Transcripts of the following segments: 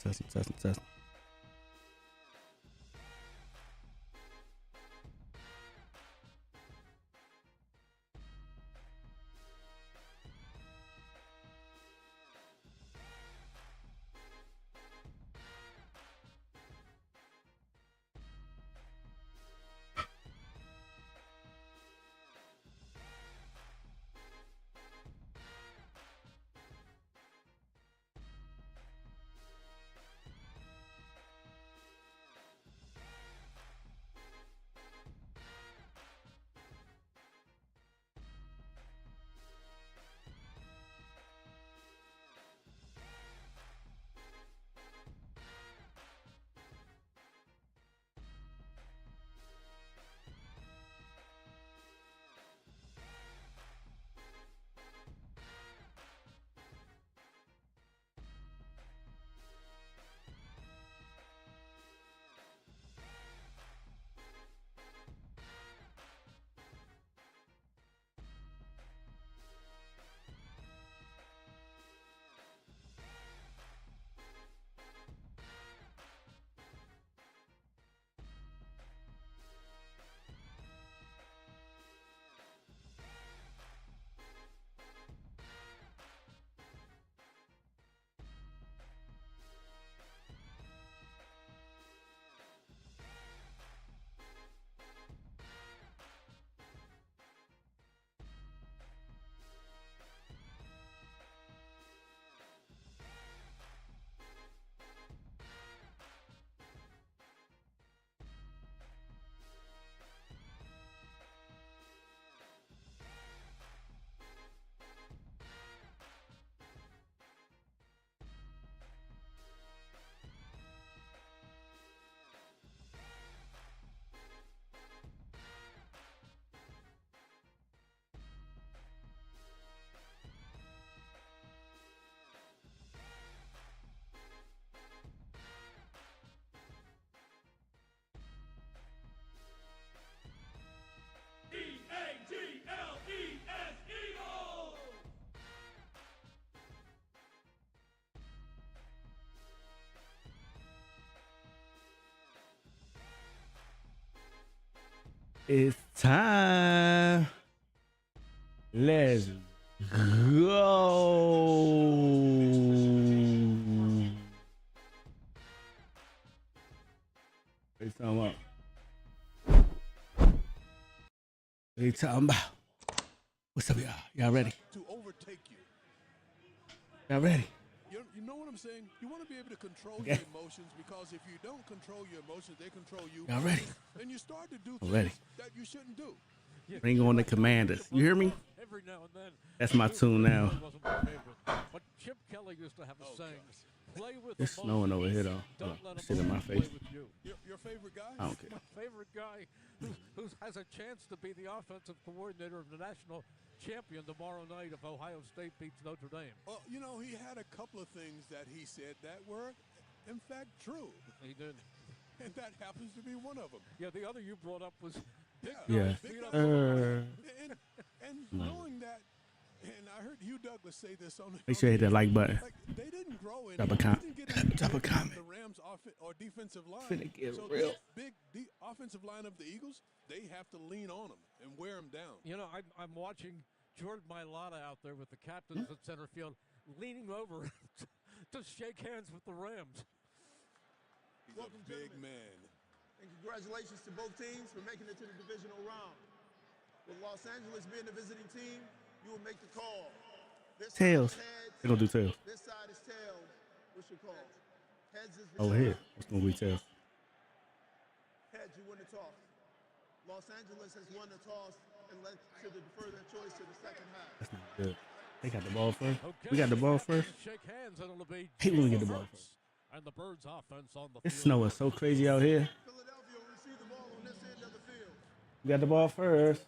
Testing. It's time. Let's go. What you talking about? What you talking about? What's up, y'all? Y'all ready? To overtake you. Y'all ready? You know what I'm saying? You want to be able to control your emotions, because if you don't control your emotions, they control you. Y'all ready? And you start to do I'm ready. things that you shouldn't do. Bring on the Commanders. You hear me? That's my tune now. But Chip Kelly used to have a saying, play with It's snowing over here, though. Hold on. Shit in my face. Your favorite guy? I don't care. My favorite guy who has a chance to be the offensive coordinator of the national champion tomorrow night if Ohio State beats Notre Dame. Well, you know, he had a couple of things that he said that were, in fact, true. He did. And that happens to be one of them. Yeah, the other you brought up was Yeah. And knowing that, and I heard Hugh Douglas say this on the Make sure you hit that like button. Like, they didn't grow in. Drop a comment. Drop a comment. The Rams or defensive line. Finna get so real. Big offensive line of the Eagles, they have to lean on them and wear them down. You know, I'm watching Jordan Mailata out there with the captains at center field, leaning over to shake hands with the Rams. He's a big man. And congratulations to both teams for making it to the divisional round. With Los Angeles being the visiting team, you will make the call. Tails. They're going to do tails. This side is tails. What's your call? Heads is Over here. What's going to be tails? Heads, you win the toss. Los Angeles has won the toss and led to the further choice to the second half. That's not good. They got the ball first. Okay. We got the ball first. Shake hands and it'll be Hate when we get the ball first. And the Birds offense on the This field. snow is so crazy out here. Philadelphia will receive the ball on this end of the field. We got the ball first.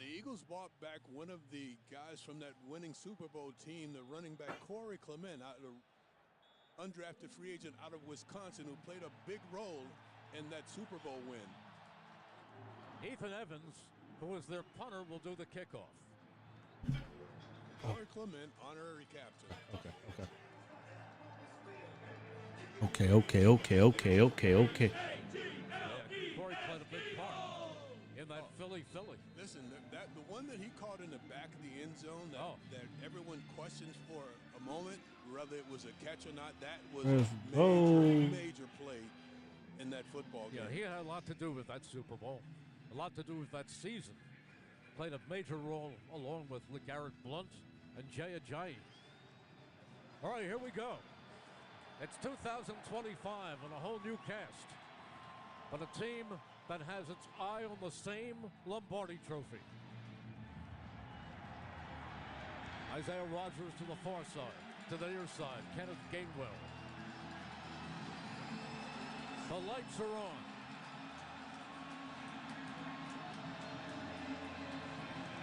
The Eagles brought back one of the guys from that winning Super Bowl team, the running back Corey Clement, undrafted free agent out of Wisconsin, who played a big role in that Super Bowl win. Ethan Evans, who is their punter, will do the kickoff. Corey Clement, honorary captain. Okay. Okay. Yeah, Corey played a big part in that Philly. Listen, the one that he caught in the back of the end zone that everyone questions for a moment, whether it was a catch or not, that was Let's a go. major play in that football game. Yeah, he had a lot to do with that Super Bowl, a lot to do with that season. Played a major role along with LeGarrette Blount and Jay Ajayi. All right, here we go. It's 2025 and a whole new cast, but a team that has its eye on the same Lombardi trophy. Isaiah Rodgers to the far side, to the near side, Kenneth Gainwell. The lights are on.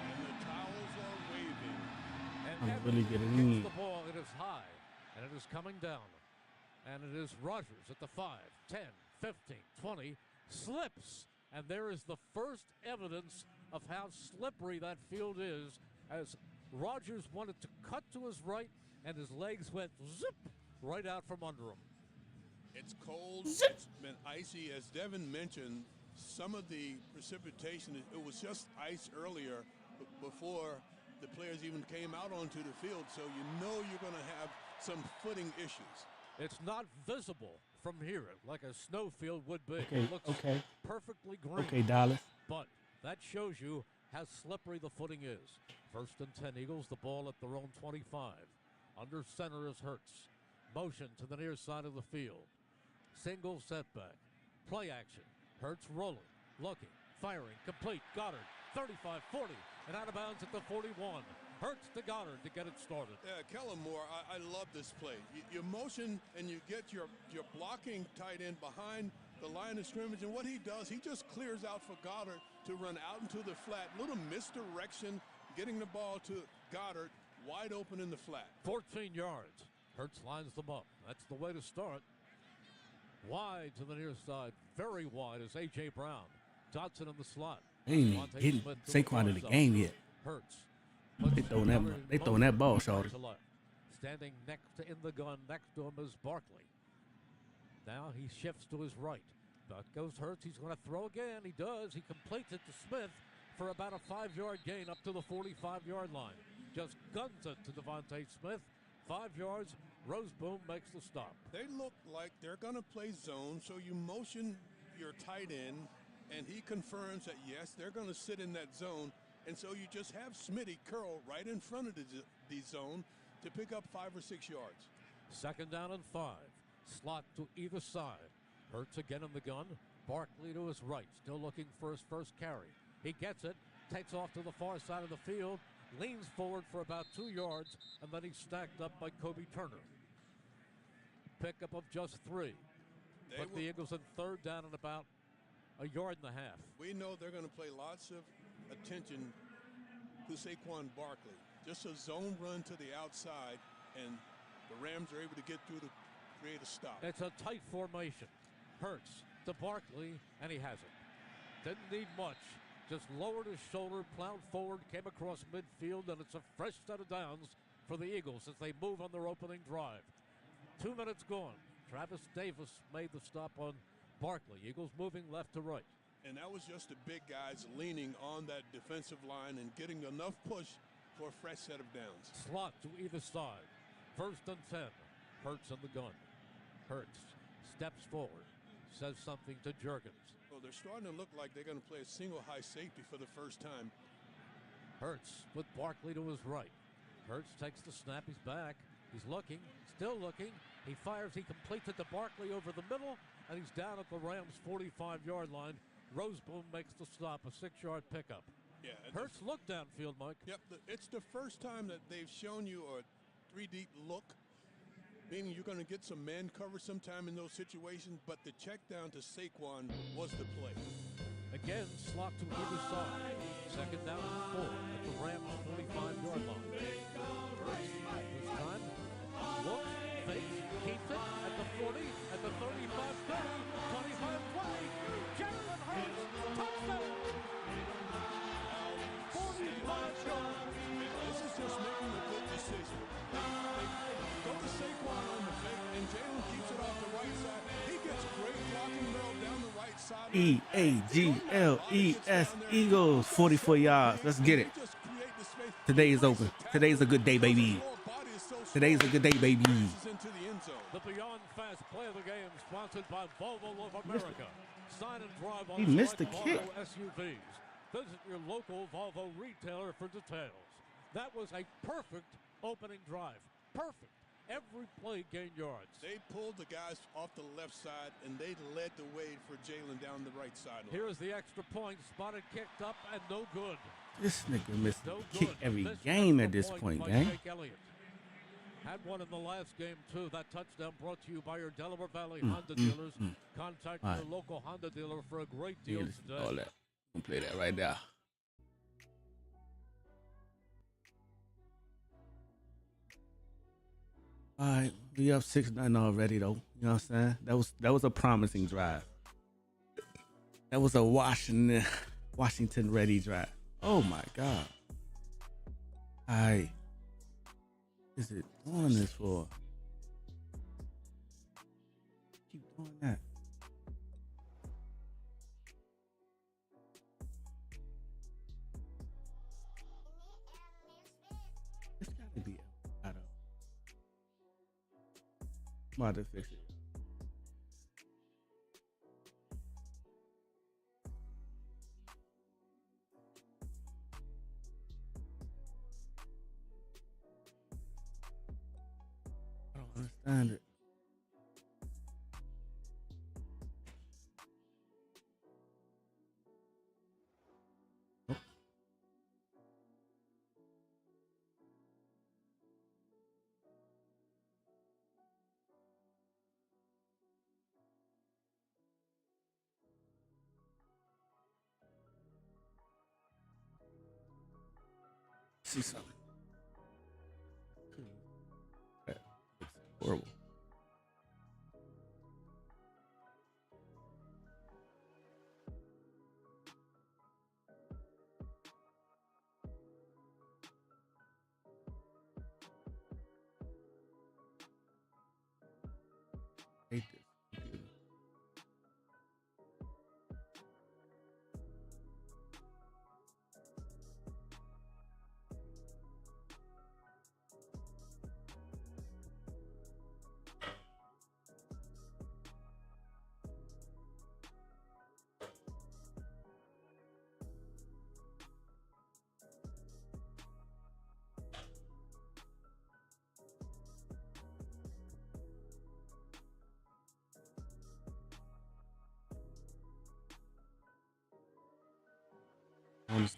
And the towels are waving. And I'm Evans really getting hits in. the ball. It is high, and it is coming down. And it is Rodgers at the 5, 10, 15, 20, slips. And there is the first evidence of how slippery that field is as Rodgers wanted to cut to his right, and his legs went zip right out from under him. It's cold. It's been icy. As Devin mentioned, some of the precipitation, it was just ice earlier before the players even came out onto the field. So you know you're going to have some footing issues. It's not visible from here like a snowfield would be. Okay, It looks okay. perfectly green. Okay, Dallas. But that shows you how slippery the footing is. First and 10 Eagles, the ball at their own 25. Under center is Hurts. Motion to the near side of the field. Single setback. Play action. Hurts rolling, looking, firing, complete. Goddard, 35, 40, and out of bounds at the 41. Hurts to Goddard to get it started. Yeah, Kellen Moore, I love this play. You motion and you get your blocking tight end behind the line of scrimmage, and what he does, he just clears out for Goddard to run out into the flat. Little misdirection, getting the ball to Goddard, wide open in the flat. 14 yards. Hurts lines them up. That's the way to start. Wide to the near side, very wide is A.J. Brown. Dotson in the slot. They ain't even Devontae getting Smith to Saquon in the far game side. yet. Hurts. They throwing that ball, shorty. Standing in the gun next to him is Barkley. Now he shifts to his right. Back goes Hurts. He's going to throw again. He does. He completes it to Smith for about a 5-yard gain up to the 45-yard line. Just guns it to Devontae Smith. 5 yards. Roseboom makes the stop. They look like they're going to play zone, so you motion your tight end, and he confirms that, yes, they're going to sit in that zone. And so you just have Smitty curl right in front of the zone to pick up 5 or 6 yards. Second down and 5. Slot to either side. Hurts again in the gun. Barkley to his right, still looking for his first carry. He gets it, takes off to the far side of the field, leans forward for about 2 yards, and then he's stacked up by Kobe Turner. Pickup of just 3. But the Eagles in third down and about a yard and a half. We know they're going to play lots of attention to Saquon Barkley. Just a zone run to the outside, and the Rams are able to get through to create a stop. It's a tight formation. Hurts to Barkley, and he has it. Didn't need much. Just lowered his shoulder, plowed forward, came across midfield, and it's a fresh set of downs for the Eagles as they move on their opening drive. 2 minutes gone. Travis Davis made the stop on Barkley. Eagles moving left to right. And that was just the big guys leaning on that defensive line and getting enough push for a fresh set of downs. Slot to either side. First and 10. Hurts in the gun. Hurts steps forward. Says something to Juergens. Well, they're starting to look like they're going to play a single high safety for the first time. Hurts with Barkley to his right. Hurts takes the snap. He's back. He's looking. Still looking. He fires. He completes it to Barkley over the middle, and he's down at the Rams' 45-yard line. Roseboom makes the stop, a 6-yard pickup. Yeah, Hurts looked downfield, Mike. Yep, it's the first time that they've shown you a 3-deep look, meaning you're going to get some man coverage sometime in those situations, but the check down to Saquon was the play. Again, slot to either side. Second down and 4 at the Rams' 45-yard line. This time, look, fakes, keeps it at the 40, at the 35, 30, 25, 20. Jalen Hurts, touchdown! 45 yards. This is just making a good decision. They go to Saquon on the fake, and Jalen keeps it off the right Eagles. Eagles. 44 yards. Let's get it. Today is open. Today's a good day, baby. Today's a good day, baby. The Beyond Fast play of the game, sponsored by Volvo of America. Sign and drive on He missed the select kick. Volvo SUVs. Visit your local Volvo retailer for details. That was a perfect opening drive. Perfect. Every play gained yards. They pulled the guys off the left side, and they led the way for Jalen down the right side. Here's the extra point. Spotted, kicked up, and no good. This nigga missed No the kick good. every Missed game extra at this point, by gang. Jake Elliott. Had one in the last game, too. That touchdown brought to you by your Delaware Valley Honda dealers. Contact your local Honda dealer for a great deal today. All that. I'm gonna play that right now. All right, we up 6-0 already, though. You know what I'm saying? That was a promising drive. That was a Washington ready drive. Oh my God. All right. Is it doing this for? Keep doing that. It's got to be out of. I'm about to fix it. I don't understand it. Nope. See something. That looks horrible. Hate this.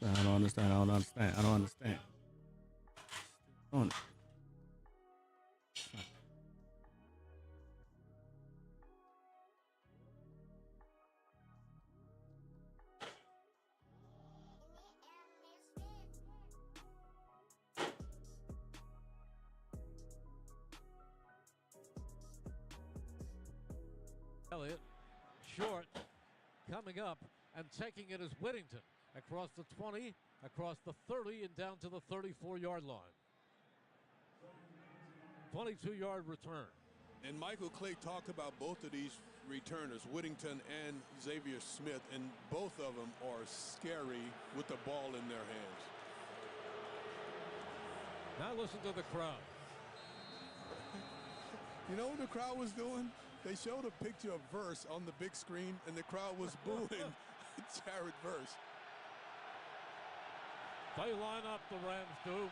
I don't understand. On it. Elliott, short, coming up and taking it as Whittington. Across the 20, across the 30, and down to the 34-yard line. 22-yard return. And Michael Clay talked about both of these returners, Whittington and Xavier Smith, and both of them are scary with the ball in their hands. Now listen to the crowd. You know what the crowd was doing? They showed a picture of Verse on the big screen, and the crowd was booing Jared Verse. They line up, the Rams do.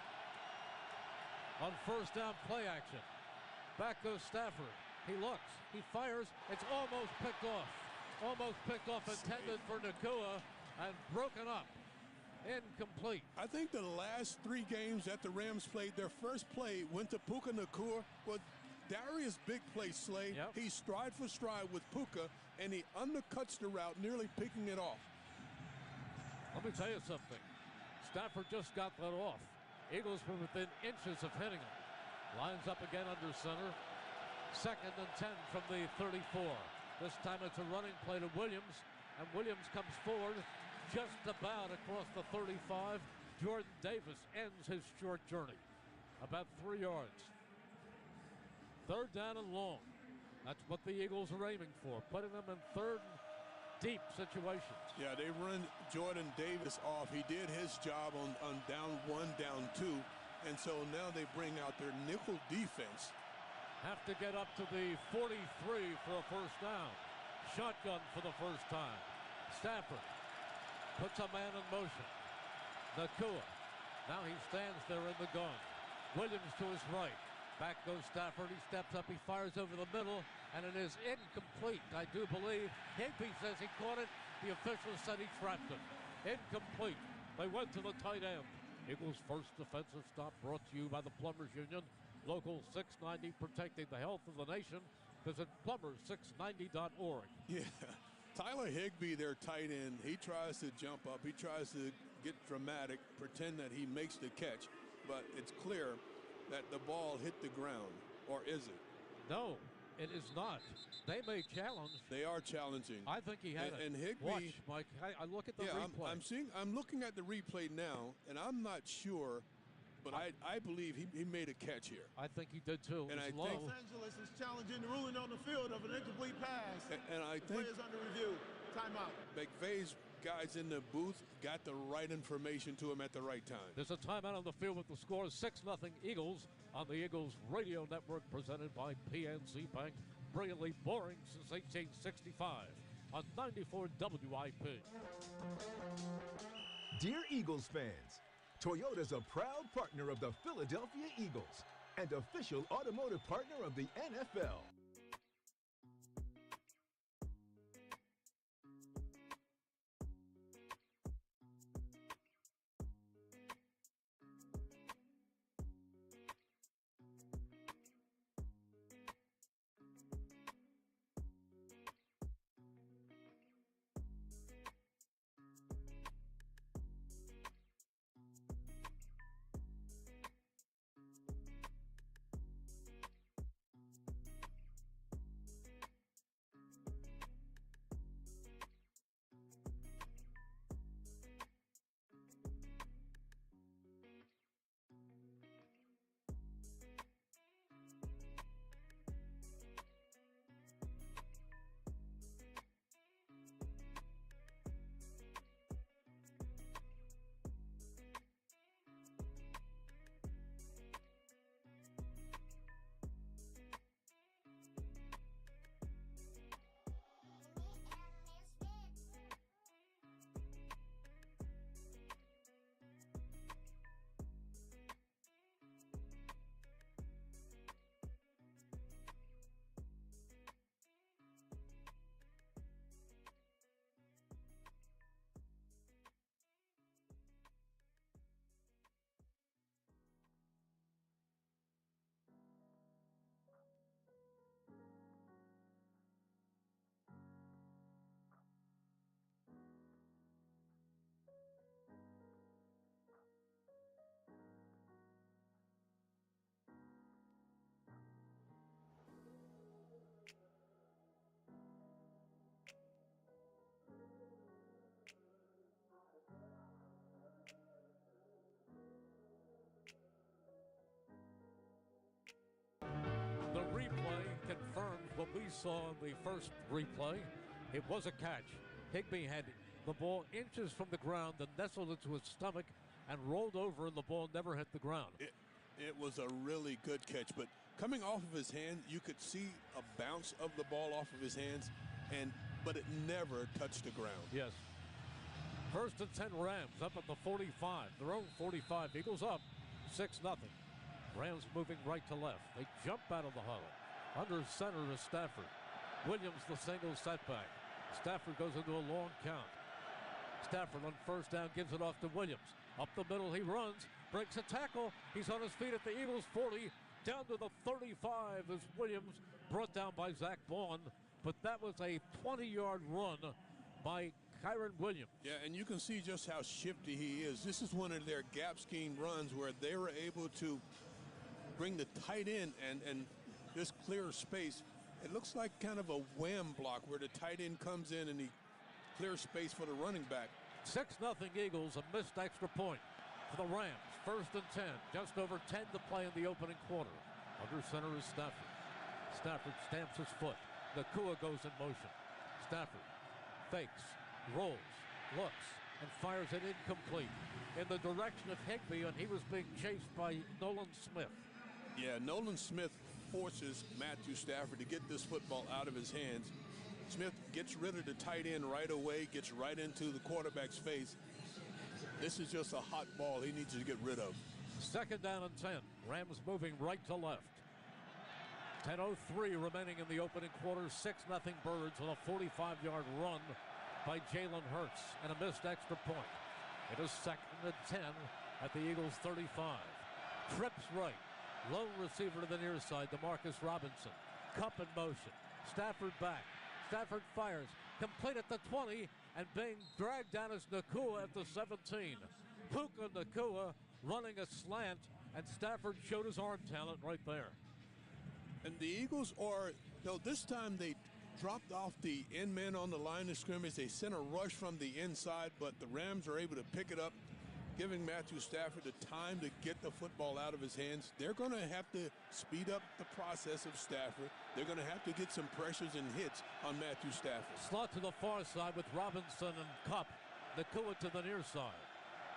On first down play action. Back goes Stafford. He looks. He fires. It's almost picked off. Almost picked off, intended for Nakua, and broken up. Incomplete. I think the last 3 games that the Rams played, their first play went to Puka Nakua. Well, Darius big play, Slay. Yep. He stride for stride with Puka, and he undercuts the route, nearly picking it off. Let me tell you something. Stafford just got that off. Eagles were within inches of hitting him. Lines up again under center. 2nd and 10 from the 34. This time it's a running play to Williams, and Williams comes forward just about across the 35. Jordan Davis ends his short journey. About 3 yards. 3rd down and long. That's what the Eagles are aiming for. Putting them in 3rd deep situations. Yeah, they run Jordan Davis off. He did his job on down 1, down 2. And so now they bring out their nickel defense. Have to get up to the 43 for a first down. Shotgun for the first time. Stafford puts a man in motion. Nakua. Now he stands there in the gun. Williams to his right. Back goes Stafford. He steps up. He fires over the middle. And it is incomplete, I do believe. Higbee says he caught it. The official said he trapped it. Incomplete. They went to the tight end. Eagles' first defensive stop brought to you by the Plumbers Union. Local 690, protecting the health of the nation. Visit plumbers690.org. Yeah, Tyler Higbee, their tight end, he tries to jump up. He tries to get dramatic, pretend that he makes the catch. But it's clear that the ball hit the ground. Or is it? No, it is not. They may challenge. They are challenging. I think he had it. And Higbee. Watch, Mike. I look at the replay. I'm looking at the replay now, and I'm not sure, but I believe he made a catch here. I think he did too. And I think Los Angeles is challenging the ruling on the field of an incomplete pass. And I think players under review. Timeout. McVay's guys in the booth got the right information to him at the right time. There's a timeout on the field with the score 6-0 Eagles on the Eagles Radio Network, presented by PNC Bank. Brilliantly boring since 1865 on 94 WIP. Dear Eagles fans, Toyota's a proud partner of the Philadelphia Eagles and official automotive partner of the NFL. The replay confirms what we saw in the first replay. It was a catch. Higbee had the ball inches from the ground and nestled into his stomach and rolled over, and the ball never hit the ground. It was a really good catch, but coming off of his hand, you could see a bounce of the ball off of his hands, but it never touched the ground. Yes. First and 10 Rams up at the 45. Their own 45. Eagles up 6-0. Rams moving right to left. They jump out of the huddle. Under center is Stafford. Williams the single setback. Stafford goes into a long count. Stafford on first down gives it off to Williams. Up the middle he runs, breaks a tackle. He's on his feet at the Eagles 40. Down to the 35 is Williams, brought down by Zach Vaughn. But that was a 20-yard run by Kyron Williams. Yeah, and you can see just how shifty he is. This is one of their gap scheme runs where they were able to bring the tight end and this clear space. It looks like kind of a wham block where the tight end comes in and he clears space for the running back. 6-0 Eagles, a missed extra point for the Rams. First and 10, just over 10 to play in the opening quarter. Under center is Stafford. Stafford stamps his foot. Nakua goes in motion. Stafford fakes, rolls, looks, and fires it incomplete in the direction of Higbee, and he was being chased by Nolan Smith. Yeah, Nolan Smith forces Matthew Stafford to get this football out of his hands. Smith gets rid of the tight end right away, gets right into the quarterback's face. This is just a hot ball he needs to get rid of. Second down and 10. Rams moving right to left. 10:03 remaining in the opening quarter. 6-0 Birds on a 45-yard run by Jalen Hurts and a missed extra point. It is second and 10 at the Eagles' 35. Trips right. Lone receiver to the near side, DeMarcus Robinson. Cup in motion. Stafford back. Stafford fires. Complete at the 20 and being dragged down as Nacua at the 17. Puka Nacua running a slant, and Stafford showed his arm talent right there. And the Eagles are, this time they dropped off the end man on the line of scrimmage. They sent a rush from the inside, but the Rams are able to pick it up, giving Matthew Stafford the time to get the football out of his hands. They're going to have to speed up the process of Stafford. They're going to have to get some pressures and hits on Matthew Stafford. Slot to the far side with Robinson and Cup. Nacua to the near side.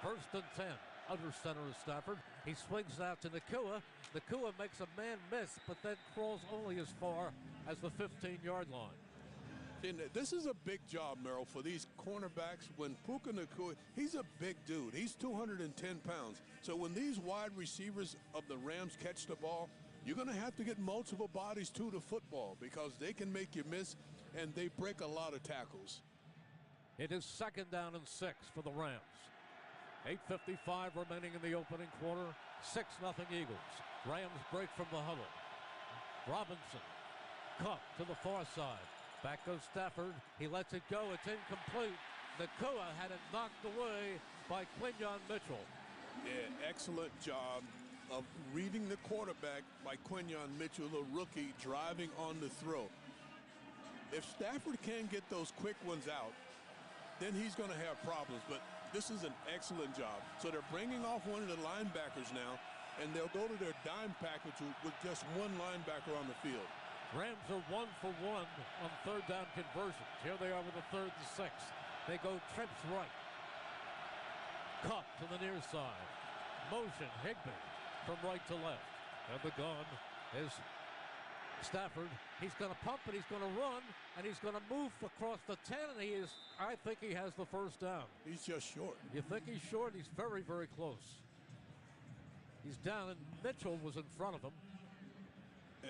First and 10. Under center is Stafford. He swings out to Nacua. Nacua makes a man miss, but then crawls only as far as the 15-yard line. And this is a big job, Merrill, for these cornerbacks. When Puka Nacua, he's a big dude. He's 210 pounds. So when these wide receivers of the Rams catch the ball, you're going to have to get multiple bodies to the football because they can make you miss, and they break a lot of tackles. It is second down and 6 for the Rams. 8:55 remaining in the opening quarter. 6-0 Eagles. Rams break from the huddle. Robinson. Cup to the far side. Back goes Stafford. He lets it go. It's incomplete. Nacua had it knocked away by Quinyon Mitchell. Yeah, excellent job of reading the quarterback by Quinyon Mitchell, the rookie, driving on the throw. If Stafford can get those quick ones out, then he's going to have problems. But this is an excellent job. So they're bringing off one of the linebackers now, and they'll go to their dime package with just one linebacker on the field. Rams are 1 for 1 on third down conversions. Here they are with a 3rd and 6. They go trips right. Cup to the near side. Motion, Higbee from right to left. And the gun is Stafford. He's going to pump it, he's going to run, and he's going to move across the 10, and I think he has the first down. He's just short. You think he's short? He's very, very close. He's down, and Mitchell was in front of him.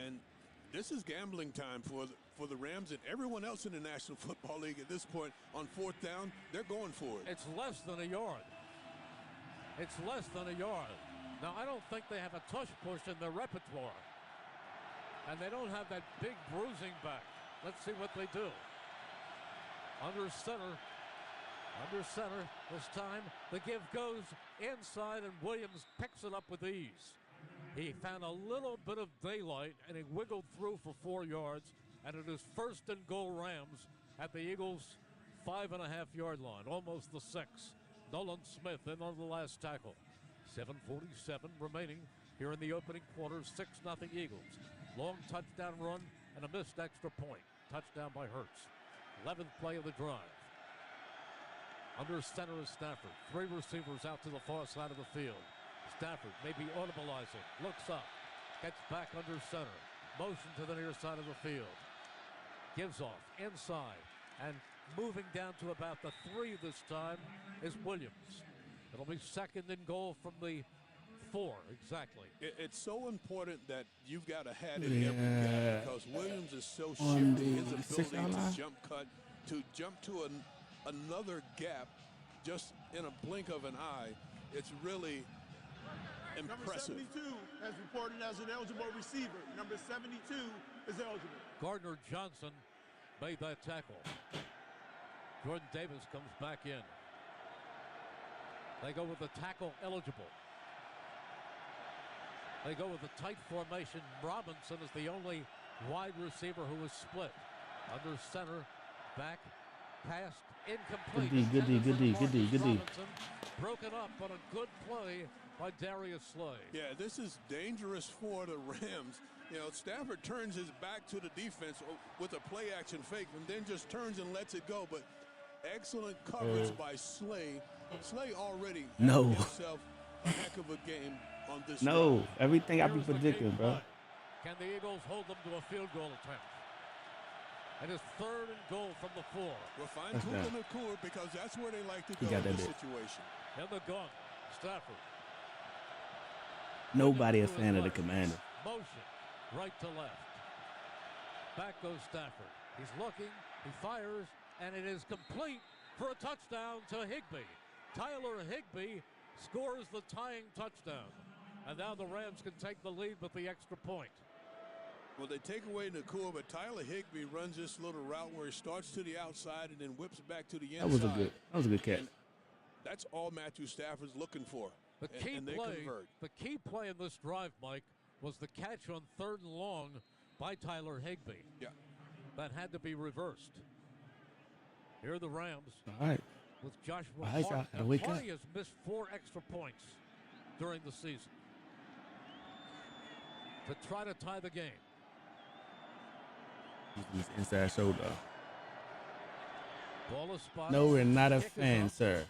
And this is gambling time for the Rams and everyone else in the National Football League at this point. On 4th down, they're going for it. It's less than a yard. It's less than a yard. Now, I don't think they have a tush push in their repertoire. And they don't have that big bruising back. Let's see what they do. Under center. This time, the give goes inside, and Williams picks it up with ease. He found a little bit of daylight, and he wiggled through for 4 yards, and it is first and goal Rams at the Eagles' 5.5-yard line, almost the 6. Nolan Smith in on the last tackle. 7:47 remaining here in the opening quarter. 6-0 Eagles. Long touchdown run and a missed extra point. Touchdown by Hurts. 11th play of the drive. Under center is Stafford. 3 receivers out to the far side of the field. Stafford maybe audibilizing. Looks up. Gets back under center. Motion to the near side of the field. Gives off inside. And moving down to about the 3 this time is Williams. It'll be second and goal from the 4, exactly. It's so important that you've got a hat in every gap because Williams is so shifty. His ability to jump cut, to jump to another gap just in a blink of an eye, it's really impressive. Number 72 has reported as an eligible receiver. Number 72 is eligible. Gardner Johnson made that tackle. Jordan Davis comes back in. They go with the tackle eligible. They go with the tight formation. Robinson is the only wide receiver who is split. Under center, back, passed, incomplete. Goody. Robinson broken up on a good play by Darius Slay. Yeah, this is dangerous for the Rams. Stafford turns his back to the defense with a play-action fake and then just turns and lets it go. But Excellent coverage by Slay. Slay already No. having himself a heck of a game on this No, drive. everything I be Here's the predicting, game bro. play. Can the Eagles hold them to a field goal attempt? It is 3rd and goal from the 4. We'll find That's Cooper down. McCool because that's where they like to He go got in that this bit. situation. In the gun, Stafford. Nobody a Looking to fan his of the left. Commander. Motion, right to left. Back goes Stafford. He's looking, he fires, and it is complete for a touchdown to Higbee. Tyler Higbee scores the tying touchdown. And now the Rams can take the lead with the extra point. Well, they take away Nakua, but Tyler Higbee runs this little route where he starts to the outside and then whips back to the inside. That was a good catch. And that's all Matthew Stafford's looking for. The key and they play, convert. the key play in this drive, Mike, was the catch on 3rd and long by Tyler Higbee. Yeah. That had to be reversed. Here are the Rams All right. with Joshua All right, Hart. y'all gotta And wake up. Hardy has missed 4 extra points during the season to try to tie the game. He's inside shoulder. Ball is spotted. No, we're not a Kick is fan, up. sir.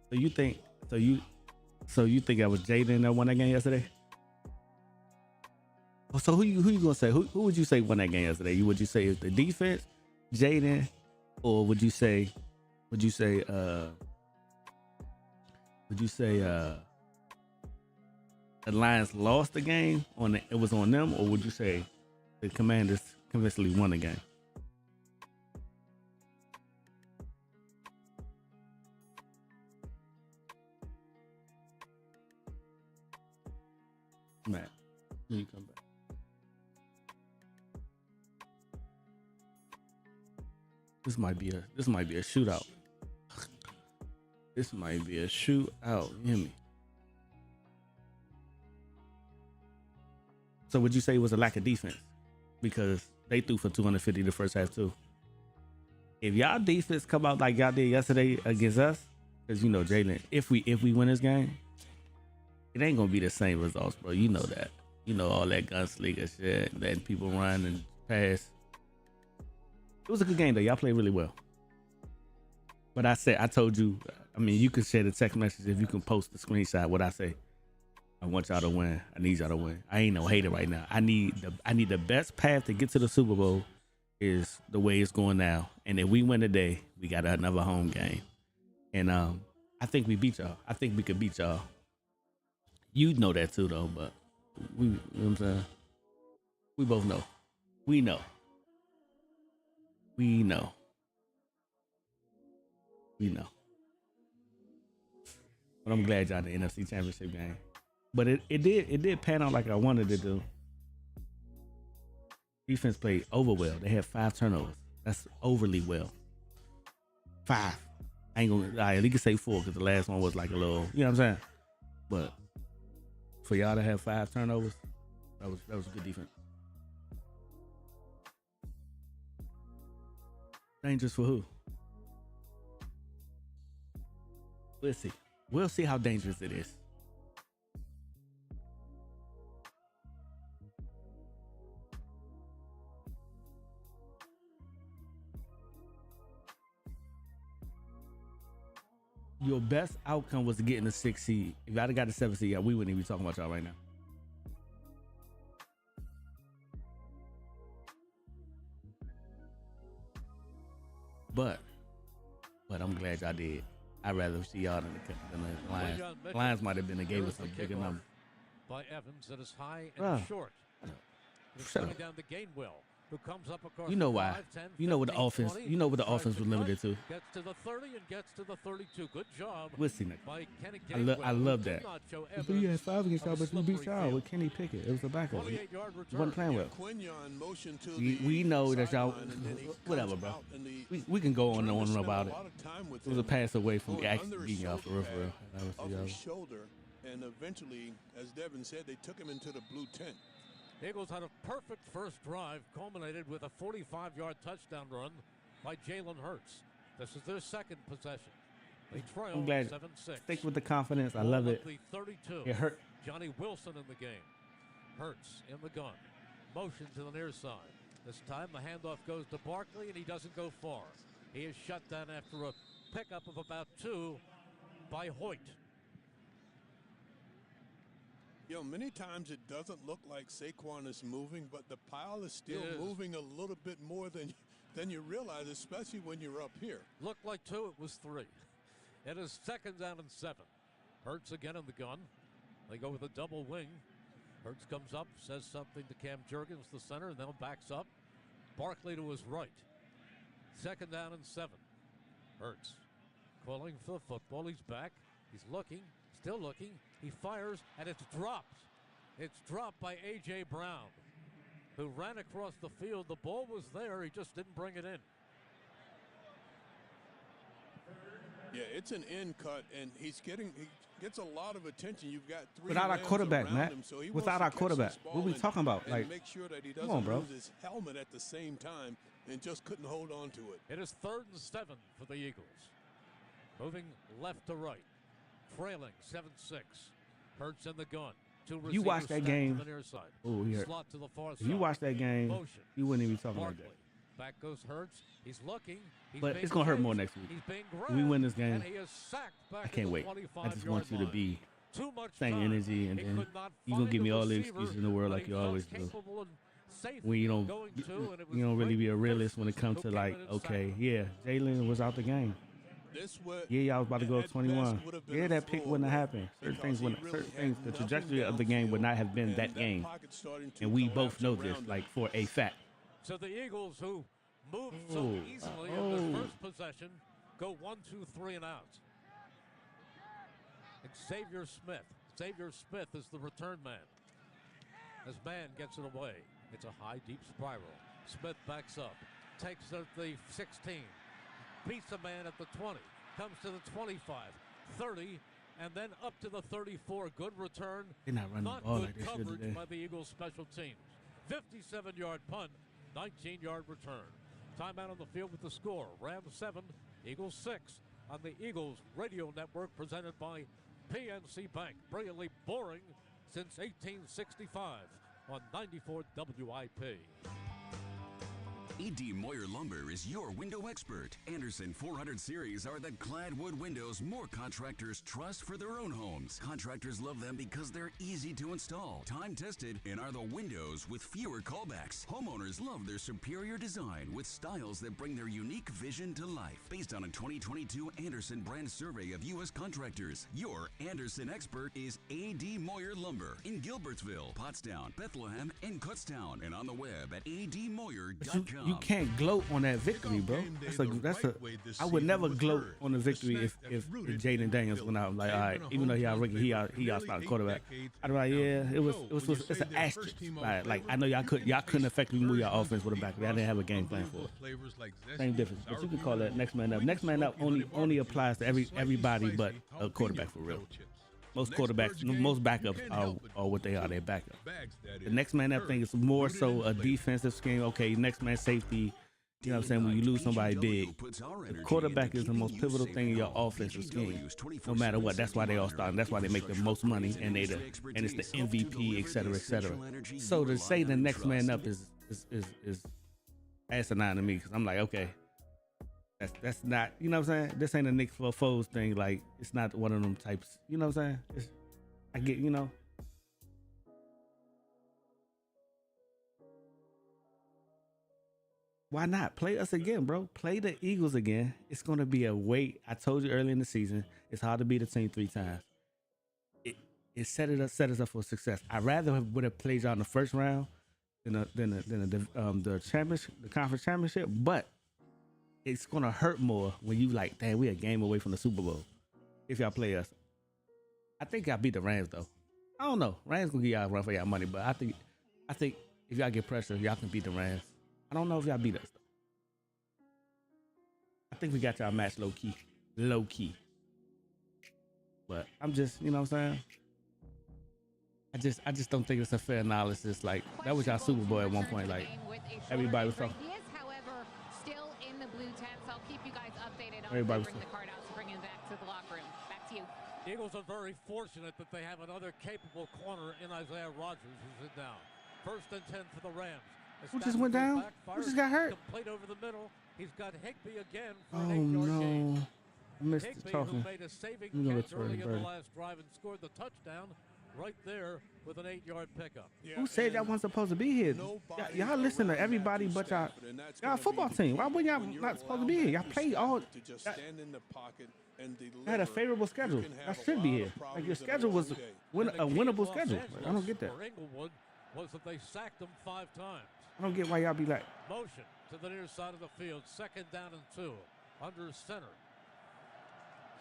So you think that was Jaden that won that game yesterday? Oh, so who you gonna say? Who would you say won that game yesterday? Would you say it's the defense, Jaden, or would you say the Lions lost the game it was on them, or would you say the Commanders convincingly won the game? Matt, when you come back. This might be a shootout. This might be a shootout. You hear me? So would you say it was a lack of defense? Because they threw for 250 the first half too. If y'all defense come out like y'all did yesterday against us, because you know Jalen, if we win this game, it ain't gonna be the same results, bro. You know that. You know all that gunslinger shit, letting people run and pass. It was a good game though. Y'all played really well. But I told you, I mean, you can share the text message if you can post the screenshot. What I say. I want y'all to win. I need y'all to win. I ain't no hater right now. I need the best path to get to the Super Bowl is the way it's going now. And if we win today, we got another home game. And I think we beat y'all. I think we could beat y'all. You know that too though, but you know what I'm saying? We both know. We know. But I'm glad y'all in the NFC Championship game. But it did pan out like I wanted it to. Defense played over well. They had 5 turnovers. That's overly well. 5. I ain't gonna. All right, you can say 4 because the last one was like a little. You know what I'm saying? But for y'all to have 5 turnovers, that was a good defense. Dangerous for who? We'll see. We'll see how dangerous it is. Your best outcome was to get in the 6th seed. If I'd have got the 7th seed, we wouldn't even be talking about y'all right now. But I'm glad y'all did. I'd rather see y'all than the Lions. Lions might have been gave us a bigger number. By Evans, that is high and Bruh. short. It's Shut coming up. down to Gainwell, who comes up across You know the why? 5, 10, You know what the 15, offense. 20, You know what the tries offense to was cut, limited to. Gets to the 30 and gets to the 32. Good job We'll see next. by Kenny I Gainwell. love who that. did not show But you had evidence 5 against y'all, of a but you beat slippery y'all field. with Kenny Pickett. It was a backup. He 28-yard return. wasn't playing well. Quinyon motioned to We the know that y'all. sideline, and then he Whatever, comes bro. out, and the We can go on returner and on spent about a it. lot of time with It was a him, pass away from going actually under his beating y'all for real, for real. shoulder And I would of see y'all. his shoulder, and eventually, as Devin said, they took him into the blue tent. Eagles had a perfect first drive, culminated with a 45-yard touchdown run by Jalen Hurts. This is their second possession. They trail I'm glad. 7-6. Stick with the confidence. I love Ball it. at the 32. It hurt. Johnny Wilson in the game. Hurts in the gun. Motion to the near side. This time the handoff goes to Barkley, and he doesn't go far. He is shut down after a pickup of about 2 by Hoyt. You know, many times it doesn't look like Saquon is moving, but the pile is still moving a little bit more than you realize, especially when you're up here. Looked like 2, it was 3. It is 2nd down and 7. Hurts again in the gun. They go with a double wing. Hurts comes up, says something to Cam Jurgens, the center, and then backs up. Barkley to his right. 2nd down and 7. Hurts calling for the football. He's back. He's looking, still looking. He fires, and it's dropped. It's dropped by A.J. Brown, who ran across the field. The ball was there. He just didn't bring it in. Yeah, it's an end cut, and he gets a lot of attention. You've got 3 without our Rams quarterback, around Matt. him, so he Without wants our to catch quarterback, this ball what we and- talking about? and Like, make sure that he come doesn't on, bro. lose his helmet at the same time and just couldn't hold on to it. It is 3rd and 7 for the Eagles. Moving left to right. Trailing 7-6. Hurts in the gun. 2 receivers You watch that stacked game. to the near side. Oh, yeah. Slot to the far If side. you watch that game, Motion. you wouldn't even be talking like Barkley. that. Back goes Hurts. He's looking. He's But being it's gonna hurt chased. more next week. He's being When we win this game, and he is sacked back I can't at the wait. I 25 just want you to yard be line. Too much same time. energy, and He then could not you gonna find give me all the receiver excuses in the world that like he you felt always do. capable and safe When you don't, going to, and it was you don't really be a great realist when it distance comes who to came like, in and okay, sacked. yeah, Jalen was out the game. This would, Yeah, y'all was about to go up at 21. best would have been Yeah, a that pick floor wouldn't have happened. Certain because things he wouldn't. really Certain had things. The nothing trajectory of the game would not have been downfield, that and game, pocket starting to and we both collapse know around this, him. like for a fact. So the Eagles, who moved so Oh, easily in oh. their first possession, go 1, 2, 3 and out. Xavier Smith. Xavier Smith is the return man. As man gets it away. It's a high, deep spiral. Smith backs up. Takes it at the 16. Beats a man at the 20. Comes to the 25. 30. And then up to the 34. Good return. They're not running Not the ball good like they should coverage today. by the Eagles special teams. 57-yard punt. 19-yard return. Timeout on the field with the score. Rams 7. Eagles 6. On the Eagles Radio Network presented by PNC Bank. Brilliantly boring since 1865 on 94 WIP. A.D. Moyer Lumber is your window expert. Anderson 400 series are the clad wood windows more contractors trust for their own homes. Contractors love them because they're easy to install, time-tested, and are the windows with fewer callbacks. Homeowners love their superior design with styles that bring their unique vision to life. Based on a 2022 Anderson brand survey of U.S. contractors, your Anderson expert is A.D. Moyer Lumber in Gilbertsville, Pottstown, Bethlehem, and Kutztown, and on the web at admoyer.com. You can't gloat on that victory, bro. I would never gloat on the victory if Jaden Daniels went out like, all right, even though he outstarted quarterback. I'd be like, yeah, it's an asterisk. Like I know y'all couldn't effectively move your offense with a back. Y'all didn't have a game plan for it. Same difference, but you can call that next man up. Next man up only applies to everybody but a quarterback for real. Most quarterbacks, most backups are what they are. They're backup. The next man up thing is more so a defensive scheme. Okay, next man safety. You know what I'm saying? When you lose somebody big, the quarterback is the most pivotal thing in your offensive scheme. No matter what, that's why they all start. That's why they make the most money, and it's the MVP, et cetera, et cetera. So to say the next man up is asinine to me, because I'm like, okay, that's not, you know what I'm saying? This ain't a Nick Foles thing. Like, it's not one of them types. You know what I'm saying? I get, you know. Why not? Play us again, bro. Play the Eagles again. It's going to be a wait. I told you early in the season, it's hard to beat a team 3 times. It set us up for success. I rather would have played y'all in the first round than the championship, the conference championship, but it's gonna hurt more when you like, damn, we a game away from the Super Bowl. If y'all play us, I think y'all beat the Rams though. I don't know. Rams gonna give y'all a run for y'all money, but I think if y'all get pressure, y'all can beat the Rams. I don't know if y'all beat us though. I think we got y'all match low key. But I'm just, you know what I'm saying? I just don't think it's a fair analysis. Like, that was y'all Super Bowl at one point. Like, everybody was talking. He is, however, still in the blue tent, so I'll keep you guys updated on Everybody bring the card out to bring him back to the locker room. Back to you. The Eagles are very fortunate that they have another capable corner in Isaiah Rodgers, who's in now. 1st and 10 for the Rams. Who just went down? Who just got hurt? Complete over the middle. He's got Higbee again for Oh, an 8-yard gain. no. I missed the Higbee, talking. who made a saving You know catch it's early in the Birdie. last drive and scored the touchdown right there with an 8-yard pickup. Yeah, Who said y'all wasn't supposed to be here? Y'all listen to everybody but y'all. Y'all a football team. Why would y'all not supposed to be here? Y'all played all. To just stand in the pocket and deliver. Had a favorable schedule. Y'all should be here. Like your schedule was a winnable schedule. Like, I don't get that. For Inglewood was that they sacked him 5 times. I don't get why y'all be like. Motion to the near side of the field. 2nd down and 2. Under center.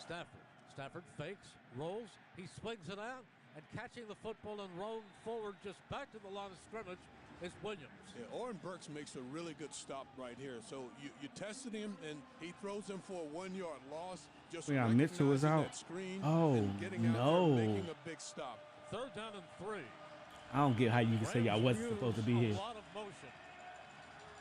Stafford fakes, rolls, he swings it out, and catching the football and rolling forward just back to the line of scrimmage is Williams. Yeah, Oren Burks makes a really good stop right here. So you tested him, and he throws him for a 1-yard loss. Just Mitchell is out. Oh, no. Making a big stop. 3rd down and 3. I don't get how you can say y'all wasn't supposed to be here. A lot of motion.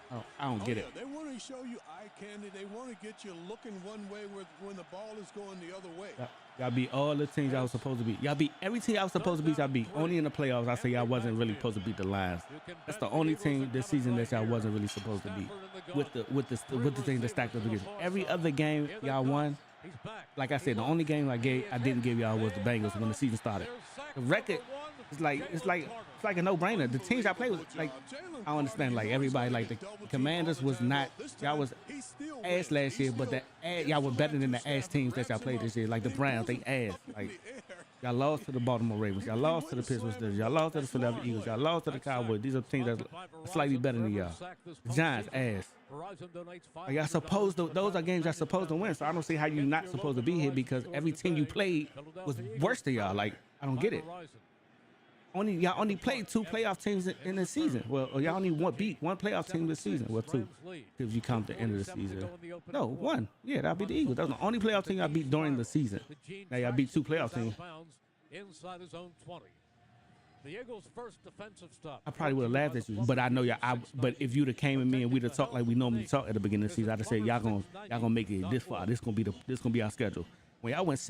Oh, I don't get it. They want to show you eye candy. They want to get you looking one way when the ball is going the other way. Y'all beat all the teams y'all was supposed to beat. Y'all beat every team y'all was supposed to beat. Y'all beat. Only in the playoffs, I say y'all wasn't really supposed to beat the Lions. That's the only team this season that y'all wasn't really supposed to beat. With the thing that stacked up against. Every other game y'all won. Like I said, the only game I didn't give y'all was the Bengals when the season started. The record is it's like a no-brainer. The teams y'all played with, like, I don't understand. Like everybody, like the Commanders was not. Y'all was ass last year, but y'all were better than the ass teams that y'all played this year. Like the Browns, they ass. Like y'all lost to the Baltimore Ravens. Y'all lost to the Pittsburgh Steelers. Y'all lost to the Philadelphia Eagles. Y'all lost to the Cowboys. These are teams that's slightly better than y'all. The Giants ass. Like y'all supposed to. Those are games y'all supposed to win. So I don't see how you not supposed to be here because every team you played was worse than y'all. Like I don't get it. Y'all only played 2 playoff teams in the season. Well, y'all only beat 1 playoff team this season. Well, 2, if you count the end of the season. No, 1. Yeah, that'll be the Eagles. That was the only playoff team y'all beat during the season. Now y'all beat 2 playoff teams. Inside his own 20. The Eagles' first defensive stop. I probably would have laughed at you, but I know y'all. But if you'd have came at me and we'd have talked like we normally talk at the beginning of the season, I'd have said y'all gonna make it this far. This gonna be our schedule. When y'all was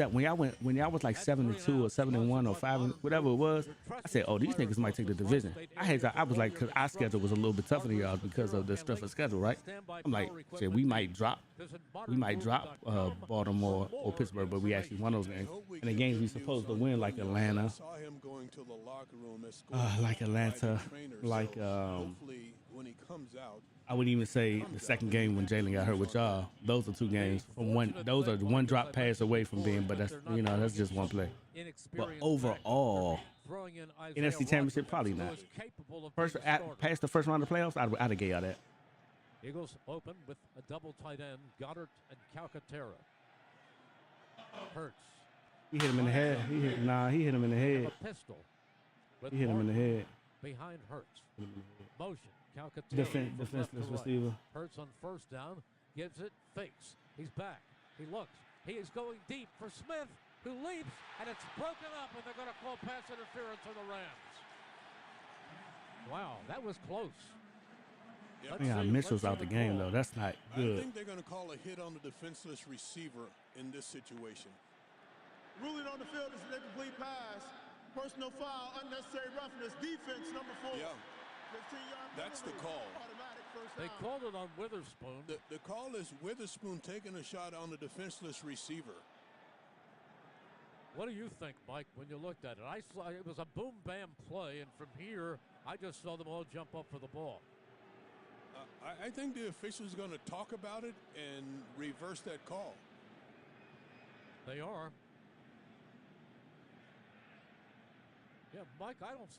like 7-2 or 7-1 or 5, whatever it was, I said, oh, these niggas might take the division. I was like, because our schedule was a little bit tougher than y'all because of the tougher schedule, right? I'm like, shit, we might drop Baltimore or Pittsburgh, but we actually won those games. And the games we supposed to win, like Atlanta, I would even say the second game when Jalen got hurt with y'all. Those are 2 games from one. Those are 1 drop pass away from being, but that's just 1 play. But overall, NFC Championship probably not. Past the first round of playoffs, I'd have gave y'all that. Eagles open with a double tight end, Goddard and Calcaterra. Hurts. He hit him in the head. He hit him in the head. He hit him in the head. Behind Hurts. Motion. Defenseless receiver. Hurts on 1st down, gives it, fakes. He's back. He looks. He is going deep for Smith, who leaps, and it's broken up, and they're going to call pass interference on the Rams. Wow, that was close. Yeah, Mitchell's out the game, though. That's not good. I think they're going to call a hit on the defenseless receiver in this situation. Ruling on the field is an incomplete pass. Personal foul, unnecessary roughness, defense number 4. Yeah. That's the call. They called it on Witherspoon. The call is Witherspoon taking a shot on the defenseless receiver. What do you think, Mike, when you looked at it? It was a boom-bam play, and from here, I just saw them all jump up for the ball. I think the officials are going to talk about it and reverse that call. They are. Yeah, Mike, I don't.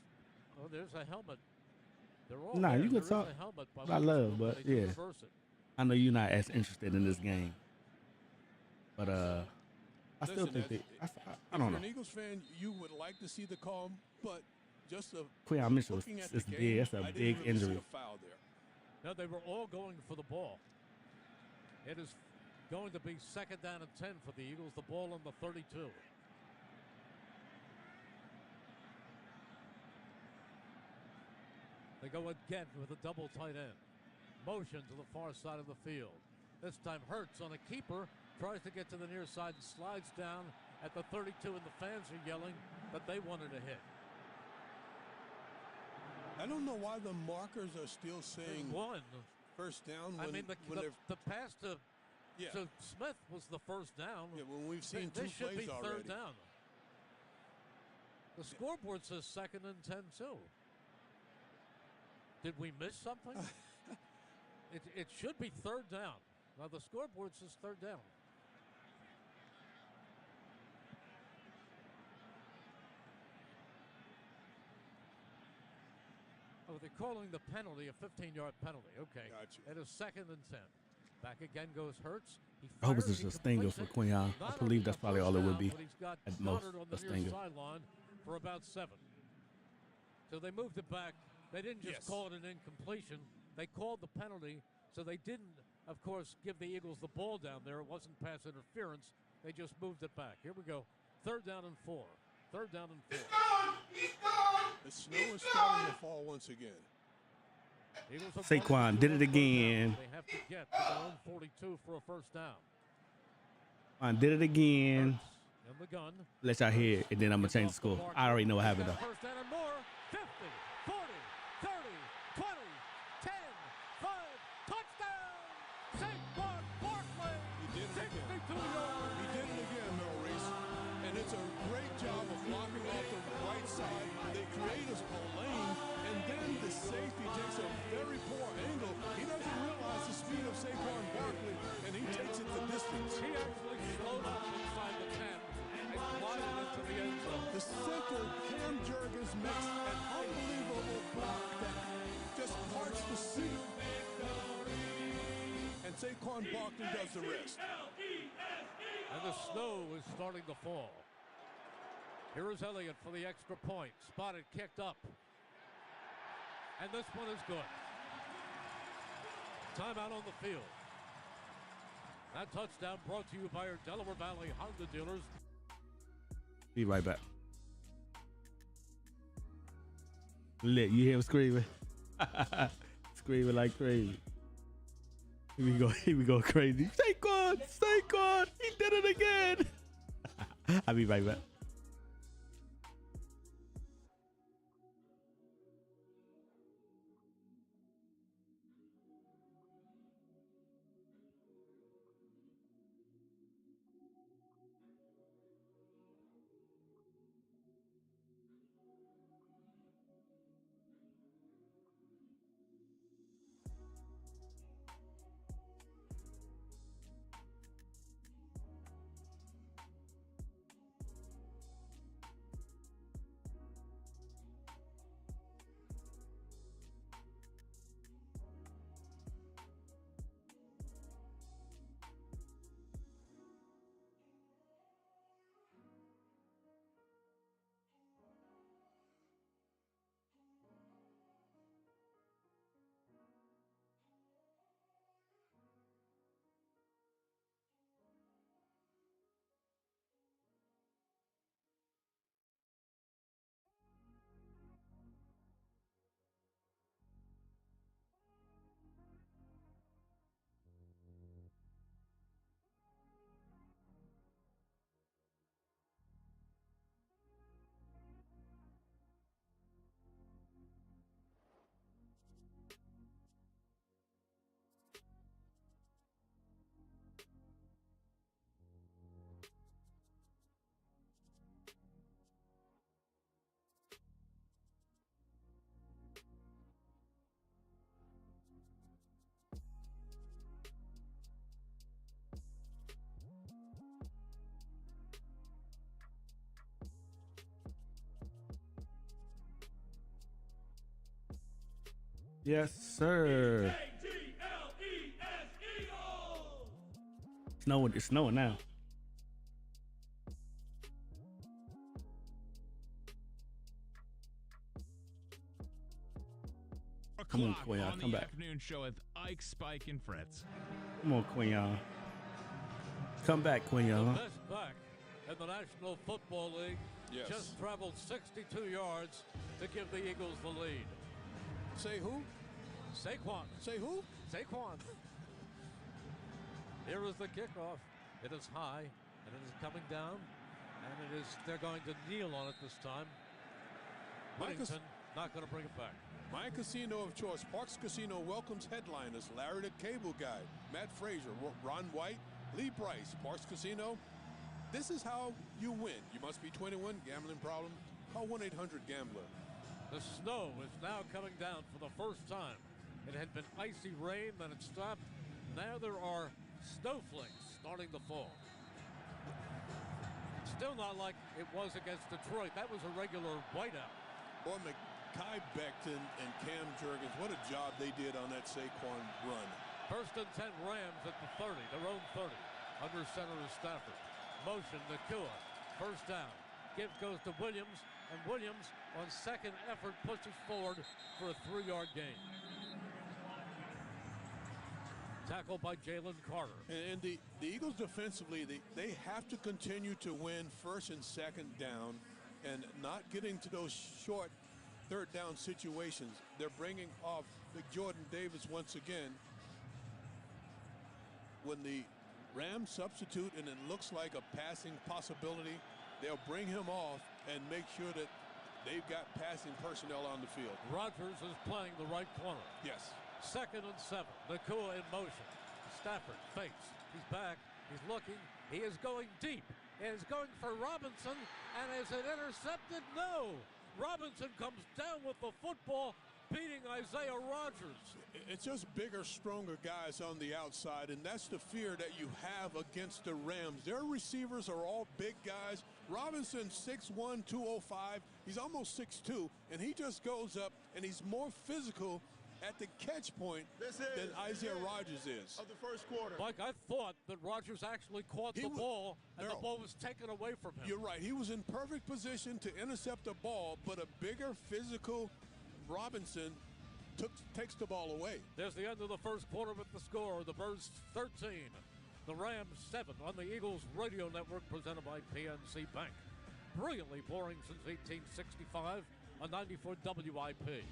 Oh, there's a helmet. Nah, you can talk. I love, but yeah. I know you're not as interested in this game, but I still think that I don't know. If you're an Eagles fan, you would like to see the call, but just Quinn Mitchell is big. That's a big injury. No, they were all going for the ball. It is going to be 2nd down and 10 for the Eagles. The ball on the 32. They go again with a double tight end. Motion to the far side of the field. This time Hurts on a keeper. Tries to get to the near side and slides down at the 32, and the fans are yelling that they wanted a hit. I don't know why the markers are still saying one. First down. I mean, the pass to Smith was the first down. Yeah, when we've seen this two should plays be already. third down. The scoreboard says 2nd and 10 too. Did we miss something? It should be third down. Now the scoreboard says third down. Oh, they're calling the penalty a 15-yard penalty. Okay. Gotcha. It is 2nd and 10. Back again goes Hurts. I hope it's just a stinger for Quinion. I believe that's probably all it would be. At most, a stinger. Sideline for about 7. So they moved it back. They didn't just call it an incompletion. They called the penalty, so they didn't, of course, give the Eagles the ball down there. It wasn't pass interference. They just moved it back. Here we go. 3rd down and 4. 3rd down and 4. The snow is starting to fall once again. Saquon did it again. They have to get to their own 42 for a first down. Did it again. In the gun. Let y'all hear it, and then I'm going to change the score. I already know what happened, though. First down and more. 50, 40, 30, 20, 10, 5. Touchdown! Saquon Barkley. He did it again. 62 yards. He did it again, Maurice. And it's a great job of blocking off the right side. They create a lane, and then the safety takes a very poor angle. He doesn't realize the speed of Saquon Barkley, and he takes it the distance. He actually slowed up inside the 10 and glided into the end zone. The center, Cam Jurgens, makes an unbelievable block that just parts the sea. And Saquon Barkley does the rest. And the snow is starting to fall. Here is Elliott for the extra point. Spotted, kicked up. And this one is good. Timeout on the field. That touchdown brought to you by our Delaware Valley Honda dealers. Be right back. Lit, you hear him screaming? Screaming like crazy. Here we go crazy. Saquon, he did it again. I'll be right back. Yes, sir. It's snowing now. Come on, Quinion, come back. Afternoon show with Ike, Spike, and Fritz. Come on, Quinion. Come back, Quinion. The best back in the National Football League just traveled 62 yards to give the Eagles the lead. Say who? Saquon. Say who? Saquon. Here is the kickoff. It is high, and it is coming down, and they're going to kneel on it this time. Whittington not going to bring it back. My casino of choice, Parks Casino, welcomes headliners Larry the Cable Guy, Matt Frazier, Ron White, Lee Brice. Parks Casino, this is how you win. You must be 21, gambling problem, call 1-800-GAMBLER. The snow is now coming down for the first time. It had been icy rain, then it stopped. Now there are snowflakes starting to fall. Still not like it was against Detroit. That was a regular whiteout. Boy, Mekhi Becton and Cam Jurgens, what a job they did on that Saquon run. First and 10 Rams at the 30, their own 30. Under center is Stafford. Motion, Nakua. First down. Give goes to Williams, and Williams on second effort pushes forward for a 3-yard gain. Tackled by Jalen Carter. And the Eagles defensively, they have to continue to win first and second down and not getting to those short third down situations. They're bringing off Big Jordan Davis once again. When the Rams substitute and it looks like a passing possibility, they'll bring him off and make sure that they've got passing personnel on the field. Rodgers is playing the right corner. Yes. Second and 7. Nakua in motion. Stafford fakes. He's back. He's looking. He is going deep. He is going for Robinson. And is it intercepted? No. Robinson comes down with the football, beating Isaiah Rodgers. It's just bigger, stronger guys on the outside, and that's the fear that you have against the Rams. Their receivers are all big guys. Robinson, 6'1", 205. He's almost 6'2", and he just goes up, and he's more physical at the catch point than Isaiah Rodgers is. Of the first quarter. Mike, I thought that Rodgers actually caught the ball, and the ball was taken away from him. You're right. He was in perfect position to intercept the ball, but a bigger physical Robinson takes the ball away. There's the end of the first quarter with the score. The Birds 13, the Rams 7 on the Eagles radio network presented by PNC Bank. Brilliantly boring since 1865 on 94 WIP.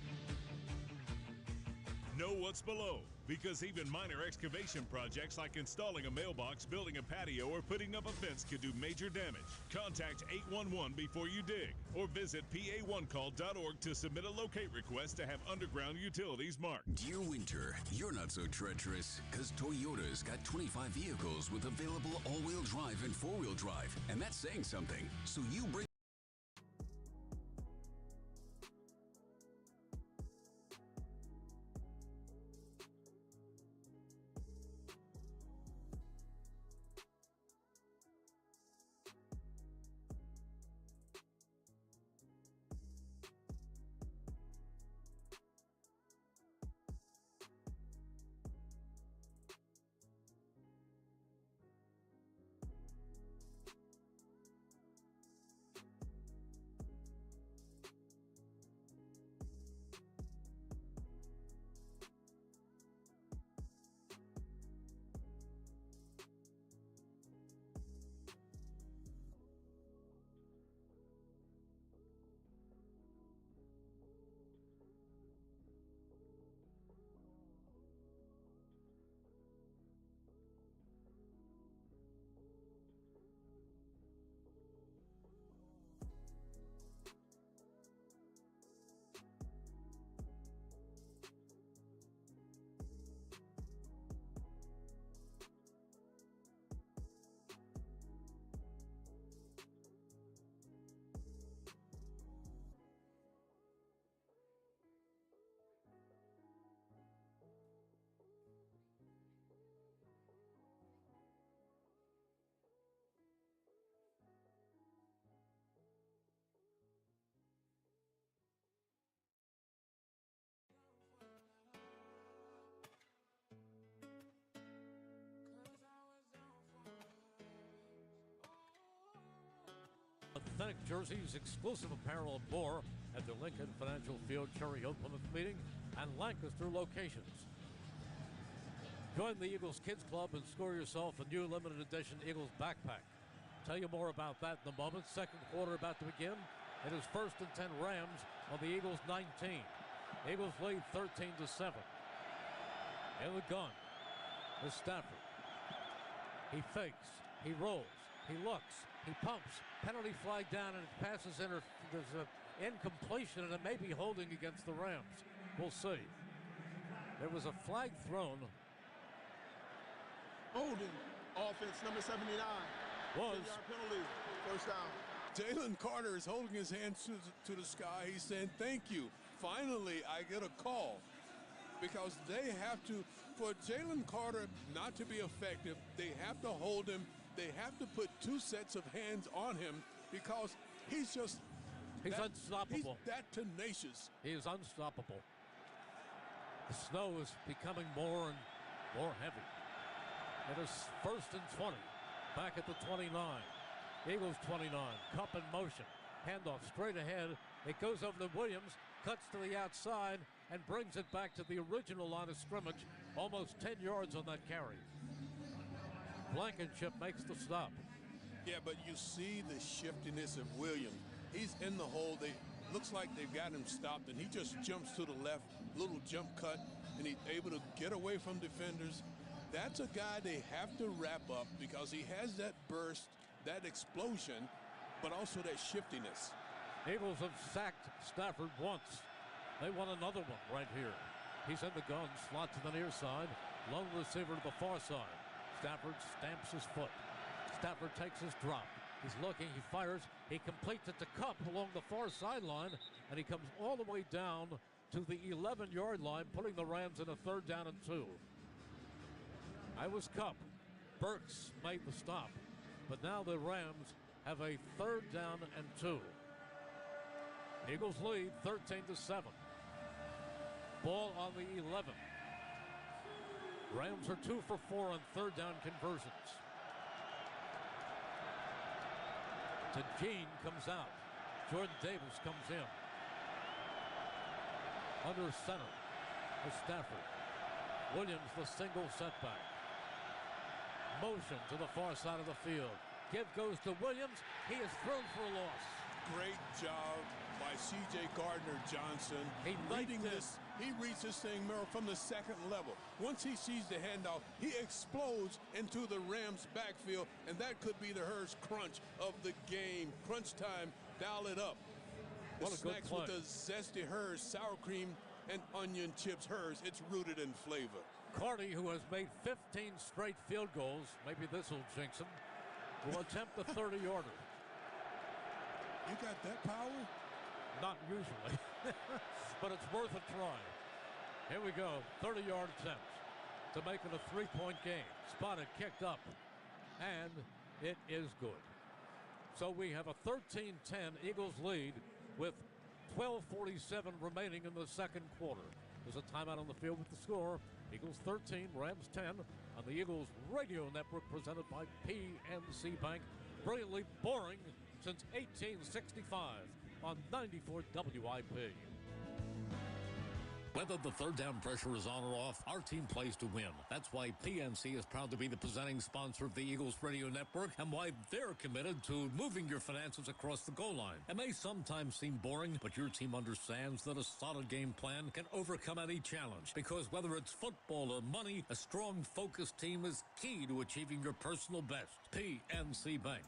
Know what's below, because even minor excavation projects like installing a mailbox, building a patio, or putting up a fence can do major damage. Contact 811 before you dig, or visit pa1call.org to submit a locate request to have underground utilities marked. Dear Winter, you're not so treacherous, because Toyota's got 25 vehicles with available all-wheel drive and four-wheel drive, and that's saying something. So you bring Authentic jerseys, exclusive apparel, and more at the Lincoln Financial Field Cherry Hill Plymouth Meeting and Lancaster locations. Join the Eagles Kids Club and score yourself a new limited edition Eagles backpack. Tell you more about that in a moment. Second quarter about to begin. It is first and 10 Rams on the Eagles 19. Eagles lead 13-7. In the gun is Stafford. He fakes. He rolls. He looks. He pumps. Penalty flag down, and it passes in. There's an incompletion, and it may be holding against the Rams. We'll see. There was a flag thrown. Holding offense number 79. Was 10-yard penalty. First down. Jalen Carter is holding his hands to the sky. He's saying, thank you. Finally, I get a call. Because they have to, for Jalen Carter not to be effective, they have to hold him. They have to put two sets of hands on him because he's unstoppable. He's that tenacious. He is unstoppable. The snow is becoming more and more heavy. It is 1st and 20. Back at the 29. Eagles 29. Cup in motion. Handoff straight ahead. It goes over to Williams. Cuts to the outside and brings it back to the original line of scrimmage. Almost 10 yards on that carry. Blankenship makes the stop. Yeah, but you see the shiftiness of Williams. He's in the hole. Looks like they've got him stopped, and he just jumps to the left, little jump cut, and he's able to get away from defenders. That's a guy they have to wrap up because he has that burst, that explosion, but also that shiftiness. Eagles have sacked Stafford once. They want another one right here. He's in the gun, slot to the near side, lone receiver to the far side. Stafford stamps his foot. Stafford takes his drop. He's looking, he fires, he completes it to Cup along the far sideline, and he comes all the way down to the 11-yard line, putting the Rams in a 3rd down and 2. I was Cup. Burks made the stop, but now the Rams have a 3rd down and 2. Eagles lead 13-7. Ball on the 11. Rams are 2 for 4 on 3rd down conversions. Gene comes out. Jordan Davis comes in. Under center is Stafford. Williams the single setback. Motion to the far side of the field. Give goes to Williams. He is thrown for a loss. Great job by C.J. Gardner-Johnson. He reads this thing from the 2nd level. Once he sees the handoff, he explodes into the Rams' backfield, and that could be the Hurts crunch of the game. Crunch time, dial it up. What a good snacks play. with the zesty Hurts, sour cream and onion chips Hurts. It's rooted in flavor. Carty, who has made 15 straight field goals, maybe this will jinx him, will attempt the 30-yarder. You got that power? Not usually, but it's worth a try. Here we go, 30-yard attempt to make it a 3-point game. Spotted, kicked up, and it is good. So we have a 13-10 Eagles lead with 12:47 remaining in the 2nd quarter. There's a timeout on the field with the score. Eagles 13, Rams 10 on the Eagles Radio Network presented by PNC Bank. Brilliantly boring since 1865 on 94 WIP. Whether the 3rd down pressure is on or off, our team plays to win. That's why PNC is proud to be the presenting sponsor of the Eagles Radio Network and why they're committed to moving your finances across the goal line. It may sometimes seem boring, but your team understands that a solid game plan can overcome any challenge. Because whether it's football or money, a strong, focused team is key to achieving your personal best. PNC Bank.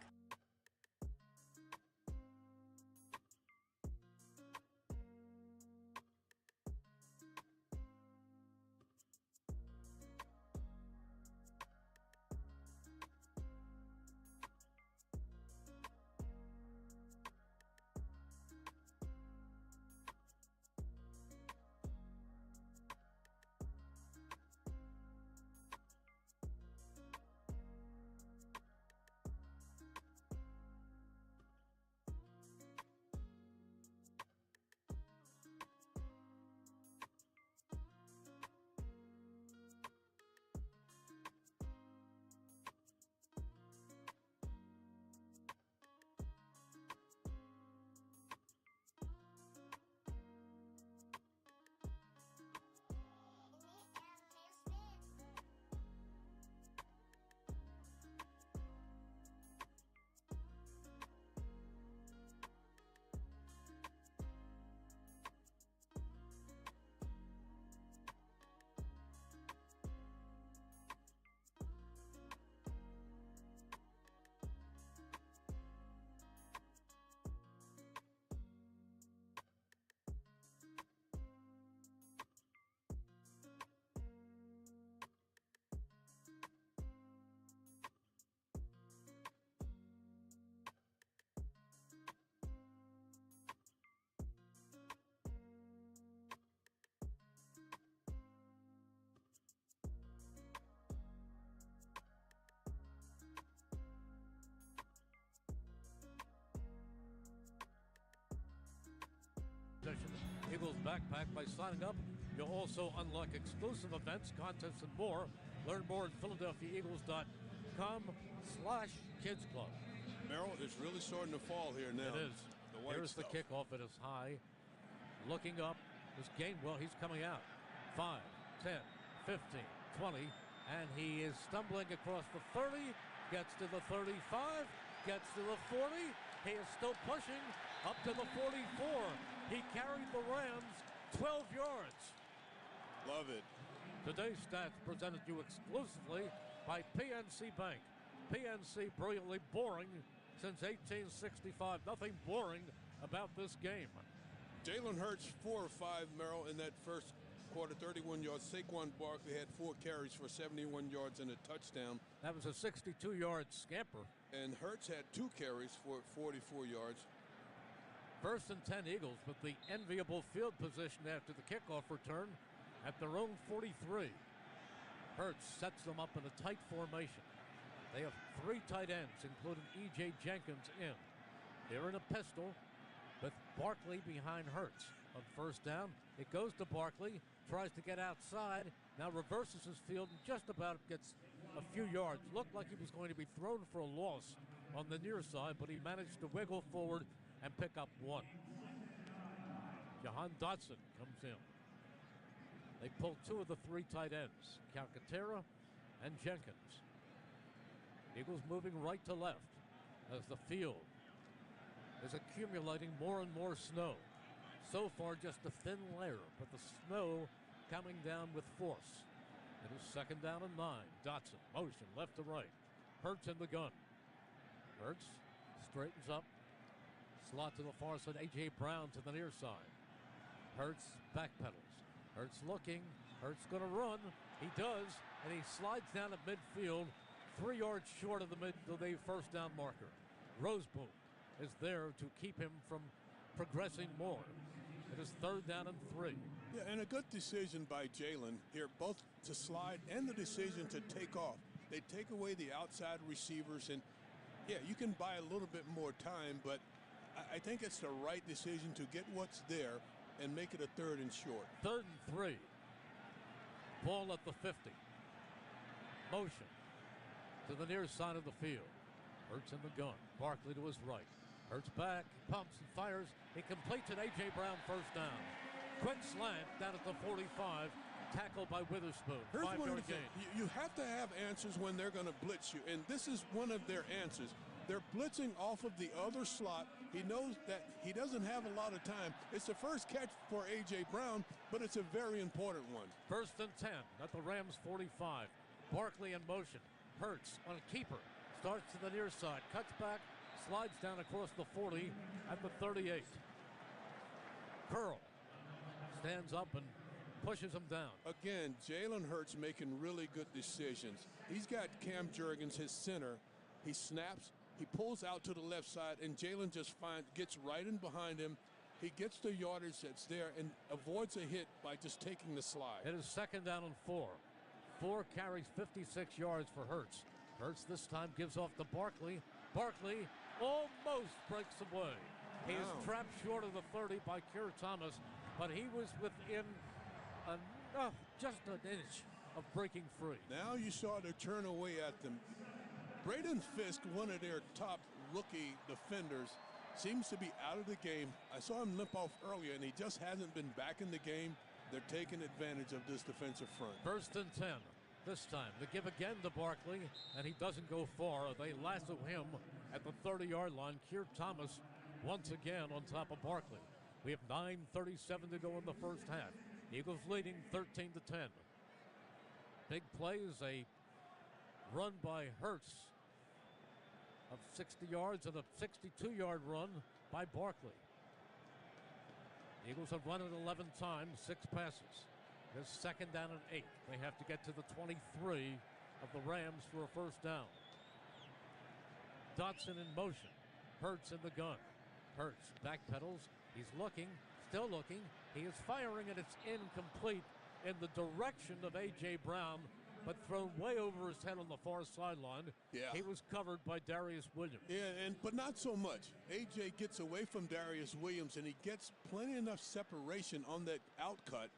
Eagles backpack by signing up. You'll also unlock exclusive events, contests, and more. Learn more at PhiladelphiaEagles.com/Kids Club. Merrill, it's really starting to fall here now. It is. The white Here's stuff. the kickoff. It is high. Looking up is Gainwell. He's coming out. 5, 10, 15, 20. And he is stumbling across the 30. Gets to the 35. Gets to the 40. He is still pushing up to the 44. He carried the Rams 12 yards. Love it. Today's stats presented to you exclusively by PNC Bank. PNC, brilliantly boring since 1865. Nothing boring about this game. Jalen Hurts, 4 or 5, Merrill, in that first quarter, 31 yards. Saquon Barkley had 4 carries for 71 yards and a touchdown. That was a 62-yard scamper. And Hurts had 2 carries for 44 yards. First and 10 Eagles with the enviable field position after the kickoff return at their own 43. Hurts sets them up in a tight formation. They have 3 tight ends, including E.J. Jenkins in. They're in a pistol with Barkley behind Hurts. On first down, it goes to Barkley, tries to get outside, now reverses his field and just about gets a few yards. Looked like he was going to be thrown for a loss on the near side, but he managed to wiggle forward and pick up 1. Jahan Dotson comes in. They pull 2 of the 3 tight ends, Calcaterra and Jenkins. Eagles moving right to left as the field is accumulating more and more snow. So far, just a thin layer, but the snow coming down with force. It is second down and 9. Dotson, motion left to right. Hurts in the gun. Hurts straightens up. Slot to the far side. A.J. Brown to the near side. Hurts backpedals. Hurts looking. Hurts going to run. He does, and he slides down at midfield, 3 yards short of the first down marker. Roseboom is there to keep him from progressing more. It is third down and 3. Yeah, and a good decision by Jalen here, both to slide and the decision to take off. They take away the outside receivers, and yeah, you can buy a little bit more time, but I think it's the right decision to get what's there and make it a 3rd and short. 3rd and 3. Ball at the 50. Motion to the near side of the field. Hurts in the gun. Barkley to his right. Hurts back, pumps and fires. He completes it. A.J. Brown first down. Quick slant down at the 45. Tackled by Witherspoon. Here's 5-yard gain. You have to have answers when they're going to blitz you, and this is one of their answers. They're blitzing off of the other slot. He knows that he doesn't have a lot of time. It's the first catch for A.J. Brown, but it's a very important one. First and 10 at the Rams 45. Barkley in motion. Hurts on a keeper. Starts to the near side. Cuts back. Slides down across the 40 at the 38. Curl stands up and pushes him down. Again, Jalen Hurts making really good decisions. He's got Cam Jurgens, his center. He snaps. He pulls out to the left side, and Jalen just gets right in behind him. He gets the yardage that's there and avoids a hit by just taking the slide. It is second down and 4. 4 carries, 56 yards for Hurts. Hurts this time gives off to Barkley. Barkley almost breaks away. He is trapped short of the 30 by Keir Thomas, but he was within just an inch of breaking free. Now you saw to turn away at them. Braden Fisk, one of their top rookie defenders, seems to be out of the game. I saw him limp off earlier, and he just hasn't been back in the game. They're taking advantage of this defensive front. First and 10. This time, they give again to Barkley, and he doesn't go far. They lasso him at the 30-yard line. Keir Thomas once again on top of Barkley. We have 9:37 to go in the first half. Eagles leading 13-10. Big play is a run by Hurts of 60 yards and a 62-yard run by Barkley. Eagles have run it 11 times, 6 passes. This second down and 8. They have to get to the 23 of the Rams for a first down. Dotson in motion. Hurts in the gun. Hurts backpedals. He's looking, still looking. He is firing, and it's incomplete in the direction of A.J. Brown. but thrown way over his head on the far sideline. Yeah. He was covered by Darius Williams. Yeah, but not so much. A.J. gets away from Darius Williams, and he gets plenty enough separation on that outcut.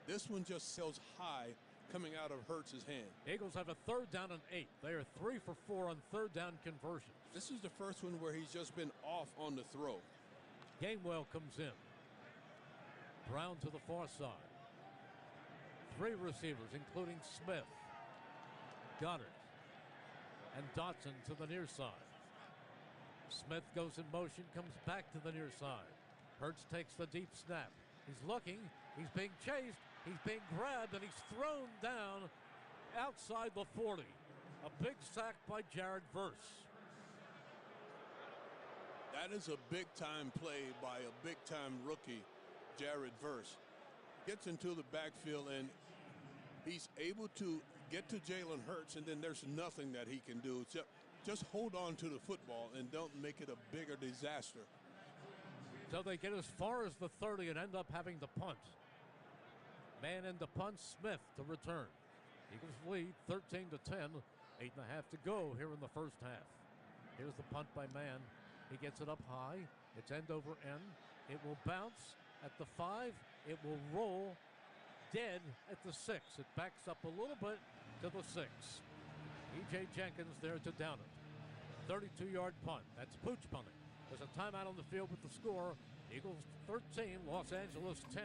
This one just sails high coming out of Hurts' hand. Eagles have a 3rd down and 8. They are 3 for 4 on 3rd down conversions. This is the first one where he's just been off on the throw. Gainwell comes in. Brown to the far side. 3 receivers, including Smith, Goddard, and Dotson to the near side. Smith goes in motion, comes back to the near side. Hurts takes the deep snap. He's looking. He's being chased. He's being grabbed, and he's thrown down outside the 40. A big sack by Jared Verse. That is a big-time play by a big-time rookie, Jared Verse. Gets into the backfield, and he's able to get to Jalen Hurts, and then there's nothing that he can do. Just hold on to the football and don't make it a bigger disaster. So they get as far as the 30 and end up having to punt. Man in the punt, Smith to return. Eagles lead 13-10. 8.5 to go here in the first half. Here's the punt by Mann. He gets it up high. It's end over end. It will bounce at the 5. It will roll dead at the 6. It backs up a little bit to the 6. E.J. Jenkins there to down it. 32-yard punt. That's pooch punting. There's a timeout on the field with the score. Eagles 13, Los Angeles 10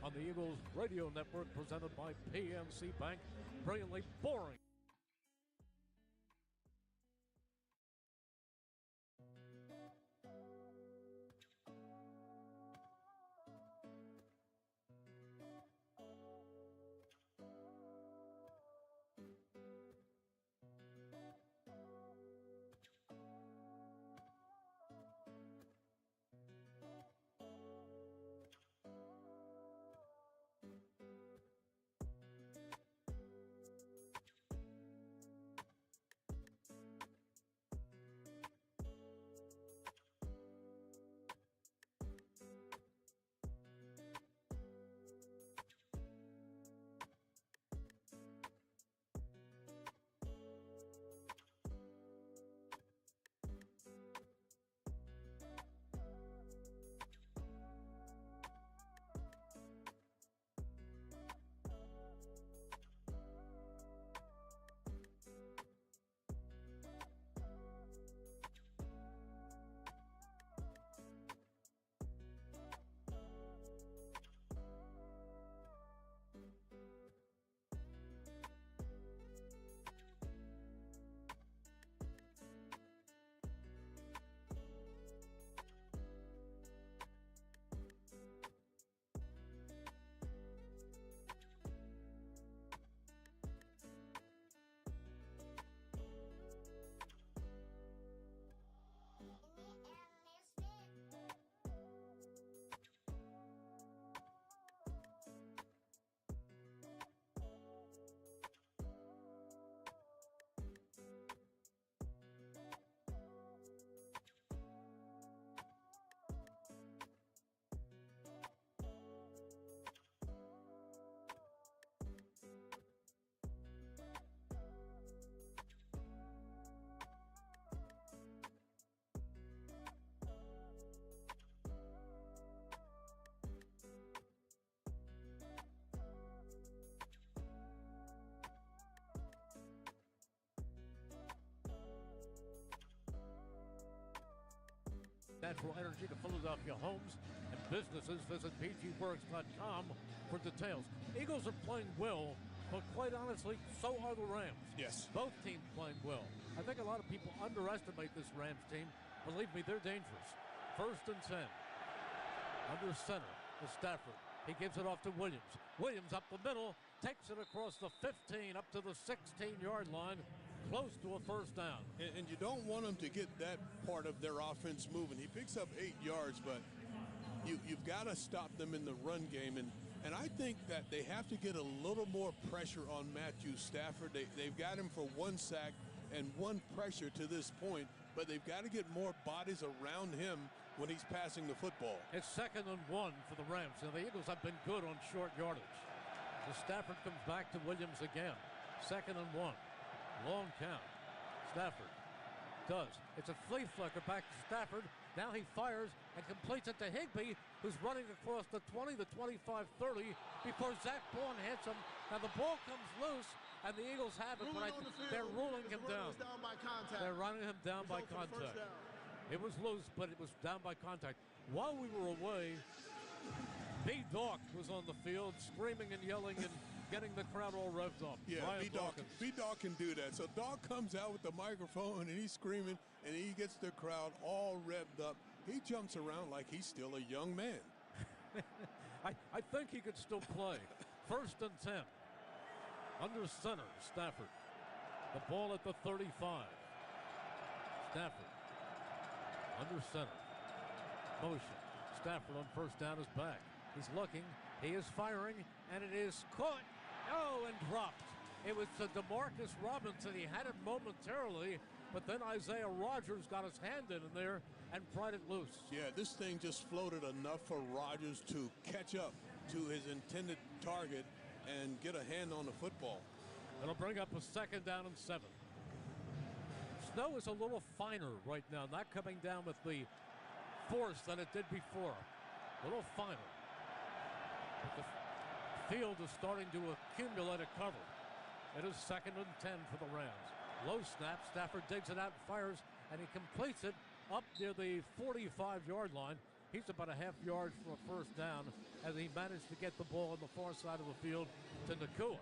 on the Eagles Radio Network, presented by PNC Bank. Brilliantly boring. Natural energy to Philadelphia homes and businesses. Visit pgworks.com for details. Eagles are playing well, but quite honestly, so are the Rams. Yes. Both teams playing well. I think a lot of people underestimate this Rams team. Believe me, they're dangerous. 1st and 10. Under center to Stafford. He gives it off to Williams. Williams up the middle, takes it across the 15 up to the 16-yard line. Close to a first down. And you don't want them to get that part of their offense moving. He picks up 8 yards, but you've got to stop them in the run game. And I think that they have to get a little more pressure on Matthew Stafford. They've got him for 1 sack and 1 pressure to this point, but they've got to get more bodies around him when he's passing the football. It's 2nd and 1 for the Rams. Now, the Eagles have been good on short yardage. So Stafford comes back to Williams again. 2nd and 1. Long count. Stafford does. It's a flea flicker back to Stafford. Now he fires and completes it to Higbee, who's running across the 20, the 25, 30 before Zach Bourne hits him. Now the ball comes loose, and the Eagles have it, but they're ruling him down. They're running him down by contact. It was loose, but it was down by contact. While we were away, B-Dawk was on the field screaming and yelling and getting the crowd all revved up. Yeah, B-Dawk can do that. So Dawk comes out with the microphone, and he's screaming, and he gets the crowd all revved up. He jumps around like he's still a young man. I think he could still play. 1st and 10. Under center, Stafford. The ball at the 35. Stafford. Under center. Motion. Stafford on 1st down is back. He's looking. He is firing, and it is caught. Oh, and dropped. It was to DeMarcus Robinson. He had it momentarily, but then Isaiah Rodgers got his hand in there and pried it loose. Yeah, this thing just floated enough for Rodgers to catch up to his intended target and get a hand on the football. It'll bring up a 2nd down and 7. Snow is a little finer right now, not coming down with the force that it did before. A little finer. But the field is starting to accumulate a cover. It is 2nd and 10 for the Rams. Low snap. Stafford digs it out and fires, and he completes it up near the 45-yard line. He's about a half yard from a 1st down as he managed to get the ball on the far side of the field to Nakua.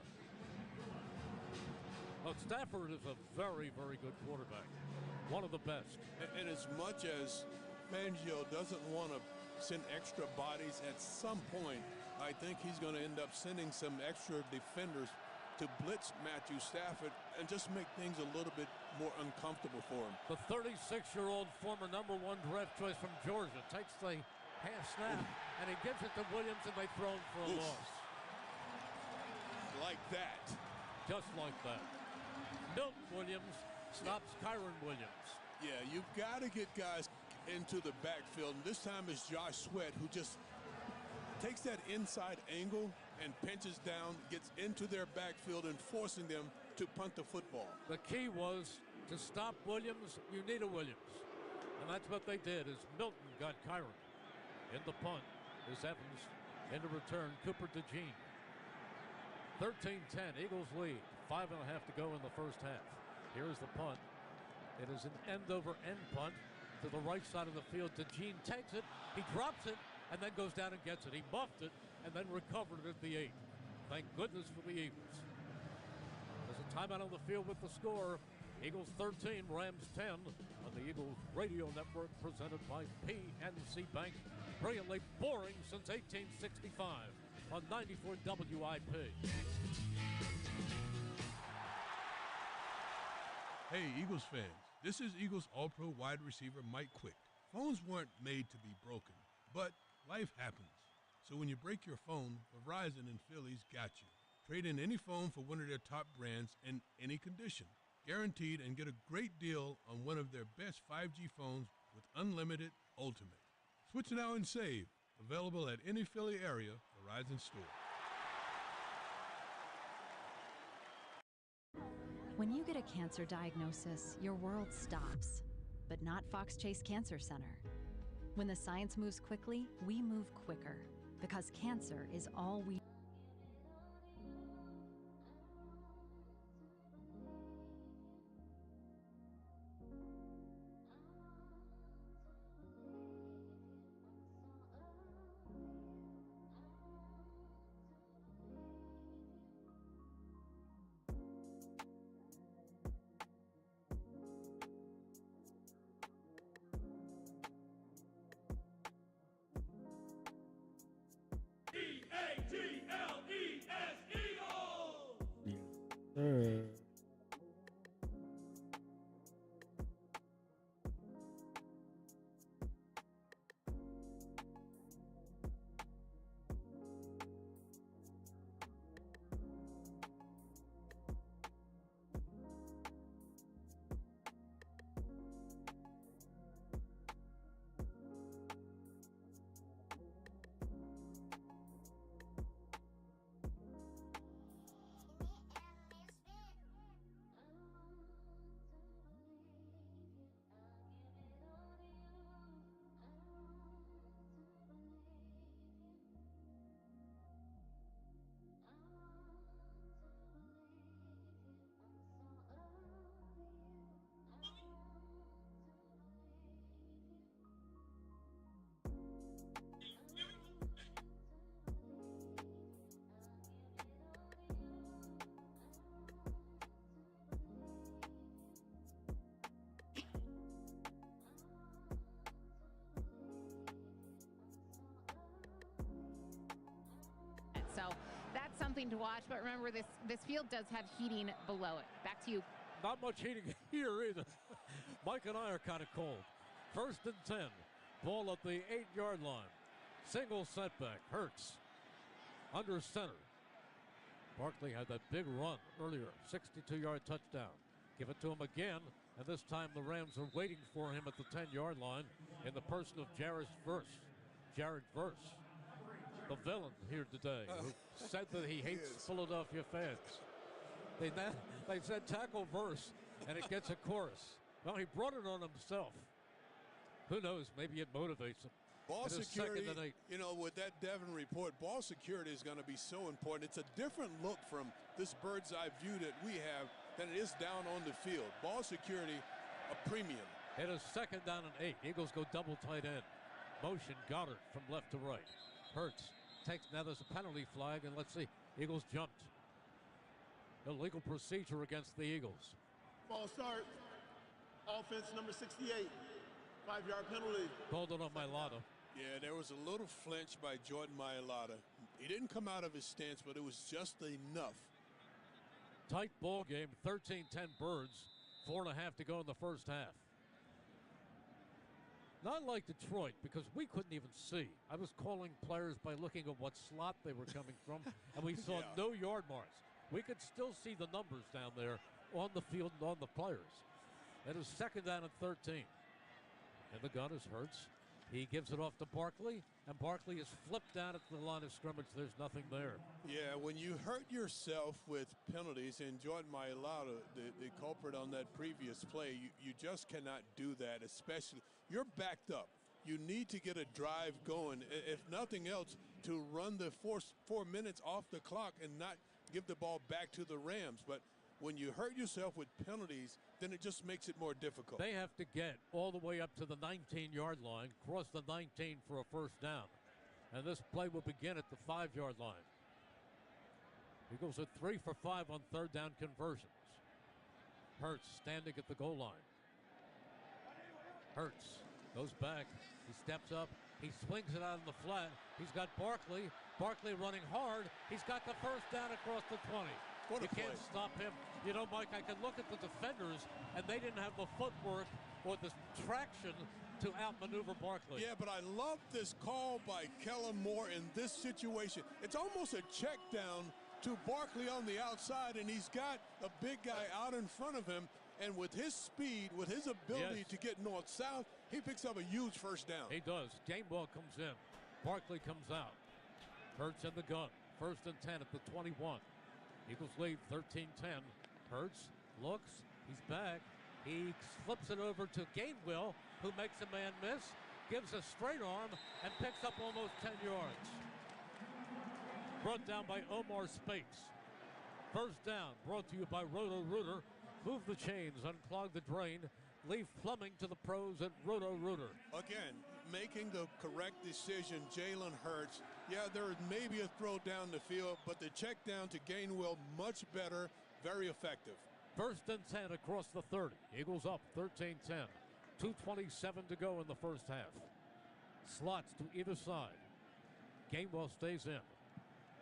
Well, Stafford is a very, very good quarterback. One of the best. And as much as Fangio doesn't want to send extra bodies, at some point, I think he's going to end up sending some extra defenders to blitz Matthew Stafford and just make things a little bit more uncomfortable for him. The 36-year-old former #1 draft choice from Georgia takes the half snap, and he gives it to Williams, and they throw him for a loss. Like that. Just like that. Milton Williams stops Kyron Williams. Yeah, you've got to get guys into the backfield, and this time it's Josh Sweat who just takes that inside angle and pinches down, gets into their backfield and forcing them to punt the football. The key was to stop Williams, you need a Williams. And that's what they did, as Milton got Kyron. In the punt is Evans. In the return, Cooper DeJean. 13-10, Eagles lead. 5.5 to go in the 1st half. Here's the punt. It is an end-over-end punt to the right side of the field. DeJean takes it, he drops it, and then goes down and gets it. He muffed it and then recovered it at the 8. Thank goodness for the Eagles. There's a timeout on the field with the score. Eagles 13, Rams 10 on the Eagles Radio Network, presented by PNC Bank. Brilliantly boring since 1865 on 94 WIP. Hey, Eagles fans, this is Eagles All-Pro wide receiver Mike Quick. Phones weren't made to be broken, but life happens. So when you break your phone, Verizon and Philly's got you. Trade in any phone for one of their top brands in any condition. Guaranteed, and get a great deal on one of their best 5G phones with unlimited ultimate. Switch now and save. Available at any Philly area Verizon store. When you get a cancer diagnosis, your world stops, but not Fox Chase Cancer Center. When the science moves quickly, we move quicker, because cancer is all we something to watch, but remember this field does have heating below it. Back to you. Not much heating here either. Mike and I are kind of cold. 1st and 10. Ball at the 8-yard line. Single setback. Hurts under center. Barkley had that big run earlier. 62-yard touchdown. Give it to him again. And this time the Rams are waiting for him at the 10-yard line in the person of Jared Verse, the villain here today, who said that he hates Philadelphia fans. They said tackle Verse, and it gets a chorus. Well, he brought it on himself. Who knows? Maybe it motivates him. Ball It is security, 2nd and 8. you know, with that Devin report, ball security is going to be so important. It's a different look from this bird's eye view that we have than it is down on the field. Ball security, a premium. It is 2nd down and 8. Eagles go double tight end. Motion Goddard from left to right. Hurts takes, now there's a penalty flag, and let's see. Eagles jumped. Illegal procedure against the Eagles. Ball start. Offense number 68. 5-yard penalty. Called it on Mailata. Yeah, there was a little flinch by Jordan Mailata. He didn't come out of his stance, but it was just enough. Tight ball game, 13-10 Birds. 4.5 to go in the first half. Not like Detroit, because we couldn't even see. I was calling players by looking at what slot they were coming from, and we saw no yard marks. We could still see the numbers down there on the field and on the players. It is 2nd down and 13. And the gun is Hurts. He gives it off to Barkley, and Barkley is flipped down at the line of scrimmage. There's nothing there. Yeah, when you hurt yourself with penalties, and Jordan Mailata, the culprit on that previous play, you just cannot do that, especially. You're backed up. You need to get a drive going, if nothing else, to run the 4 minutes off the clock and not give the ball back to the Rams. But when you hurt yourself with penalties, then it just makes it more difficult. They have to get all the way up to the 19-yard line, cross the 19 for a first down. And this play will begin at the 5-yard line. Eagles are 3 for 5 on 3rd down conversions. Hurts standing at the goal line. Hurts goes back. He steps up. He swings it out in the flat. He's got Barkley. Barkley running hard. He's got the first down across the 20. What a You can't play. stop him. You know, Mike, I can look at the defenders, and they didn't have the footwork or the traction to outmaneuver Barkley. Yeah, but I love this call by Kellen Moore in this situation. It's almost a check down to Barkley on the outside, and he's got a big guy out in front of him. And with his speed, with his ability to get north-south, he picks up a huge first down. He does. Gainwell comes in. Barkley comes out. Hurts in the gun. 1st and 10 at the 21. Eagles lead 13-10. Hurts looks. He's back. He flips it over to Gainwell, who makes a man miss, gives a straight arm, and picks up almost 10 yards. Brought down by Omar Spates. First down brought to you by Roto-Rooter. Move the chains, unclog the drain, leave plumbing to the pros at Roto-Rooter. Again, making the correct decision, Jalen Hurts. Yeah, there may be a throw down the field, but the check down to Gainwell, much better, very effective. 1st and 10 across the 30. Eagles up 13-10. 2:27 to go in the first half. Slots to either side. Gainwell stays in.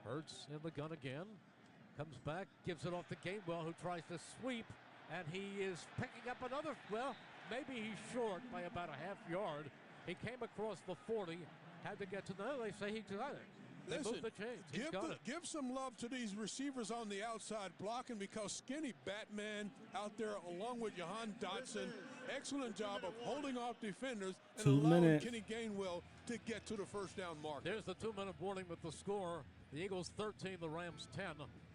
Hurts in the gun again. Comes back, gives it off to Gainwell, who tries to sweep, and he is picking up another, well, maybe he's short by about a half yard. He came across the 40, had to get to they say he got it. They moved the chains. He's got it. Give some love to these receivers on the outside blocking, because Skinny Batman out there along with Jahan Dotson, excellent job of holding off defenders and 2 allowing minutes. Kenny Gainwell to get to the first down mark. There's the 2-minute warning with the score. The Eagles 13, the Rams 10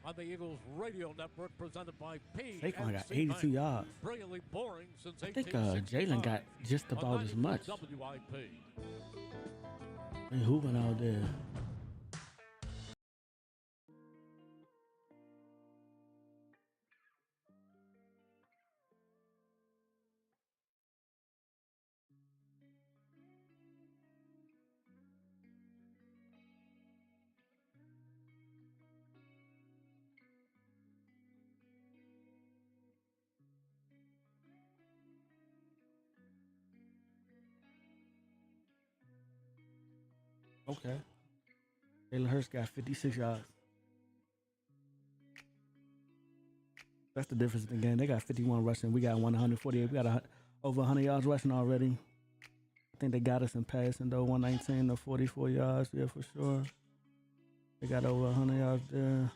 on the Eagles Radio Network, presented by PNC Saquon got Bank. 82 yards. Brilliantly boring since I think 1865. Jalen got just On about as much. 92 WIP. They hooping out there. Okay. Jalen Hurts got 56 yards. That's the difference in the game. They got 51 rushing. We got 148. We got over 100 yards rushing already. I think they got us in passing, though, 119 to 44 yards. Yeah, for sure. They got over 100 yards there.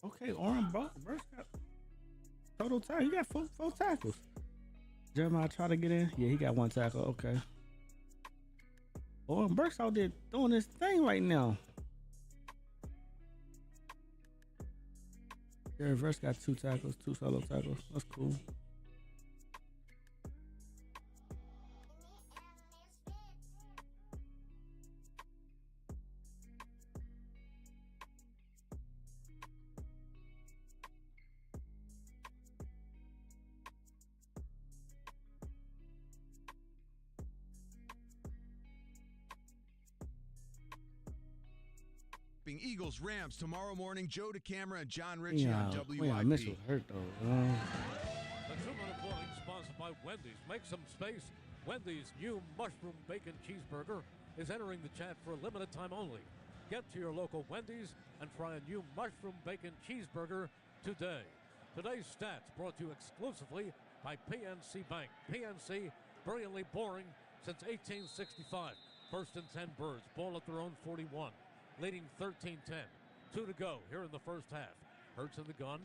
Okay, Oren Burks got total tackle. He got four tackles. Jeremiah tried to get in. Yeah, he got one tackle. Okay. Oren Burks out there doing his thing right now. Jerry Verse got 2 tackles, 2 solo tackles. That's cool. Eagles Rams tomorrow morning. Joe DeCamera and John Ritchie on WIP. I miss was hurt though. The 2-minute warning sponsored by Wendy's. Make some space. Wendy's new mushroom bacon cheeseburger is entering the chat for a limited time only. Get to your local Wendy's and try a new mushroom bacon cheeseburger today. Today's stats brought to you exclusively by PNC Bank. PNC, brilliantly boring since 1865. First and 10 Birds. Ball at their own 41. Leading 13-10. 2 to go here in the first half. Hurts in the gun.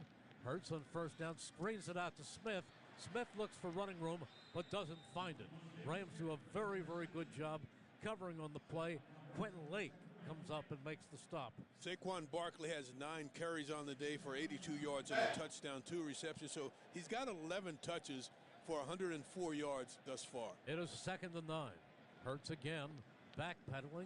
Hurts on first down. Screens it out to Smith. Smith looks for running room, but doesn't find it. Rams do a very, very good job covering on the play. Quentin Lake comes up and makes the stop. Saquon Barkley has 9 carries on the day for 82 yards and a touchdown, 2 receptions. So he's got 11 touches for 104 yards thus far. It is 2nd and 9. Hurts again. Backpedaling.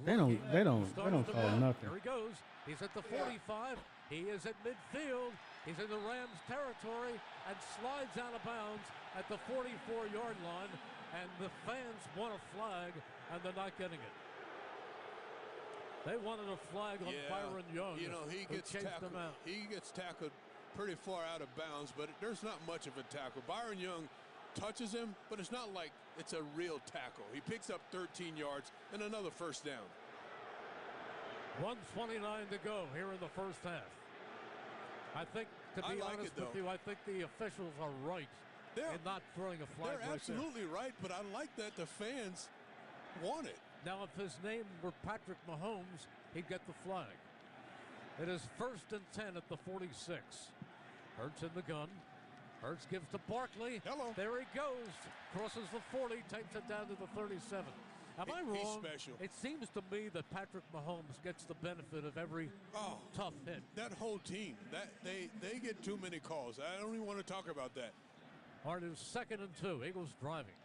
They don't call nothing. There he goes. He's at the 45. He is at midfield. He's in the Rams territory and slides out of bounds at the 44-yard line. And the fans want a flag, and they're not getting it. They wanted a flag on Byron Young. You know, he gets tackled. He gets tackled pretty far out of bounds, but there's not much of a tackle. Byron Young touches him, but it's not like it's a real tackle. He picks up 13 yards and another first down. 1:29 to go here in the first half. I think, to be honest with you, I think the officials are right in not throwing a flag. They're absolutely right, but I like that the fans want it. Now, if his name were Patrick Mahomes, he'd get the flag. It is 1st and 10 at the 46. Hurts in the gun. Hurts gives to Barkley. Hello. There he goes. Crosses the 40, takes it down to the 37. Am I wrong? He's special. It seems to me that Patrick Mahomes gets the benefit of every tough hit. That whole team, they get too many calls. I don't even want to talk about that. All right, it is 2nd and 2. Eagles driving.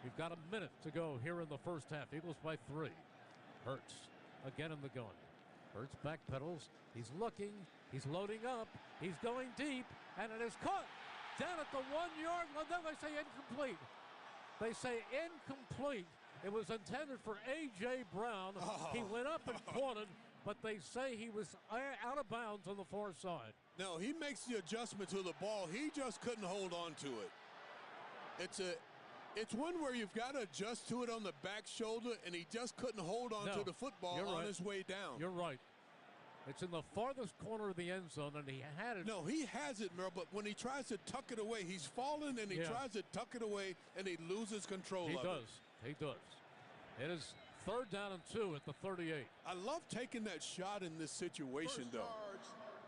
We've got a minute to go here in the first half. Eagles by 3. Hurts again in the gun. Hurts backpedals. He's looking. He's loading up. He's going deep, and it is caught. Down at the 1-yard line. No, they say incomplete. They say incomplete. It was intended for A.J. Brown. He went up and caught it, but they say he was out of bounds on the far side. No, he makes the adjustment to the ball. He just couldn't hold on to it. It's one where you've got to adjust to it on the back shoulder, and he just couldn't hold on to the football on his way down. You're right. It's in the farthest corner of the end zone, and he had it. No, he has it, Merle, but when he tries to tuck it away, he's falling, and he tries to tuck it away, and he loses control of it. He does. It is 3rd down and 2 at the 38. I love taking that shot in this situation, though.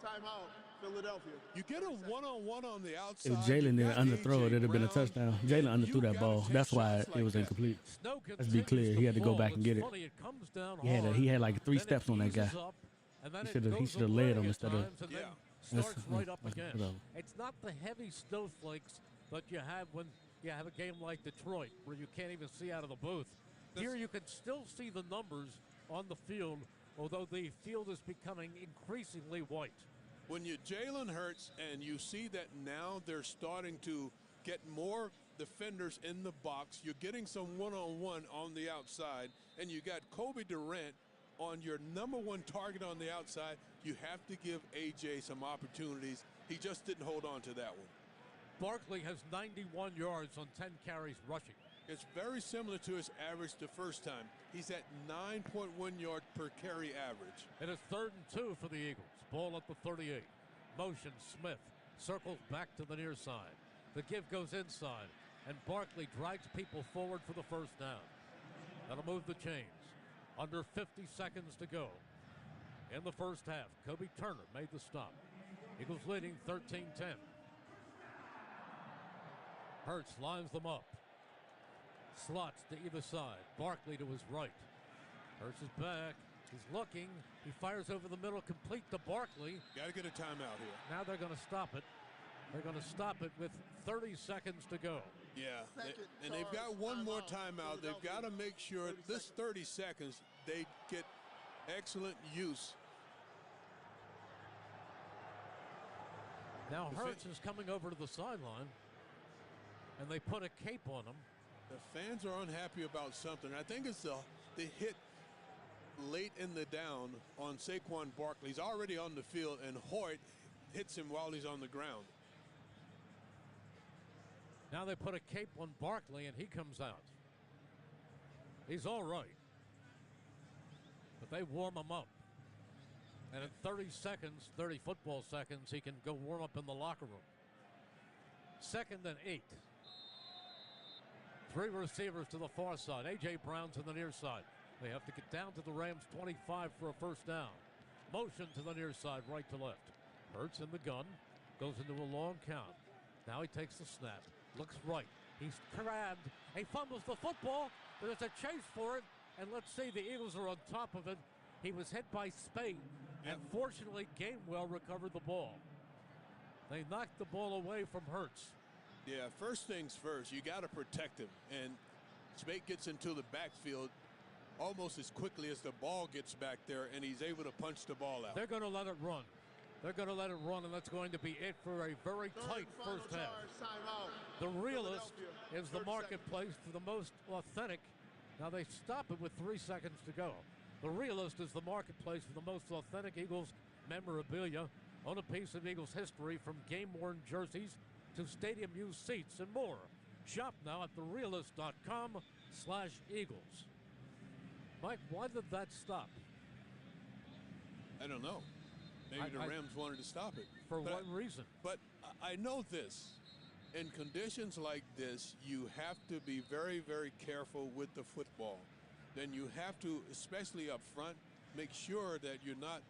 Timeout, Philadelphia. You get a one-on-one on the outside. If Jalen didn't underthrow it, it'd have been a touchdown. Jalen underthrew that ball. That's why it was incomplete. Let's be clear. He had to go back and get it. He had like 3 steps on that guy. He should have led him instead of. Starts right up again. It's not the heavy snowflakes that you have when you have a game like Detroit, where you can't even see out of the booth. Here you can still see the numbers on the field, although the field is becoming increasingly white. When you're Jalen Hurts and you see that now they're starting to get more defenders in the box, you're getting some one-on-one on the outside, and you got Kobe Durant on your number one target on the outside, you have to give A.J. some opportunities. He just didn't hold on to that one. Barkley has 91 yards on 10 carries rushing. It's very similar to his average the first time. He's at 9.1 yard per carry average. It is 3rd and 2 for the Eagles. Ball at the 38. Motion Smith. Circles back to the near side. The give goes inside. And Barkley drags people forward for the first down. That'll move the chains. Under 50 seconds to go. In the first half, Kobe Turner made the stop. Eagles leading 13-10. Hurts lines them up. Slots to either side. Barkley to his right. Hurts is back. He's looking. He fires over the middle, complete to Barkley. Got to get a timeout here. Now they're going to stop it. They're going to stop it with 30 seconds to go. Yeah, and they've got one more timeout. They've got to make sure this 30 seconds they get excellent use. Now Hurts is coming over to the sideline, and they put a cape on him. The fans are unhappy about something. I think it's the hit late in the down on Saquon Barkley. He's already on the field, and Hoyt hits him while he's on the ground. Now they put a cape on Barkley, and he comes out. He's all right. But they warm him up. And in 30 seconds, 30 football seconds, he can go warm up in the locker room. 2nd and 8. 3 receivers to the far side. A.J. Brown to the near side. They have to get down to the Rams 25 for a first down. Motion to the near side, right to left. Hurts in the gun. Goes into a long count. Now he takes the snap. Looks right. He's grabbed. He fumbles the football. There's a chase for it. And let's see, the Eagles are on top of it. He was hit by Spain. And fortunately, Gamewell recovered the ball. They knocked the ball away from Hurts. Yeah, first things first, you got to protect him. And Spate gets into the backfield almost as quickly as the ball gets back there, and he's able to punch the ball out. They're going to let it run. They're going to let it run, and that's going to be it for a very tight first half. The realist is the marketplace for the most authentic. Now they stop it with 3 seconds to go. The realist is the marketplace for the most authentic Eagles memorabilia. Own a piece of Eagles history, from game-worn jerseys to stadium-used seats and more. Shop now at therealist.com/Eagles. Mike, why did that stop? I don't know. Maybe the Rams wanted to stop it. For what reason? But I know this. In conditions like this, you have to be very, very careful with the football. Then you have to, especially up front, make sure that you're not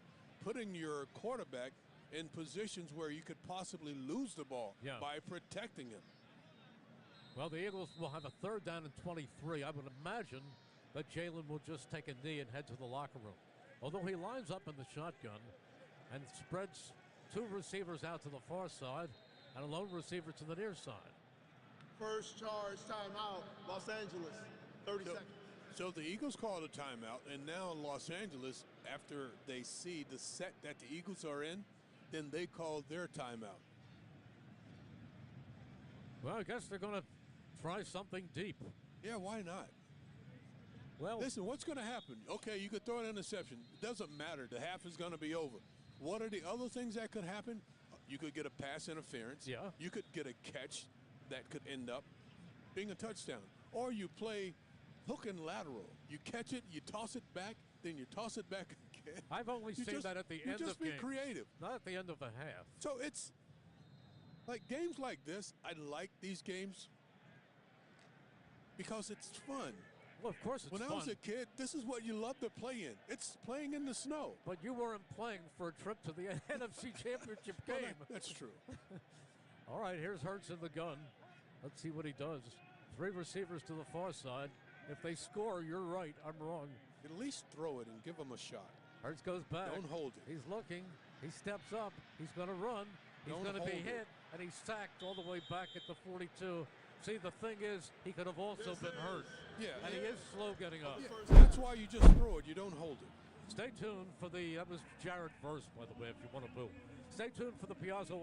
putting your quarterback in positions where you could possibly lose the ball by protecting him. Well, the Eagles will have a 3rd down and 23. I would imagine that Jalen will just take a knee and head to the locker room. Although he lines up in the shotgun and spreads 2 receivers out to the far side and a lone receiver to the near side. First charge, timeout, Los Angeles, 30 seconds. So the Eagles called a timeout, and now Los Angeles, after they see the set that the Eagles are in, then they called their timeout. Well, I guess they're going to try something deep. Yeah, why not? Well, listen, what's going to happen? Okay, you could throw an interception. It doesn't matter. The half is going to be over. What are the other things that could happen? You could get a pass interference. Yeah. You could get a catch that could end up being a touchdown. Or you play hook and lateral. You catch it, you toss it back, then you toss it back again. I've only seen that at the end of games. You just be creative. Not at the end of a half. So it's like games like this. I like these games because it's fun. Well, of course it's fun. When I was a kid, this is what you love to play in. It's playing in the snow. But you weren't playing for a trip to the NFC Championship game. Well, that's true. All right, here's Hurts in the gun. Let's see what he does. 3 receivers to the far side. If they score, you're right. I'm wrong. At least throw it and give them a shot. Hurts goes back. Don't hold it. He's looking. He steps up. He's going to run. He's going to be hit. And he's sacked all the way back at the 42. See, the thing is, he could have also been hurt. Yeah. And he is slow getting up. Yeah, that's why you just throw it. You don't hold it. Stay tuned for that was Jared Verse, by the way, if you want to boo. Stay tuned for the Piazza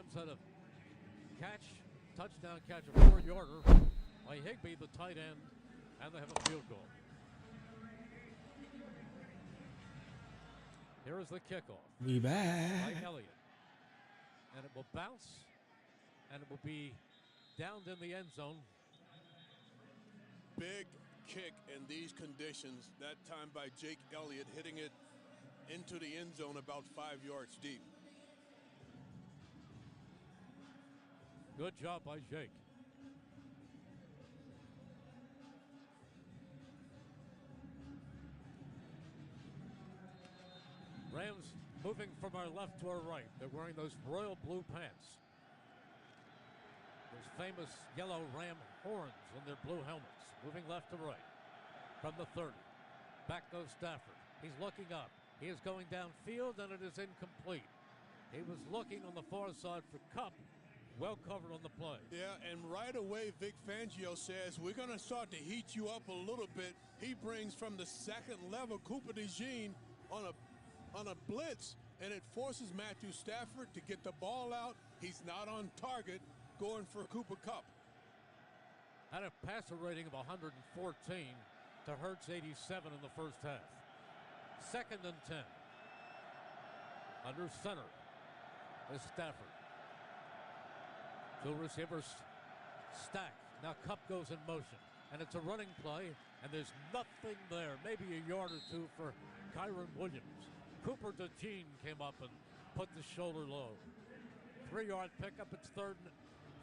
Rams had a touchdown catch, a 4-yarder by Higbee, the tight end, and they have a field goal. Here is the kickoff. We back. By Elliott. And it will bounce, and it will be downed in the end zone. Big kick in these conditions, that time by Jake Elliott, hitting it into the end zone about 5 yards deep. Good job by Jake. Rams moving from our left to our right. They're wearing those royal blue pants. Those famous yellow ram horns on their blue helmets. Moving left to right. From the 30. Back goes Stafford. He's looking up. He is going downfield, and it is incomplete. He was looking on the far side for Kupp. Well covered on the play. Yeah, and right away, Vic Fangio says, we're going to start to heat you up a little bit. He brings from the second level Cooper DeJean on a blitz, and it forces Matthew Stafford to get the ball out. He's not on target, going for Cooper Kupp. Had a passer rating of 114 to Hurts 87 in the first half. 2nd and 10. Under center is Stafford. Two receivers stack. Now Kupp goes in motion, and it's a running play, and there's nothing there. Maybe a yard or two for Kyron Williams. Cooper DeJean came up and put the shoulder low. 3-yard pickup. It's third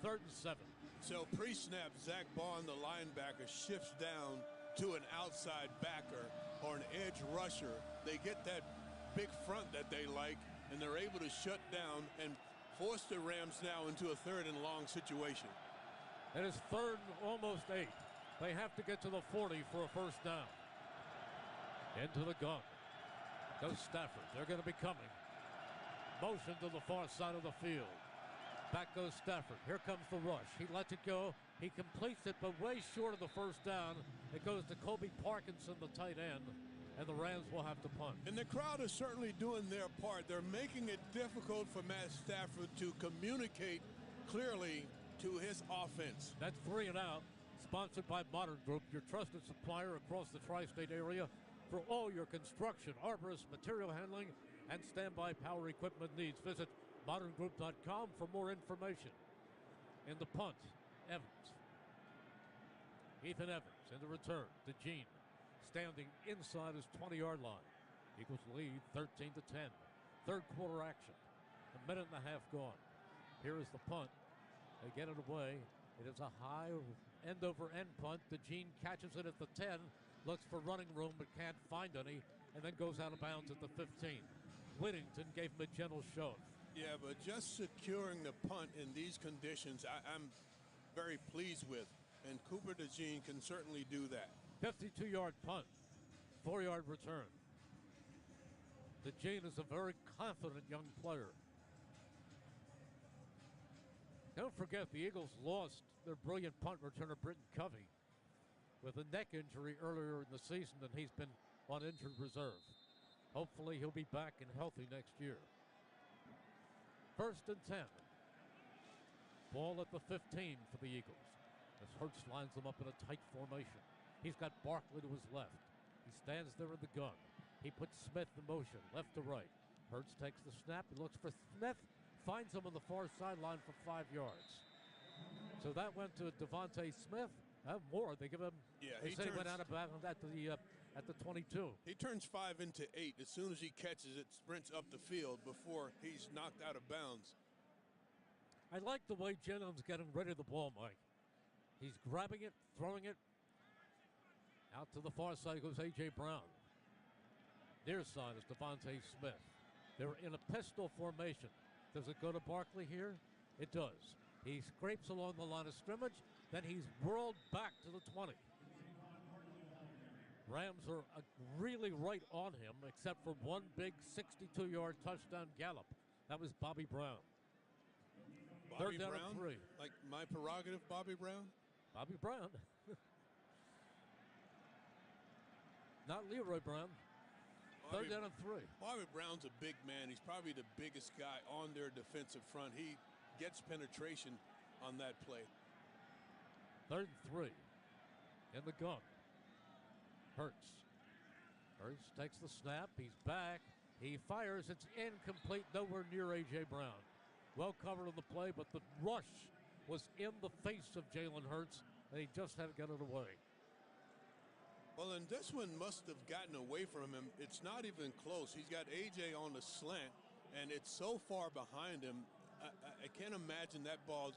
and 7. So pre-snap, Zach Bond, the linebacker, shifts down to an outside backer or an edge rusher. They get that big front that they like, and they're able to shut down and force the Rams now into a 3rd and long situation. It is 3rd and almost 8. They have to get to the 40 for a first down. Into the gun goes Stafford. They're going to be coming. Motion to the far side of the field. Back goes Stafford. Here comes the rush. He lets it go. He completes it, but way short of the first down. It goes to Kobe Parkinson, the tight end, and the Rams will have to punt. And the crowd is certainly doing their part. They're making it difficult for Matt Stafford to communicate clearly to his offense. That's 3 and Out, sponsored by Modern Group, your trusted supplier across the tri-state area for all your construction, arborist, material handling, and standby power equipment needs. Visit moderngroup.com for more information. In the punt, Evans. Ethan Evans in the return. DeJean standing inside his 20-yard line. Eagles lead 13-10. Third quarter action. A minute and a half gone. Here is the punt. They get it away. It is a high end-over-end punt. DeJean catches it at the 10, looks for running room but can't find any, and then goes out of bounds at the 15. Whittington gave him a gentle shove. Yeah, but just securing the punt in these conditions, I'm very pleased with. And Cooper DeJean can certainly do that. 52-yard punt, 4-yard return. DeJean is a very confident young player. Don't forget, the Eagles lost their brilliant punt returner, Britton Covey, with a neck injury earlier in the season, and he's been on injured reserve. Hopefully he'll be back and healthy next year. 1st and 10. Ball at the 15 for the Eagles. As Hurts lines them up in a tight formation. He's got Barkley to his left. He stands there in the gun. He puts Smith in motion, left to right. Hurts takes the snap. He looks for Smith. Finds him on the far sideline for 5 yards. So that went to Devontae Smith. More. They give him. Yeah, he went out of bounds at the 22. He turns 5 into 8 as soon as he catches it, sprints up the field before he's knocked out of bounds. I like the way Jennings getting rid of the ball, Mike. He's grabbing it, throwing it. Out to the far side goes A.J. Brown. Near side is Devontae Smith. They're in a pistol formation. Does it go to Barkley here? It does. He scrapes along the line of scrimmage. Then he's whirled back to the 20. Rams are really right on him, except for one big 62-yard touchdown gallop. That was Bobby Brown. Bobby Brown? 3. Like my prerogative, Bobby Brown? Bobby Brown. Not Leroy Brown. Third down and 3. Bobby Brown's a big man. He's probably the biggest guy on their defensive front. He gets penetration on that play. 3rd and 3 in the gun. Hurts takes the snap. He's back. He fires. It's incomplete. Nowhere near A.J. Brown. Well covered on the play, but the rush was in the face of Jalen Hurts, and he just had to get it away. Well, and this one must have gotten away from him. It's not even close. He's got A.J. on the slant, and it's so far behind him. I can't imagine that ball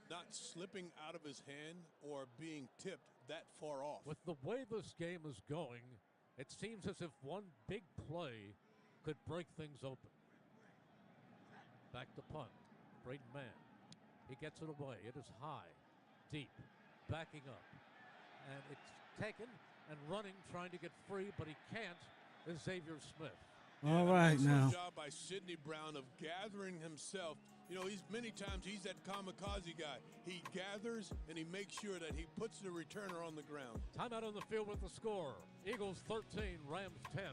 not slipping out of his hand or being tipped that far off. With the way this game is going, it seems as if one big play could break things open. Back to punt. Braden Mann. He gets it away. It is high, deep, backing up. And it's taken and running, trying to get free, but he can't, is Xavier Smith. All right, now. Job by Sidney Brown of gathering himself. You know, many times he's that kamikaze guy. He gathers and he makes sure that he puts the returner on the ground. Timeout on the field with the score. Eagles 13, Rams 10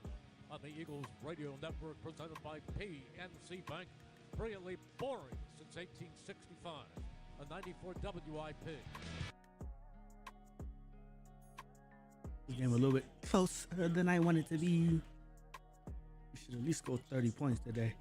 on the Eagles Radio Network, presented by PNC Bank. Brilliantly boring since 1865. A 94 WIP. This game a little bit closer than I wanted to be. We should at least score 30 points today.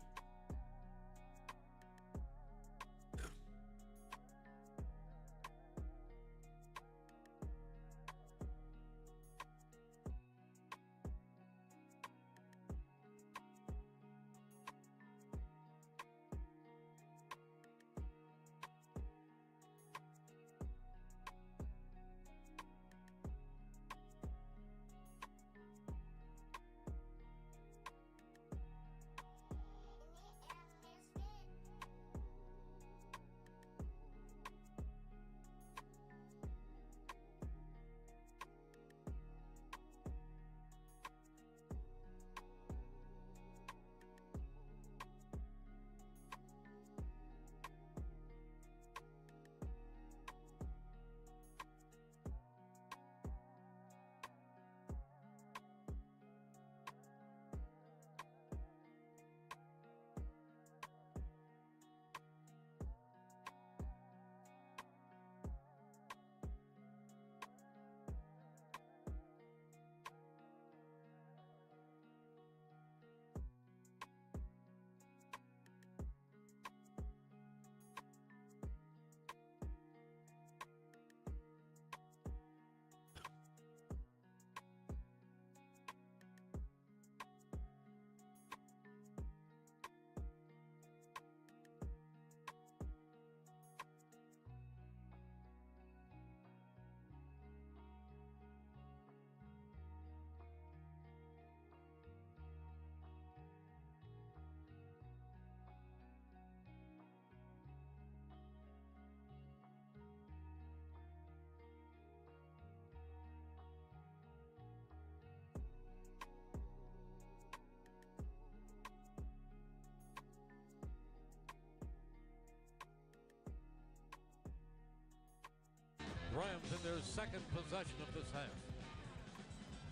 Rams in their second possession of this half.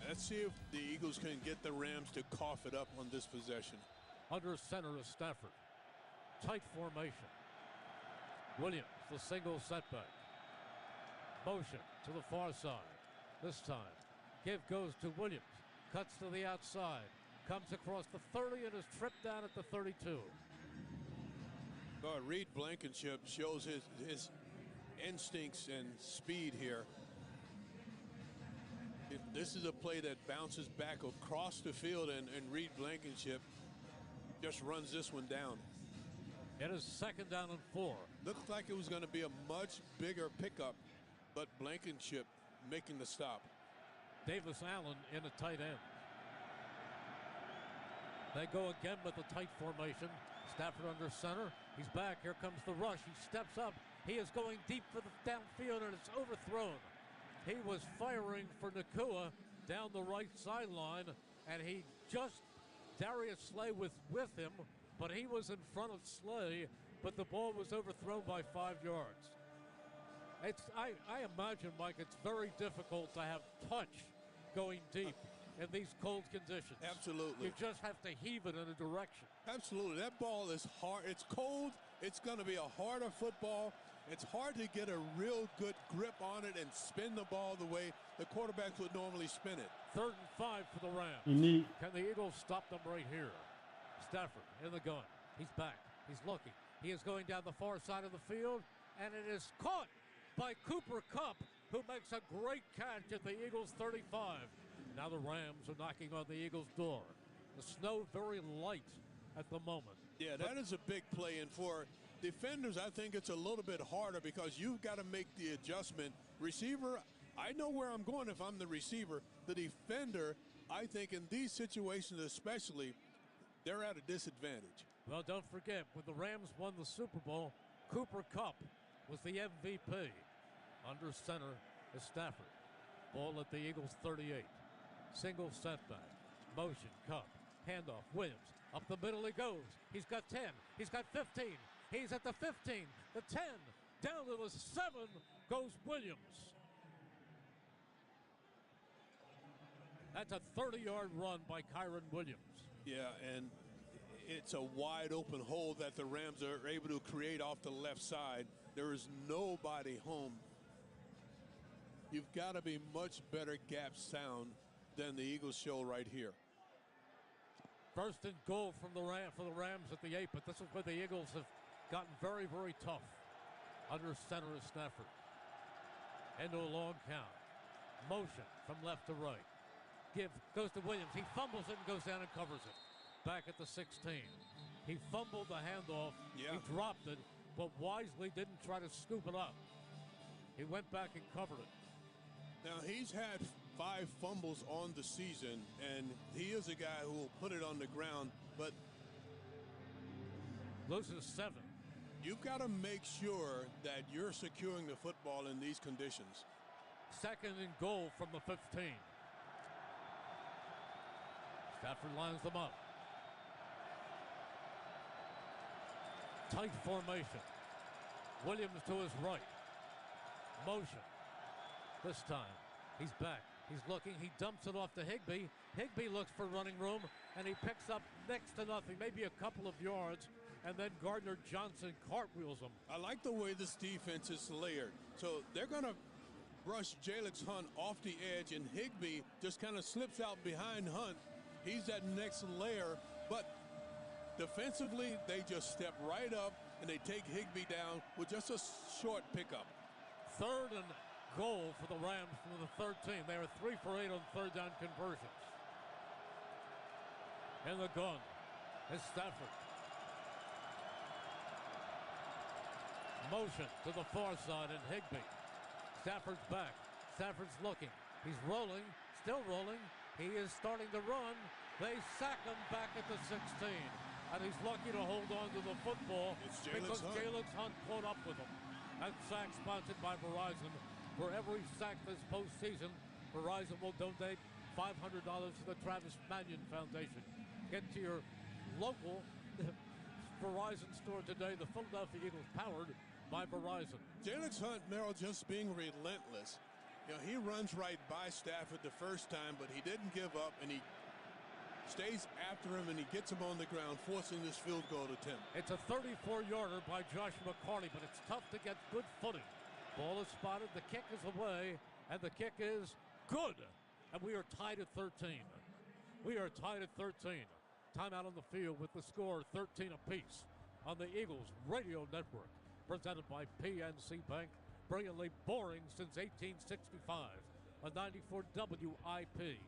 Let's see if the Eagles can get the Rams to cough it up on this possession. Under center is Stafford. Tight formation. Williams, the single setback. Motion to the far side. This time, give goes to Williams. Cuts to the outside. Comes across the 30 and is tripped down at the 32. Reed Blankenship shows his instincts and speed here. This is a play that bounces back across the field, and Reed Blankenship just runs this one down. It is 2nd down and 4. Looked like it was going to be a much bigger pickup, but Blankenship making the stop. Davis Allen in a tight end. They go again with a tight formation. Stafford under center. He's back. Here comes the rush. He steps up. He is going deep for the downfield, and it's overthrown. He was firing for Nakua down the right sideline, and Darius Slay was with him, but he was in front of Slay, but the ball was overthrown by 5 yards. I imagine, Mike, it's very difficult to have touch going deep in these cold conditions. Absolutely. You just have to heave it in a direction. Absolutely. That ball is hard. It's cold, It's going to be a harder football. It's hard to get a real good grip on it and spin the ball the way the quarterbacks would normally spin it. 3rd and 5 for the Rams. Can the Eagles stop them right here? Stafford in the gun. He's back. He's looking. He is going down the far side of the field, and it is caught by Cooper Kupp, who makes a great catch at the Eagles' 35. Now the Rams are knocking on the Eagles' door. The snow very light at the moment. Yeah, that is a big play, and for defenders, I think it's a little bit harder because you've got to make the adjustment. Receiver, I know where I'm going if I'm the receiver. The defender, I think in these situations especially, they're at a disadvantage. Well, don't forget, when the Rams won the Super Bowl, Cooper Kupp was the MVP. Under center is Stafford. Ball at the Eagles' 38. Single setback. Motion, Kupp. Handoff, Williams. Up the middle he goes. He's got 10. He's got 15. He's at the 15, the 10, down to the 7 goes Williams. That's a 30-yard run by Kyron Williams. Yeah, and it's a wide open hole that the Rams are able to create off the left side. There is nobody home. You've got to be much better gap sound than the Eagles show right here. 1st and goal from for the Rams at the 8, but this is where the Eagles have gotten very, very tough. Under center is Stafford. Into a long count. Motion from left to right. Goes to Williams. He fumbles it and goes down and covers it. Back at the 16. He fumbled the handoff. Yeah. He dropped it, but wisely didn't try to scoop it up. He went back and covered it. Now, he's had 5 fumbles on the season, and he is a guy who will put it on the ground, but loses 7. You've got to make sure that you're securing the football in these conditions. 2nd and goal from the 15. Stafford lines them up. Tight formation. Williams to his right. Motion. This time, he's back. He's looking. He dumps it off to Higbee. Higbee looks for running room, and he picks up next to nothing, maybe a couple of yards, and then Gardner Johnson cartwheels him. I like the way this defense is layered. So they're going to brush Jalen Hunt off the edge, and Higbee just kind of slips out behind Hunt. He's that next layer, but defensively, they just step right up, and they take Higbee down with just a short pickup. 3rd and goal for the Rams from the 13. They are 3 for 8 on 3rd down conversions. In the gun is Stafford. Motion to the far side and Higbee. Stafford's back. Stafford's looking. He's rolling, still rolling. He is starting to run. They sack him back at the 16. And he's lucky to hold on to the football because Jalen Hunt caught up with him. That sack sponsored by Verizon. For every sack this postseason, Verizon will donate $500 to the Travis Manion Foundation. Get to your local Verizon store today. The Philadelphia Eagles, powered by Verizon. Jalen Hunt, Merrill, just being relentless. You know, he runs right by Stafford the first time, but he didn't give up, and he stays after him, and he gets him on the ground, forcing this field goal attempt. It's a 34-yarder by Josh McCarty, but it's tough to get good footing. Ball is spotted, the kick is away, and the kick is good. And we are tied at 13. We are tied at 13. Timeout on the field with the score 13 apiece on the Eagles Radio Network. Presented by PNC Bank. Brilliantly boring since 1865. A 94 WIP.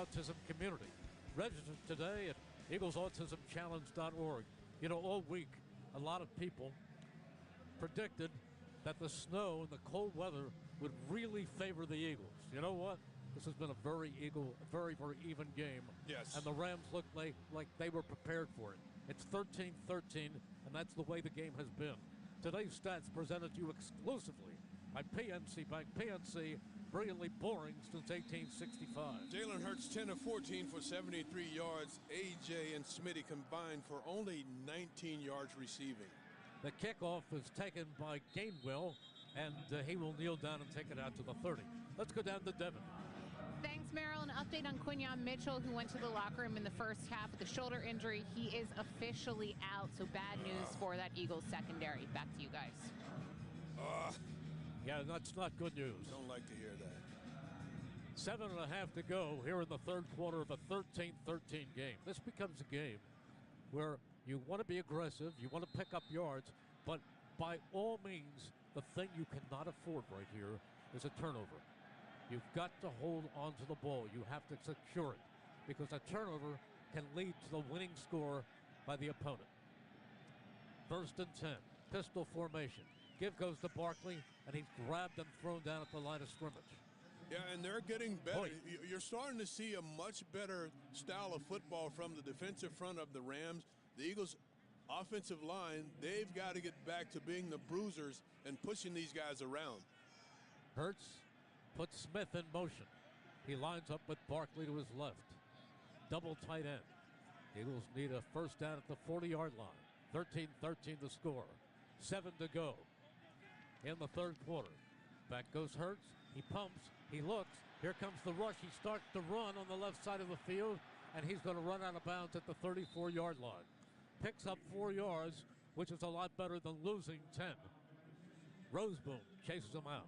autism community. Register today at eaglesautismchallenge.org. You know, all week, a lot of people predicted that the snow and the cold weather would really favor the Eagles. You know what? This has been a very even game. Yes. And the Rams look like they were prepared for it. It's 13-13, and that's the way the game has been. Today's stats presented to you exclusively by PNC Bank. PNC, brilliantly boring since 1865. Jalen Hurts 10 of 14 for 73 yards. AJ and Smitty combined for only 19 yards receiving. The kickoff is taken by Gainwell, and he will kneel down and take it out to the 30. Let's go down to Devin. Thanks, Merrill. An update on Quinyon Mitchell, who went to the locker room in the first half with a shoulder injury. He is officially out, so bad news for that Eagles secondary. Back to you guys. Yeah, that's not good news. Don't like to hear that. 7.5 to go here in the third quarter of a 13-13 game. This becomes a game where you want to be aggressive, you want to pick up yards, but by all means, the thing you cannot afford right here is a turnover. You've got to hold on to the ball. You have to secure it, because a turnover can lead to the winning score by the opponent. 1st and 10, pistol formation. Give goes to Barkley, and he's grabbed and thrown down at the line of scrimmage. Yeah, and they're getting better. You're starting to see a much better style of football from the defensive front of the Rams. The Eagles' offensive line, they've got to get back to being the bruisers and pushing these guys around. Hurts puts Smith in motion. He lines up with Barkley to his left. Double tight end. Eagles need a first down at the 40-yard line. 13-13 the score. 7 to go in the third quarter. Back goes Hurts. He pumps. He looks. Here comes the rush. He starts to run on the left side of the field, and he's going to run out of bounds at the 34-yard line. Picks up 4 yards, which is a lot better than losing 10. Roseboom chases him out.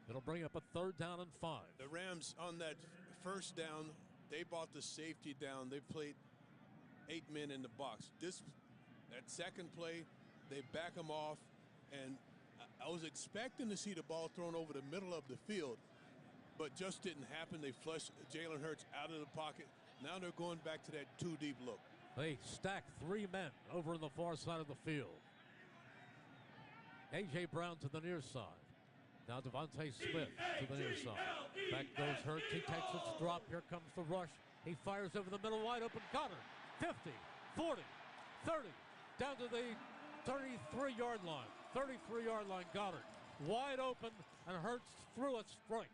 It'll bring up a 3rd down and 5. The Rams on that first down, they brought the safety down. They played 8 men in the box. That second play, they back them off, and I was expecting to see the ball thrown over the middle of the field, but just didn't happen. They flushed Jalen Hurts out of the pocket. Now they're going back to that 2-deep look. They stack 3 men over on the far side of the field. A.J. Brown to the near side. Now Devontae Smith to the near side. Back goes Hurts. He takes its drop. Here comes the rush. He fires over the middle, wide open. Goddard. 50, 40, 30. Down to the 33-yard line. 33-yard line, Goddard. Wide open, and Hurts threw a strike.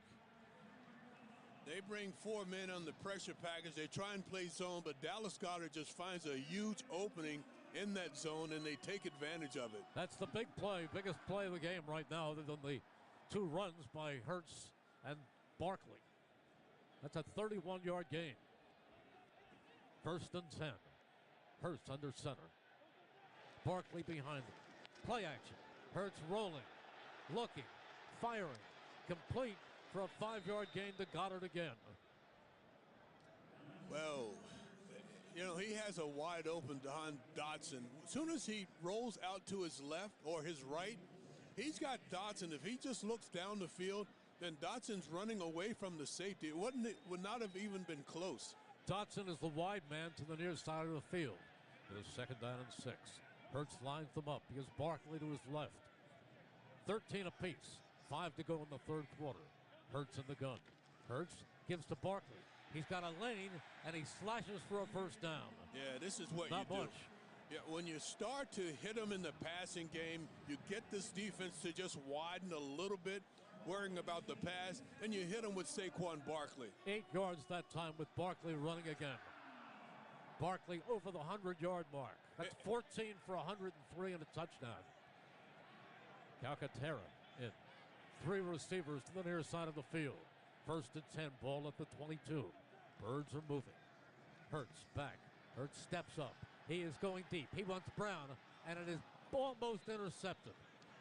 They bring 4 men on the pressure package. They try and play zone, but Dallas Goedert just finds a huge opening in that zone, and they take advantage of it. That's the big play, biggest play of the game right now, other than the 2 runs by Hurts and Barkley. That's a 31-yard gain. 1st and 10. Hurts under center. Barkley behind him. Play action. Hurts rolling, looking, firing, complete for a 5-yard gain to Goddard again. Well, you know, he has a wide open Don Dotson. As soon as he rolls out to his left or his right, he's got Dotson. If he just looks down the field, then Dotson's running away from the safety. It would not have even been close. Dotson is the wide man to the near side of the field. It is 2nd down and 6. Hurts lines them up. He has Barkley to his left. 13 apiece. 5 to go in the third quarter. Hurts in the gun. Hurts gives to Barkley. He's got a lane, and he slashes for a first down. Yeah, this is what Not you do. much. Yeah, when you start to hit them in the passing game, you get this defense to just widen a little bit, worrying about the pass, and you hit them with Saquon Barkley. 8 yards that time with Barkley running again. Barkley over the 100-yard mark. That's 14 for 103 and a touchdown. Calcaterra in. 3 receivers to the near side of the field. 1st and 10, ball at the 22. Birds are moving. Hurts back. Hurts steps up. He is going deep. He wants Brown, and it is almost intercepted.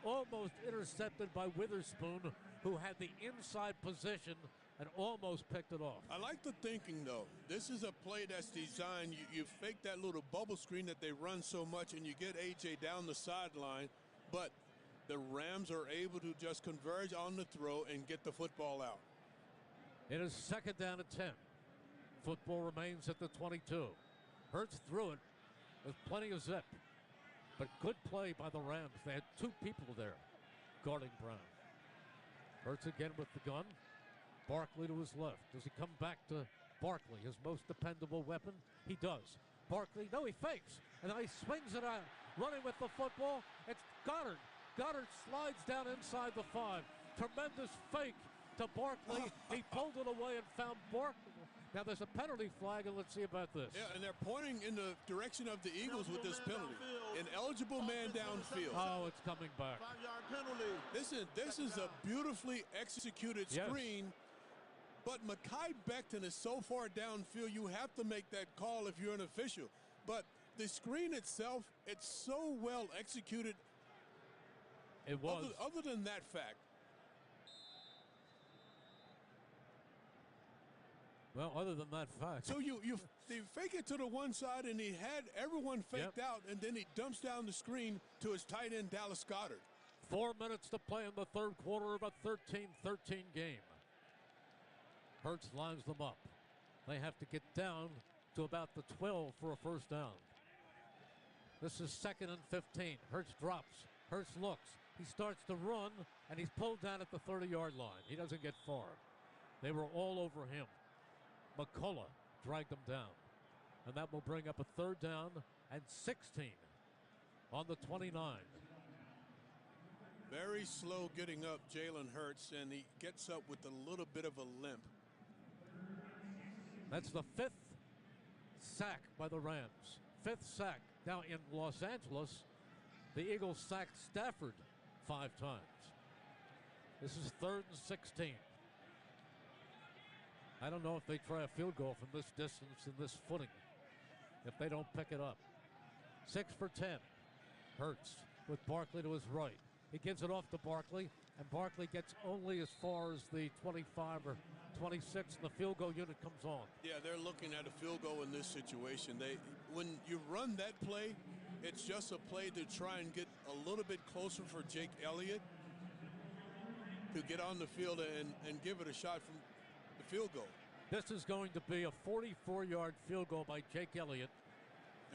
Almost intercepted by Witherspoon, who had the inside position and almost picked it off. I like the thinking, though. This is a play that's designed. You fake that little bubble screen that they run so much, and you get A.J. down the sideline, but the Rams are able to just converge on the throw and get the football out. It is 2nd down and 10. Football remains at the 22. Hurts threw it with plenty of zip. But good play by the Rams. They had two people there guarding Brown. Hurts again with the gun. Barkley to his left. Does he come back to Barkley, his most dependable weapon? He does. Barkley, no, he fakes. And then he swings it out. Running with the football. It's Goddard. Goddard slides down inside the 5. Tremendous fake to Barkley. He pulled it away and found Barkley. Now there's a penalty flag, and let's see about this. Yeah, and they're pointing in the direction of the Eagles with this penalty. Ineligible man downfield. Oh, it's coming back. 5-yard penalty. This is a beautifully executed screen. But Mekhi Becton is so far downfield, you have to make that call if you're an official. But the screen itself, it's so well executed. It was. Other than that fact. Well, other than that fact. So they fake it to the one side, and he had everyone faked out, and then he dumps down the screen to his tight end, Dallas Goedert. 4 minutes to play in the third quarter of a 13-13 game. Hurts lines them up. They have to get down to about the 12 for a first down. This is 2nd and 15. Hurts drops. Hurts looks. He starts to run, and he's pulled down at the 30-yard line. He doesn't get far. They were all over him. McCullough dragged them down. And that will bring up a 3rd down and 16 on the 29. Very slow getting up, Jalen Hurts, and he gets up with a little bit of a limp. That's the 5th sack by the Rams. 5th sack. Now in Los Angeles, the Eagles sacked Stafford 5 times. This is 3rd and 16. I don't know if they try a field goal from this distance and this footing if they don't pick it up. 6 for 10. Hurts with Barkley to his right. He gives it off to Barkley, and Barkley gets only as far as the 25 or 26, and the field goal unit comes on. Yeah, they're looking at a field goal in this situation. When you run that play, it's just a play to try and get a little bit closer for Jake Elliott to get on the field and give it a shot from the field goal. This is going to be a 44-yard field goal by Jake Elliott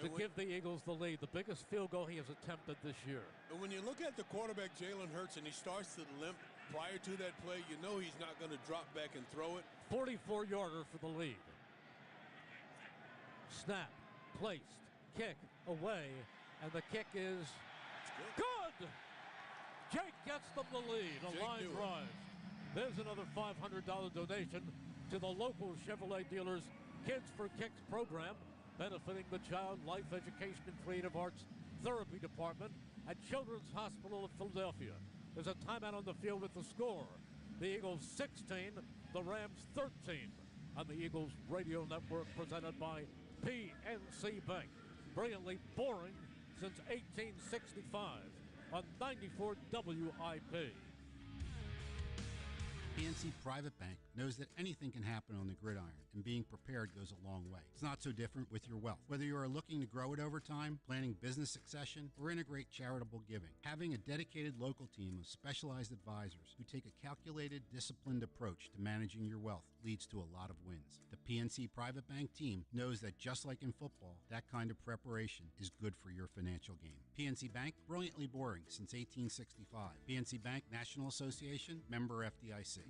to give the Eagles the lead, the biggest field goal he has attempted this year. And when you look at the quarterback, Jalen Hurts, and he starts to limp prior to that play, you know he's not going to drop back and throw it. 44-yarder for the lead. Snap, placed, kick, away, and the kick is good! Jake gets them the lead. A line drive. There's another $500 donation to the local Chevrolet dealers Kids for Kicks program, benefiting the Child Life Education and Creative Arts Therapy Department at Children's Hospital of Philadelphia. There's a timeout on the field with the score. The Eagles 16, the Rams 13 on the Eagles Radio Network, presented by PNC Bank. Brilliantly boring since 1865 on 94 WIP. PNC Private Bank knows that anything can happen on the gridiron, and being prepared goes a long way. It's not so different with your wealth. Whether you are looking to grow it over time, planning business succession, or integrate charitable giving, having a dedicated local team of specialized advisors who take a calculated, disciplined approach to managing your wealth leads to a lot of wins. The PNC Private Bank team knows that just like in football, that kind of preparation is good for your financial game. PNC Bank, brilliantly boring since 1865. PNC Bank National Association, member FDIC.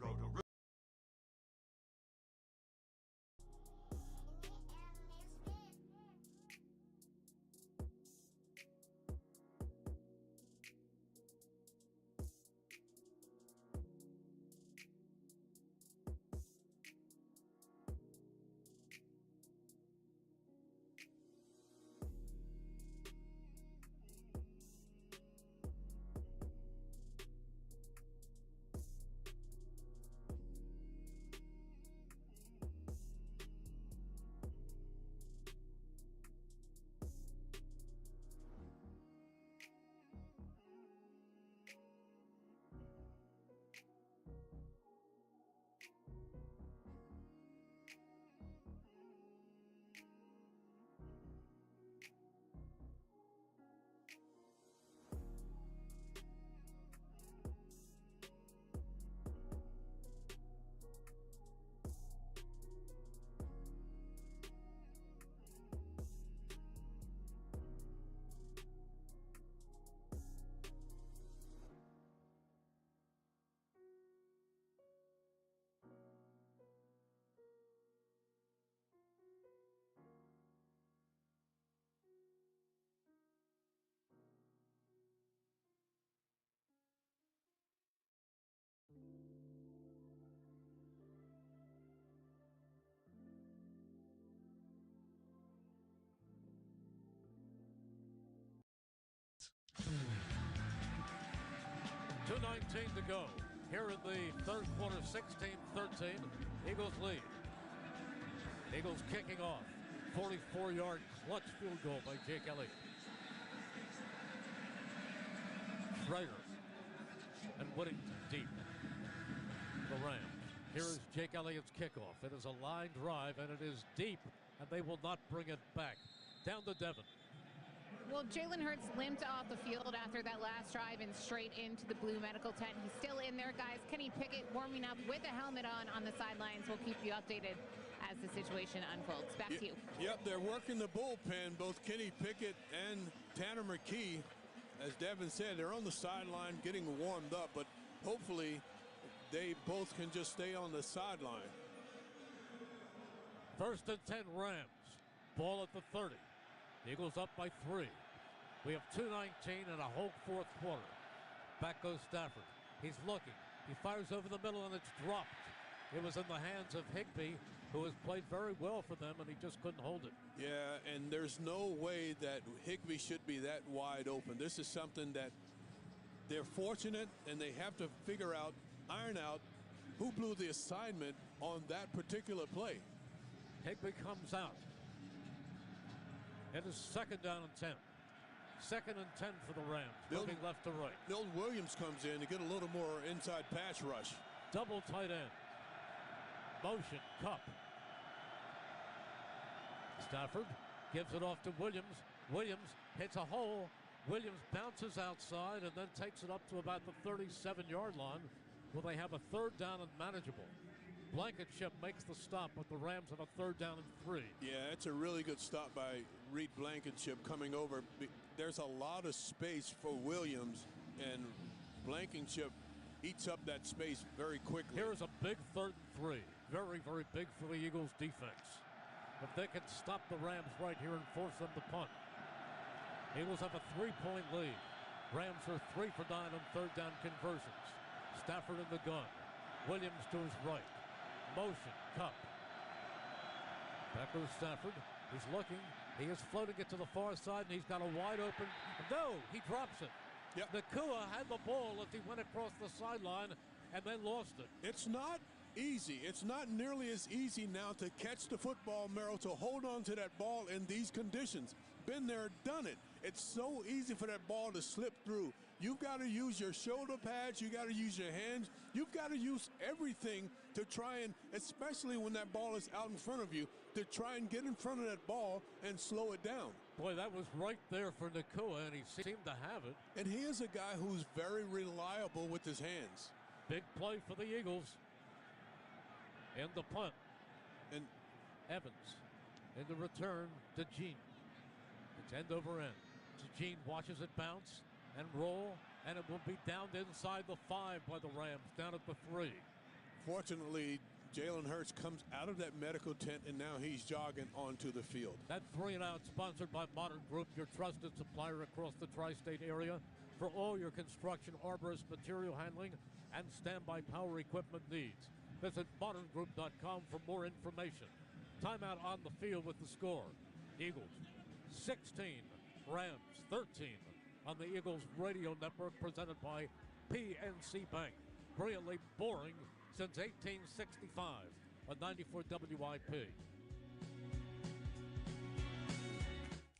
to go. Here in the third quarter, 16-13. Eagles lead. Eagles kicking off. 44-yard clutch field goal by Jake Elliott. Schrader and Whittington deep. The Rams. Here is Jake Elliott's kickoff. It is a line drive, and it is deep, and they will not bring it back. Down to Devin. Well, Jalen Hurts limped off the field after that last drive and straight into the blue medical tent. He's still in there, guys. Kenny Pickett warming up with a helmet on the sidelines. We'll keep you updated as the situation unfolds. Back to you. Yep, they're working the bullpen, both Kenny Pickett and Tanner McKee. As Devin said, they're on the sideline getting warmed up, but hopefully they both can just stay on the sideline. 1st and 10 Rams. Ball at the 30. Eagles up by 3. We have 2:19 and a whole fourth quarter. Back goes Stafford. He's looking. He fires over the middle and it's dropped. It was in the hands of Higbee, who has played very well for them, and he just couldn't hold it. Yeah, and there's no way that Higbee should be that wide open. This is something that they're fortunate, and they have to figure out, iron out, who blew the assignment on that particular play. Higbee comes out. It is 2nd down and 10. 2nd and 10 for the Rams, moving left to right. Milton Williams comes in to get a little more inside pass rush. Double tight end. Motion, Cup. Stafford gives it off to Williams. Williams hits a hole. Williams bounces outside and then takes it up to about the 37-yard line, where they have a 3rd down and manageable. Blankenship makes the stop, but the Rams have a 3rd down and 3. Yeah, it's a really good stop by Reed Blankenship coming over. There's a lot of space for Williams, and Blankenship eats up that space very quickly. Here's a big 3rd and 3. Very, very big for the Eagles defense. If they can stop the Rams right here and force them to punt. Eagles have a 3-point lead. Rams are 3 for 9 on 3rd down conversions. Stafford in the gun. Williams to his right. Motion, Cup. Back goes Stafford. He's looking. He is floating it to the far side, and he's got a wide open. No, he drops it. Yep. Nakua had the ball as he went across the sideline and then lost it. It's not easy. It's not nearly as easy now to catch the football, Merrill, to hold on to that ball in these conditions. Been there, done it. It's so easy for that ball to slip through. You've got to use your shoulder pads. You got to use your hands. You've got to use everything to try and, especially when that ball is out in front of you, to try and get in front of that ball and slow it down. Boy, that was right there for Nakua, and he seemed to have it. And he is a guy who's very reliable with his hands. Big play for the Eagles. And the punt. And Evans in the return to Gene. It's end over end. Gene watches it bounce and roll, and it will be downed inside the 5 by the Rams, down at the 3. Fortunately, Jalen Hurts comes out of that medical tent, and now he's jogging onto the field. That 3 and out sponsored by Modern Group, your trusted supplier across the tri-state area for all your construction, arborist, material handling, and standby power equipment needs. Visit moderngroup.com for more information. Timeout on the field with the score. Eagles 16, Rams 13 on the Eagles Radio Network, presented by PNC Bank. Brilliantly boring since 1865 on 94 WIP.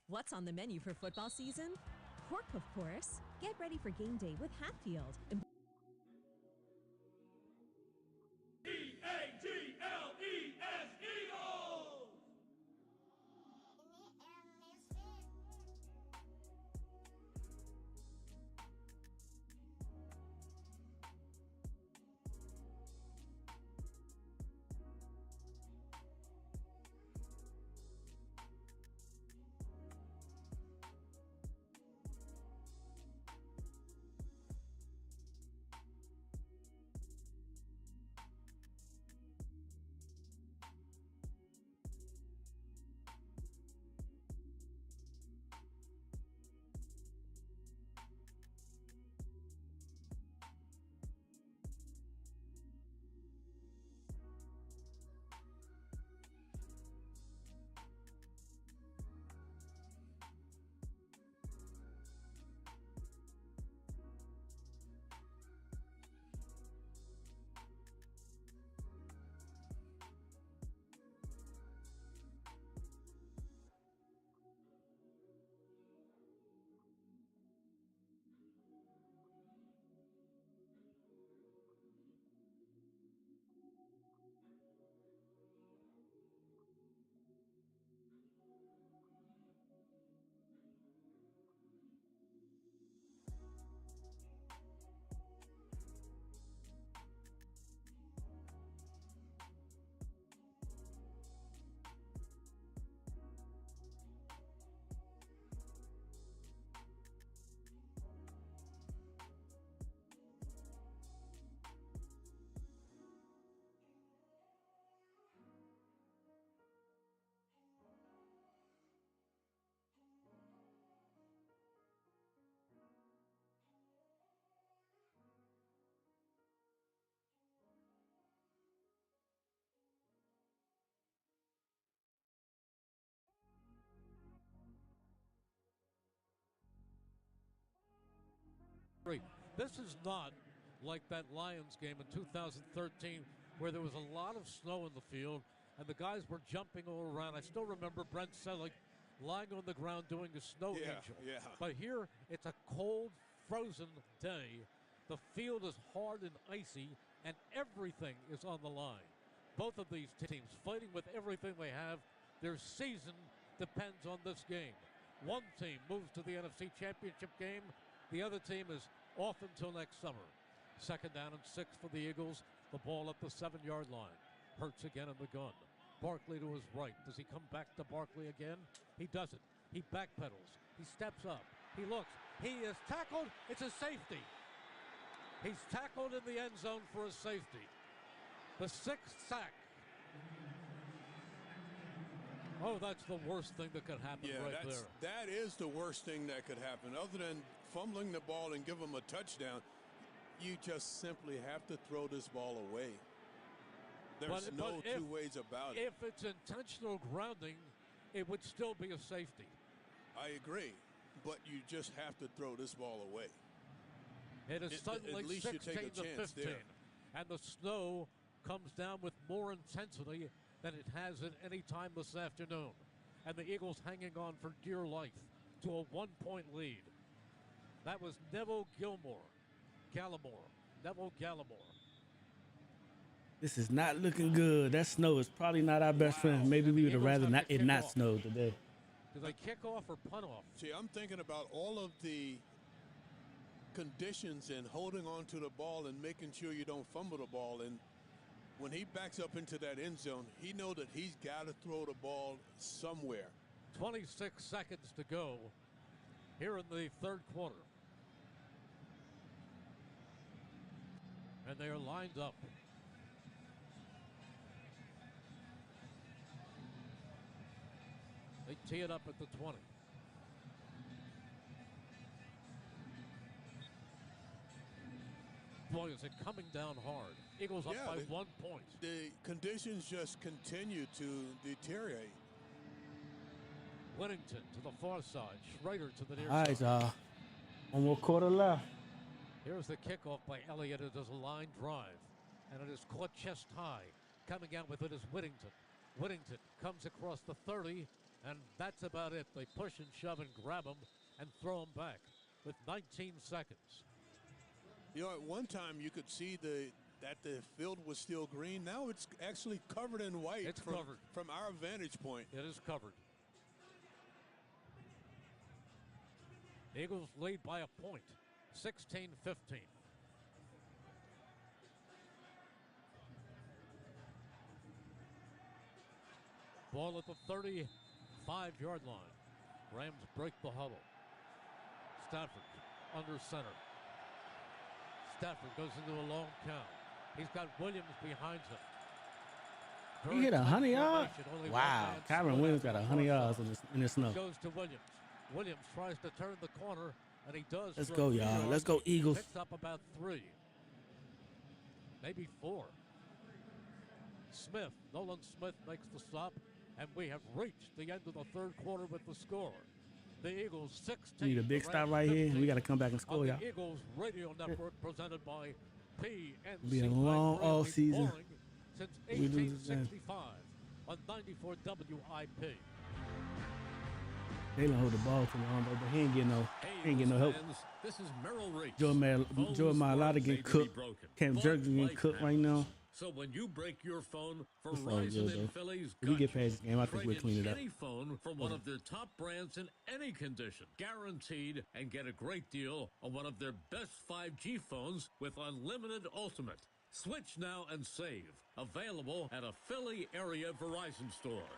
What's on the menu for football season? Pork, of course. Get ready for game day with Hatfield. E-A-G-L-E-S, Eagles! This is not like that Lions game in 2013 where there was a lot of snow in the field and the guys were jumping all around. I still remember Brent Selleck lying on the ground doing a snow angel. Yeah. But here, it's a cold, frozen day. The field is hard and icy, and everything is on the line. Both of these teams fighting with everything they have. Their season depends on this game. One team moves to the NFC Championship game. The other team is off until next summer. 2nd down and 6 for the Eagles. The ball at the 7-yard line. Hurts again in the gun. Barkley to his right. Does he come back to Barkley again? He doesn't. He backpedals. He steps up. He looks. He is tackled. It's a safety. He's tackled in the end zone for a safety. The 6th sack. Oh, that's the worst thing that could happen there. That is the worst thing that could happen. Other than fumbling the ball and give him a touchdown, you just simply have to throw this ball away. There's no two ways about it. If it's intentional grounding, it would still be a safety. I agree, but you just have to throw this ball away. It is suddenly 16 to 15, and the snow comes down with more intensity than it has at any time this afternoon. And the Eagles hanging on for dear life to a 1-point lead. That was Neville Gallimore. This is not looking good. That snow is probably not our best friend. Maybe we would have rather it not snow today. Do they kick off or punt off? See, I'm thinking about all of the conditions and holding on to the ball and making sure you don't fumble the ball. And when he backs up into that end zone, he knows that he's got to throw the ball somewhere. 26 seconds to go here in the 3rd quarter. And they are lined up. They tee it up at the 20. Boy, is it coming down hard. Eagles up by 1 point. The conditions just continue to deteriorate. Whittington to the far side. Schrader to the near All right, side. one more quarter left. Here's the kickoff by Elliott. It is a line drive, and it is caught chest high. Coming out with it is Whittington. Whittington comes across the 30, and that's about it. They push and shove and grab him and throw him back with 19 seconds. You know, at one time you could see that the field was still green. Now it's actually covered in white. It's covered. From our vantage point. It is covered. The Eagles lead by a point, 16-15. Ball at the 35-yard line. Rams break the huddle. Stafford under center. Stafford goes into a long count. He's got Williams behind him. He hit 100 yards? Wow. Kyron Williams got 100 yards in the snow. Goes to Williams. Williams tries to turn the corner, and he does. Let's go, y'all. Let's go, Eagles. Picks up about 3. Maybe 4. Nolan Smith makes the stop, and we have reached the end of the 3rd quarter with the score. The Eagles 16. Need a big stop right here. We got to come back and score, y'all. The Eagles Radio Network presented by PNC. Be a long off season. Since 1865 on 94 WIP. Jalen hold the ball to the arm, but he ain't getting no help. This is Merrill Reese. Joe Mailata getting cooked. Cam Jerks getting cooked right now. So when you break your phone for It's all Verizon good, and though. Phillies, If we get past this game, I think we'll clean it up. Any phone from one of their top brands in any condition, guaranteed, and get a great deal on one of their best 5G phones with unlimited ultimate. Switch now and save. Available at a Philly area Verizon store.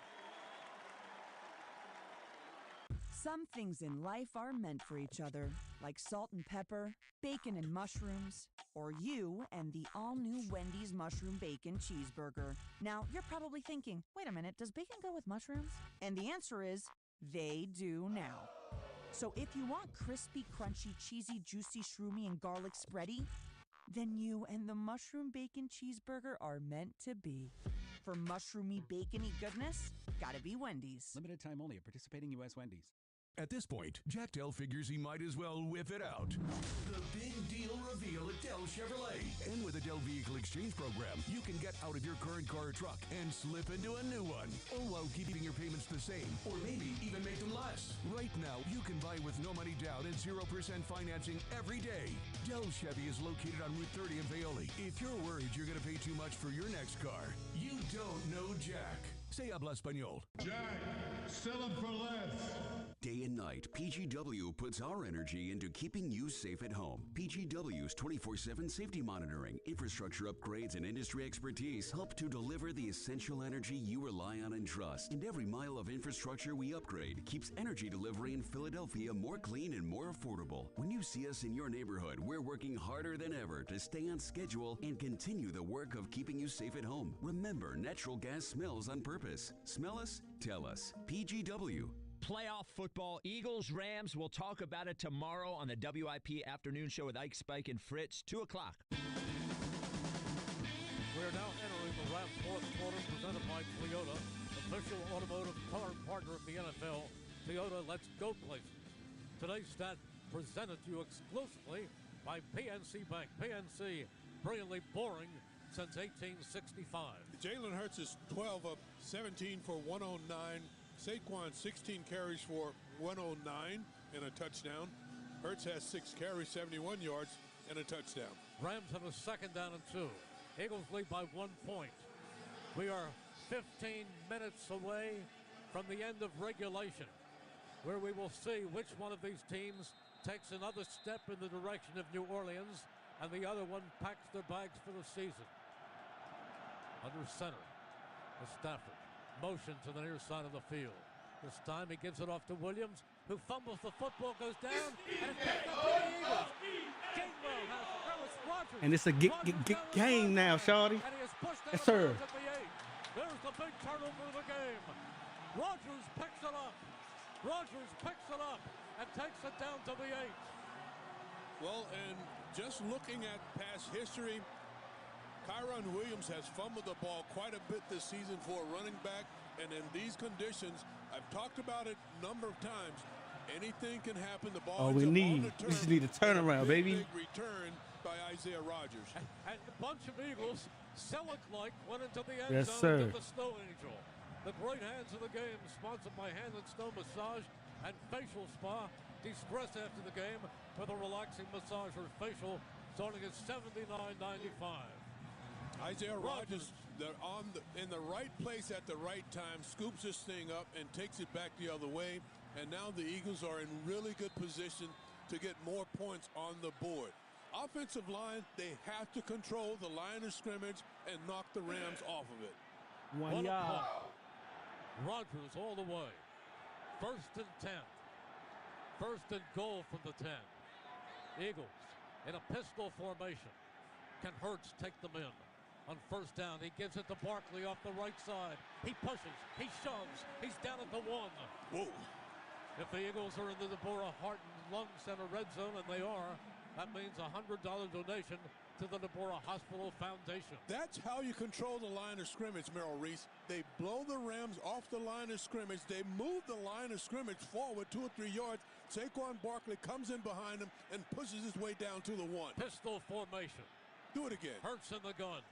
Some things in life are meant for each other, like salt and pepper, bacon and mushrooms, or you and the all-new Wendy's Mushroom Bacon Cheeseburger. Now, you're probably thinking, wait a minute, does bacon go with mushrooms? And the answer is, they do now. So if you want crispy, crunchy, cheesy, juicy, shroomy, and garlic spready, then you and the Mushroom Bacon Cheeseburger are meant to be. For mushroomy, bacony goodness, gotta be Wendy's. Limited time only at participating U.S. Wendy's. At this point, Jack Dell figures he might as well whip it out. The big deal reveal at Dell Chevrolet. And with a Dell Vehicle Exchange Program, you can get out of your current car or truck and slip into a new one, all while keeping your payments the same. Or maybe even make them less. Right now, you can buy with no money down and 0% financing every day. Dell Chevy is located on Route 30 in Paoli. If you're worried you're going to pay too much for your next car, You don't know Jack. say habla español. Jack, sell them for less. Day and night, PGW puts our energy into keeping you safe at home. PGW's 24/7 safety monitoring, infrastructure upgrades, and industry expertise help to deliver the essential energy you rely on and trust. And every mile of infrastructure we upgrade keeps energy delivery in Philadelphia more clean and more affordable. When you see us in your neighborhood, we're working harder than ever to stay on schedule and continue the work of keeping you safe at home. Remember, natural gas smells on purpose. Smell us? Tell us. PGW. Playoff football, Eagles, Rams. We'll talk about it tomorrow on the WIP Afternoon Show with Ike, Spike, and Fritz, 2 o'clock. We are now entering the Rams fourth quarter, presented by Toyota, official automotive car partner of the NFL. Toyota, let's go places. Today's stat presented to you exclusively by PNC Bank. PNC, brilliantly boring since 1865. Jalen Hurts is 12 of 17 for 109. Saquon 16 carries for 109 and a touchdown. Hurts has 6 carries, 71 yards, and a touchdown. Rams have a second down and 2. Eagles lead by 1 point. We are 15 minutes away from the end of regulation, where we will see which one of these teams takes another step in the direction of New Orleans and the other one packs their bags for the season. Under center is Stafford. Motion to the near side of the field. This time he gives it off to Williams, who fumbles the football, goes down, and it's picked up by the Eagles. Gainwell has Harris Rodgers. And it's a game now, shawty. And he is pushed out Yes, of sir. bounds at the 8. There's the big turnover of the game. Rodgers picks it up. Rodgers picks it up and takes it down to the 8. Well, and just looking at past history, Kyron Williams has fumbled the ball quite a bit this season for a running back, and in these conditions, I've talked about it a number of times, anything can happen. The ball All we need, we just need a turnaround, baby. Big return by Isaiah Rodgers. And a bunch of Eagles, Selleck-like, went into the end Yes, zone sir. to the Snow Angel. The great hands of the game, sponsored by Hand and Snow Massage and Facial Spa. De-stress after the game with a relaxing massage or facial, starting at $79.95. Isaiah Rodgers, they're in the right place at the right time, scoops this thing up and takes it back the other way. And now the Eagles are in really good position to get more points on the board. Offensive line, they have to control the line of scrimmage and knock the Rams off of it. One yard. Rodgers all the way. 1st and 10. 1st and goal from the 10. Eagles in a pistol formation. Can Hurts take them in? On 1st down, he gives it to Barkley off the right side. He pushes, he shoves, he's down at the 1. Whoa. If the Eagles are in the Deborah Heart and Lung Center red zone, and they are, that means a $100 donation to the Deborah Hospital Foundation. That's how you control the line of scrimmage, Merrill Reese. They blow the Rams off the line of scrimmage. They move the line of scrimmage forward 2 or 3 yards. Saquon Barkley comes in behind him and pushes his way down to the 1. Pistol formation. Do it again. Hurts in the gun.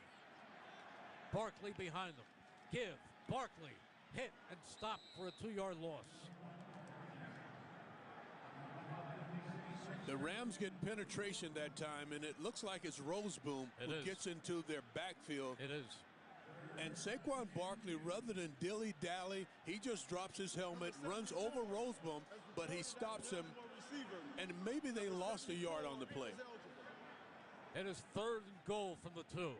Barkley behind them. Give. Barkley. Hit and stop for a 2-yard loss. The Rams get penetration that time, and it looks like it's Roseboom who gets into their backfield. It is. And Saquon Barkley, rather than dilly-dally, he just drops his helmet, runs over Roseboom, but he stops him, and maybe they lost a yard on the play. It is 3rd and goal from the 2.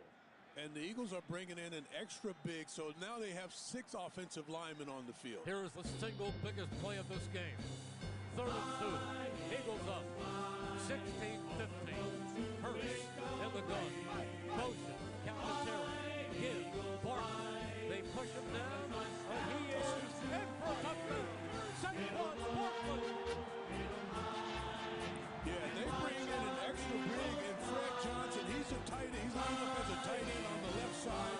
And the Eagles are bringing in an extra big, so now they have 6 offensive linemen on the field. Here is the single biggest play of this game. 3rd and 2. Eagles up. 16-15. Hurts in the gun. Motion. Counter Terry. Give. Barkley. They push him down. And he is in for a touchdown. Saquon Barkley. Yeah, they bring in an extra big and Fred Johnson. He's a tight end. He's lined up as a tight end on the side,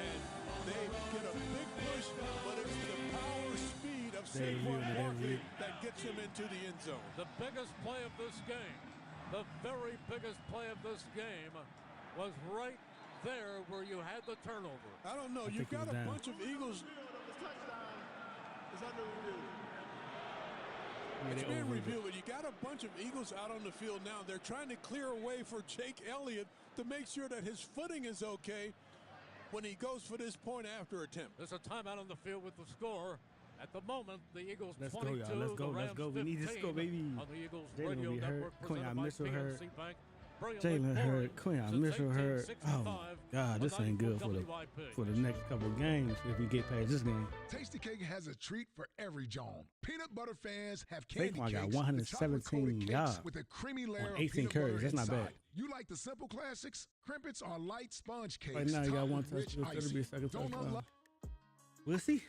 and they get a big push, but it's the power speed of Saquon Barkley that gets him into the end zone. The biggest play of this game, the very biggest play of this game was right there where you had the turnover. I don't know. You've got a bunch of Eagles. It's under review. It's being reviewed, but you got a bunch of Eagles out on the field now. They're trying to clear a way for Jake Elliott to make sure that his footing is okay when he goes for this point after attempt. There's a timeout on the field with the score. At the moment, the Eagles Let's 22, go, y'all. Let's go. the Rams Let's go. We need to score, baby. On the Eagles Jalen Radio will be Network, hurt. Quinn, I presented miss by her. PNC Bank. Jalen hurt. Quinn, I miss her. Oh my God, this ain't good for the next couple of games if we get past this game. Tasty Cake has a treat for every John. Peanut butter fans have candy Saquon got cakes, 117 yards with a creamy layer on 18 of peanut carries. butter That's not inside. bad. You like the simple classics? Crimpets are light sponge cakes. Right now, you got topped one with rich touchdown. It'll be a second Don't touchdown. unlock- We'll see.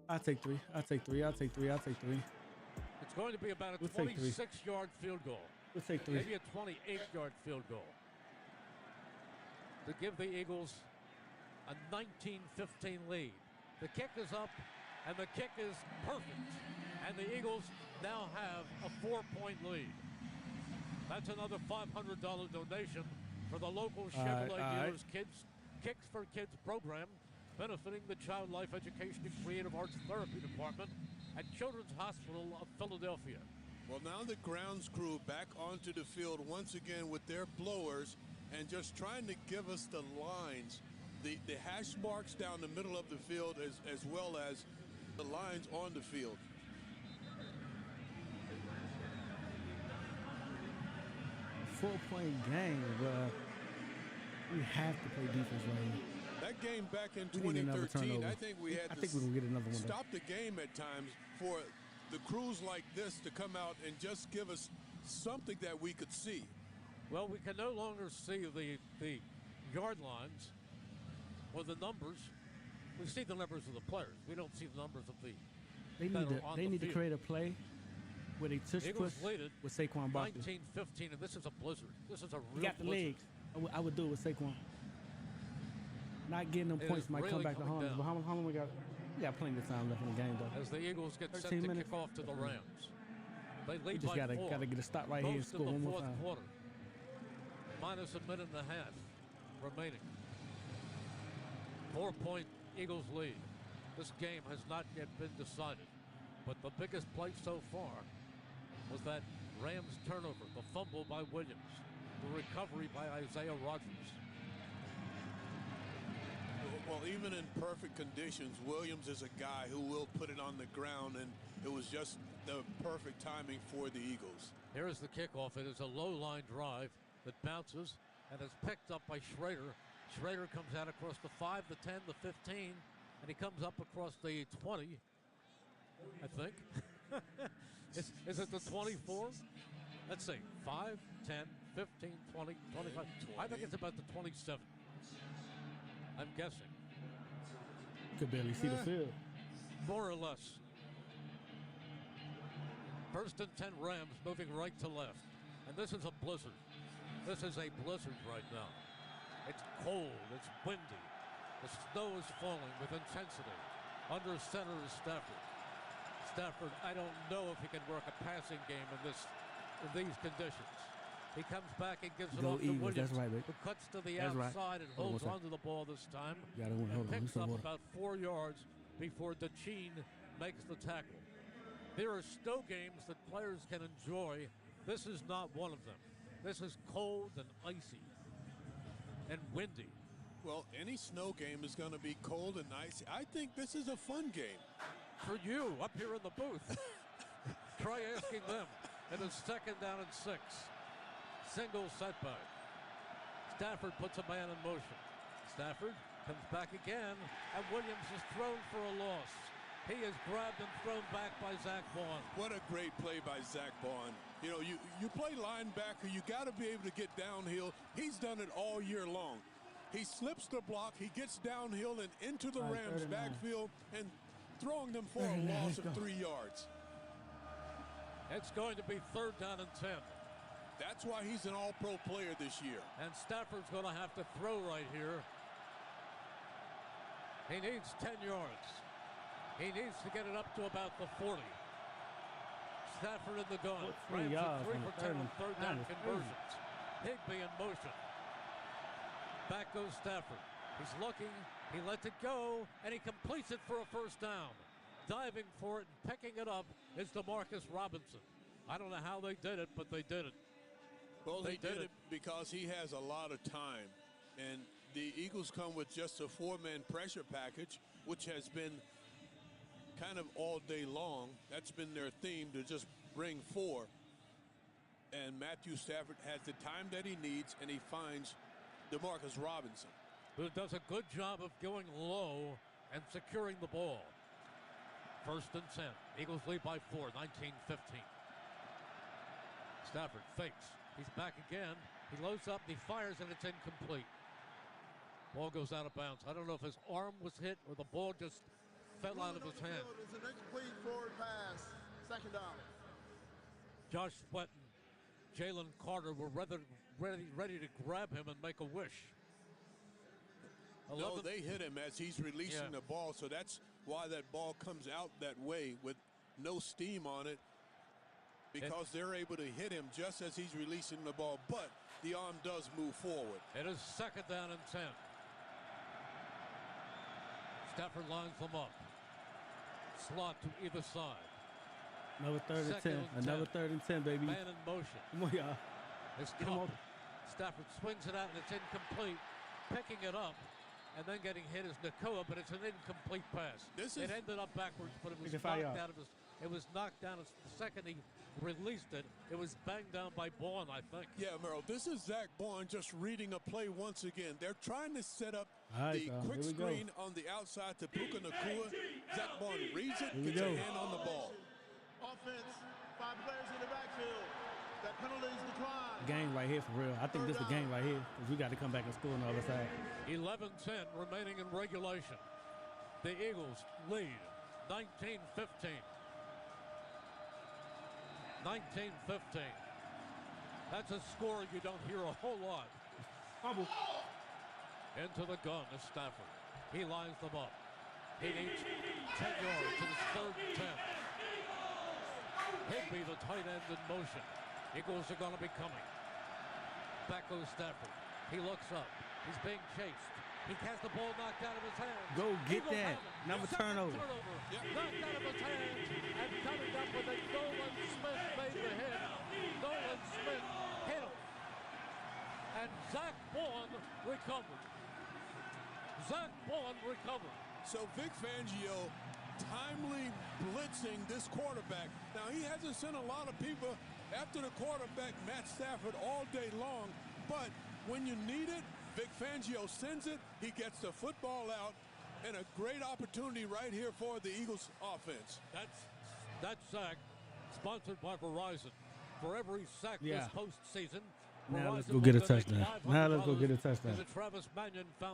I'll take three. It's going to be about a 26-yard field goal. We'll take three. Maybe a 28-yard field goal to give the Eagles a 19-15 lead. The kick is up, and the kick is perfect. And the Eagles now have a 4-point lead. That's another $500 donation for the local Chevrolet dealers' Kicks for Kids program, benefiting the Child Life Education and Creative Arts Therapy Department at Children's Hospital of Philadelphia. Well, now the grounds crew back onto the field once again with their blowers and just trying to give us the lines the hash marks down the middle of the field as well as the lines on the field. A 4-point game, but we have to play defense right here. That game back in We need another 2013, turnover. I think we had I to think we're gonna get another one, though. stop the game at times for the crews like this to come out and just give us something that we could see. Well, we can no longer see the yard lines or the numbers. We see the numbers of the players. We don't see the numbers of the. They need to create a play where they touch Eagles push lead it with Saquon Barkley. 19-15, and this is a blizzard. This is a real He got the blizzard. legs. I would do it with Saquon. Not getting them It points is might come really back to coming harm us. down. But how long we got? We got plenty of time left in the game, though. As the Eagles get set 13 to minutes. kick off to the Rams. They lead We just by gotta 4. get a stop right here and Most score in one the more fourth time. quarter. Minus a minute and a half remaining. 4-point Eagles lead. This game has not yet been decided. But the biggest play so far was that Rams turnover, the fumble by Williams, the recovery by Isaiah Rodgers. Well, even in perfect conditions, Williams is a guy who will put it on the ground, and it was just the perfect timing for the Eagles. Here is the kickoff. It is a low-line drive that bounces and is picked up by Schrader. Schrader comes out across the 5, the 10, the 15, and he comes up across the 20, I think. Is it the 24? Let's see. 5, 10, 15, 20, 25. I think it's about the 27. I'm guessing. Could barely see the field. More or less. First and 10 Rams moving right to left. And this is a blizzard. This is a blizzard right now. It's cold. It's windy. The snow is falling with intensity. Under center is Stafford. Stafford, I don't know if he can work a passing game in these conditions. He comes back and gives it Go off to Eagles, Williams, that's right, babe. who cuts to the That's right. outside and Hold on holds one onto the ball this time. Yeah, I don't want- and hold on, picks let me up some about 4 yards before DeChene makes the tackle. There are snow games that players can enjoy. This is not one of them. This is cold and icy and windy. Well, any snow game is going to be cold and icy. I think this is a fun game. For you, up here in the booth. Try asking them. It is second down and 6. Single setback. Stafford puts a man in motion. Stafford comes back again, and Williams is thrown for a loss. He is grabbed and thrown back by Zach Vaughn. What a great play by Zach Vaughn. You know, you play linebacker, you got to be able to get downhill. He's done it all year long. He slips the block, he gets downhill and into the Rams' backfield and throwing them for a loss of 3 yards. It's going to be third down and 10. That's why he's an all-pro player this year. And Stafford's going to have to throw right here. He needs 10 yards. He needs to get it up to about the 40. Stafford in the gun. Rams at 3 for 10 on third down conversions. Higbee in motion. Back goes Stafford. He's looking. He lets it go, and he completes it for a first down. Diving for it and picking it up is DeMarcus Robinson. I don't know how they did it, but they did it. Well, they did it because he has a lot of time. And the Eagles come with just a 4-man pressure package, which has been kind of all day long. That's been their theme, to just bring 4. And Matthew Stafford has the time that he needs, and he finds DeMarcus Robinson, who does a good job of going low and securing the ball. First and 10. Eagles lead by 4, 19-15. Stafford fakes. He's back again. He loads up, he fires, and it's incomplete. Ball goes out of bounds. I don't know if his arm was hit or the ball just fell out of his hand. It's an incomplete forward pass. Second down. Josh Sweaton, Jalen Carter were ready to grab him and make a wish. No, they hit him as he's releasing the ball, so that's why that ball comes out that way with no steam on it, because they're able to hit him just as he's releasing the ball, but the arm does move forward. It is second down and 10. Stafford lines them up. Slot to either side. Another third and 10. Another third and 10, baby. Man in motion. Come on, y'all. It's Cup. Stafford swings it out and it's incomplete. Picking it up and then getting hit is Nakoa, but it's an incomplete pass. It ended up backwards, but it was knocked out. It was knocked down. The second he released it, it was banged down by Bourne, I think. Yeah, Merrill, this is Zach Bourne just reading a play once again. They're trying to set up the quick screen on the outside to Puka Nakua. Zach Bourne reads it, gets a hand on the ball. Offense, 5 players in the backfield. That penalty is declined. Game right here for real. I think this is the game right here because we got to come back and score on the other side. 11-10 remaining in regulation. The Eagles lead 19-15. 19-15. That's a score you don't hear a whole lot. Fumble. Into the gun is Stafford. He lines them up. He needs 10 yards to his third and 10. Higby, the tight end, in motion. Eagles are going to be coming. Back goes Stafford. He looks up. He's being chased. He has the ball knocked out of his hands. Go get that. Number turnover. Knocked out of his hands. And coming up with it, Nolan Smith made the hit. Nolan Smith hit him. And Zach Bourne recovered. Zach Bourne recovered. So Vic Fangio timely blitzing this quarterback. Now, he hasn't sent a lot of people after the quarterback, Matt Stafford, all day long. But when you need it, Vic Fangio sends it. He gets the football out. And a great opportunity right here for the Eagles offense. That sack, sponsored by Verizon. For every sack this postseason, now let's go get a touchdown. Now let's go get a touchdown.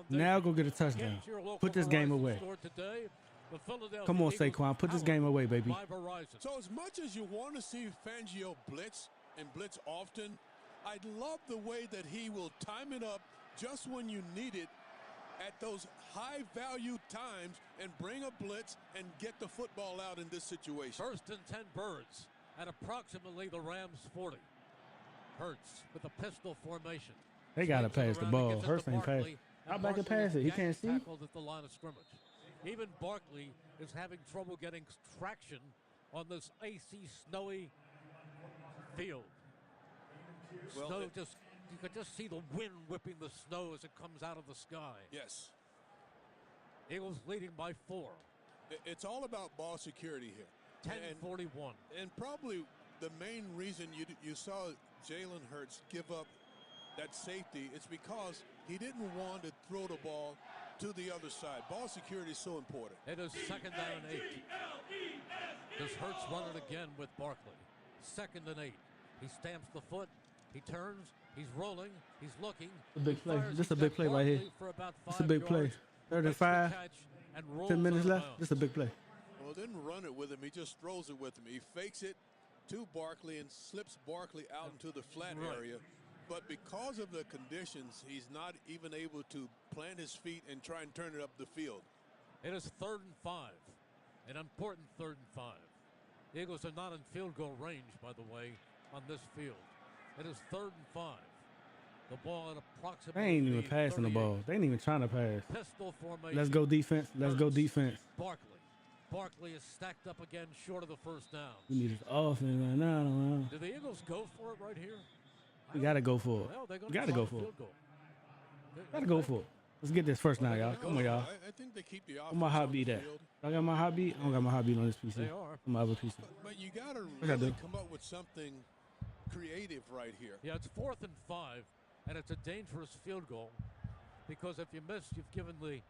Now go get a touchdown. Put this game away. Come on, Saquon. Put this game away, baby. So as much as you want to see Fangio blitz and blitz often, I love the way that he will time it up just when you need it at those high-value times and bring a blitz and get the football out in this situation. First and 10 Birds at approximately the Rams 40. Hurts with a pistol formation. They got to pass the ball. Hurts ain't pass. How about to pass it? He can't see. Tackled at the line of scrimmage. Even Barkley is having trouble getting traction on this icy, snowy field. Snow you could just see the wind whipping the snow as it comes out of the sky. Yes. Eagles leading by 4. It's all about ball security here. 10-41. And probably the main reason you saw Jalen Hurts give up that safety is because he didn't want to throw the ball to the other side. Ball security is so important. It is 2nd down and 8. Does Hurts run it again with Barkley? 2nd and 8. He stamps the foot. He turns. He's rolling. He's looking. A big play. This is a big play right here. It's a big play. 3rd and 5. 10 minutes left. This is a big play. Well, didn't run it with him. He just throws it with him. He fakes it to Barkley and slips Barkley out into the flat area. But because of the conditions, he's not even able to plant his feet and try and turn it up the field. It is 3rd and 5. An important 3rd and 5. The Eagles are not in field goal range, by the way, on this field. It is 3rd and 5. The ball at approximately. They ain't even passing the ball. They ain't even trying to pass. Pistol formation. Let's go defense. Let's go defense. Barkley is stacked up again short of the first down. We need his offense right now. I don't know. Do the Eagles go for it right here? We got to go for it. Well, We got to go for it. Got to go for it. Let's get this first now, y'all. Come on, y'all. I think they keep the offense. Where my hot beat at? I got my hot beat. I don't got my hot beat on this PC. They are. On my other PC. But you got to really come up with something creative right here. Yeah, it's 4th and 5, and it's a dangerous field goal because if you miss, you've given the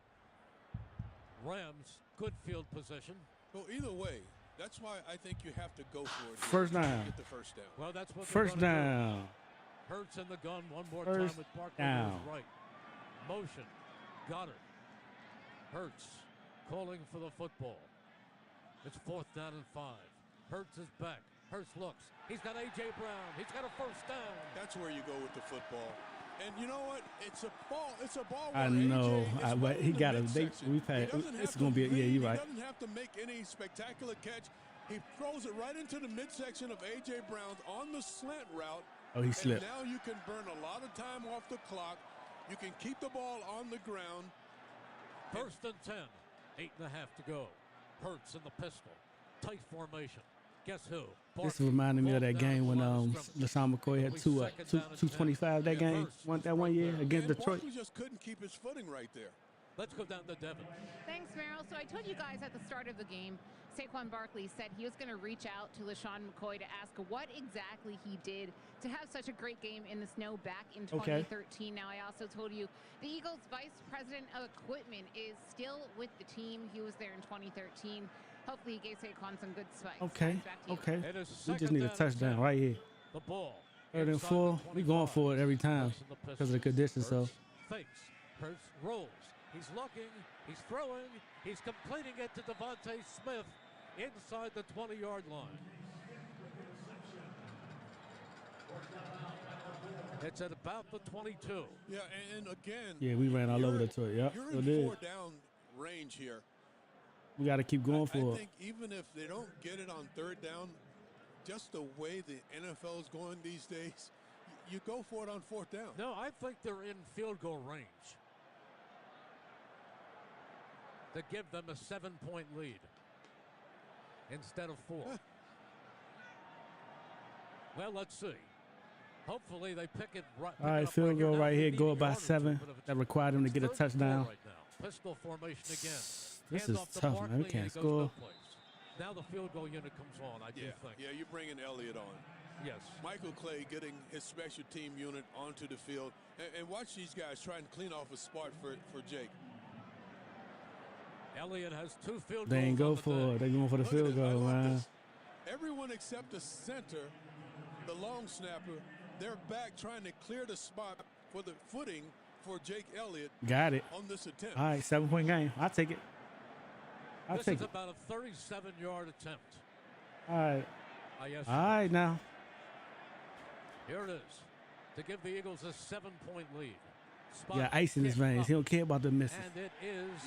Rams good field position. Well, either way, that's why I think you have to go for it. First down. Get the first down. Well, that's what First down. Do. Hurts in the gun one more First time with Barkley down. to his right. Motion. Got it. Hurts calling for the football. It's 4th down and 5. Hurts is back. Hurts looks. He's got A.J. Brown. He's got a first down. That's where you go with the football. And you know what? It's a ball. It's a ball. I know. But he got it. We passed. It's going to be. Yeah, you're right. He doesn't have to make any spectacular catch. He throws it right into the midsection of A.J. Brown on the slant route. Oh, he slipped. And now you can burn a lot of time off the clock. You can keep the ball on the ground. 1st and 10. 8.5 to go. Hurts in the pistol. Tight formation. Guess who? This reminded me of that game when LaShawn McCoy had 225. That game, that one year against Detroit. Barkley just couldn't keep his footing right there. Let's go down to Devin. Thanks, Merrill. So I told you guys at the start of the game, Saquon Barkley said he was going to reach out to LaShawn McCoy to ask what exactly he did to have such a great game in the snow back in 2013. Now, I also told you the Eagles' vice president of equipment is still with the team. He was there in 2013. Hopefully, he gave Saquon some good spikes. Okay, okay. We just need a touchdown 10. right here. The ball. 3rd and 4. We going for it every time because of the conditions. So Fakes. Hurts rolls. He's looking. He's throwing. He's completing it to Devontae Smith inside the 20-yard line. It's at about the 22. Yeah, and again. yeah, we ran all over the toy. Yep, You're so in did. 4-down range here. We got to keep going for I it. think even if they don't get it on 3rd down, just the way the NFL is going these days, you go for it on 4th down. No, I think they're in field goal range to give them a 7-point lead instead of 4. Well, let's see. Hopefully they pick it right. All right, field goal right here. Go about 7. That required them to get a touchdown. Right now. Pistol formation again. This Hand is off to tough, Barkley, man. We and can't he goes no score. place. Now the field goal unit comes on, I do think. Yeah, you're bringing Elliott on. Yes. Michael Clay getting his special team unit onto the field. And watch these guys try and clean off a spot for Jake. Elliott has 2 field goals. They ain't go on the for day. it. They going for the Look at field this. I goal, love man. this. Everyone except the center, the long snapper, they're back trying to clear the spot for the footing for Jake Elliott. Got it. On this attempt. All right, 7-point game. I'll take it. I'll This take is it. about a 37-yard attempt. All right. Yes. All right, now. Here it is to give the Eagles a 7-point lead. Spot Yeah, ice in his kick veins. up. He don't care about the misses. And it is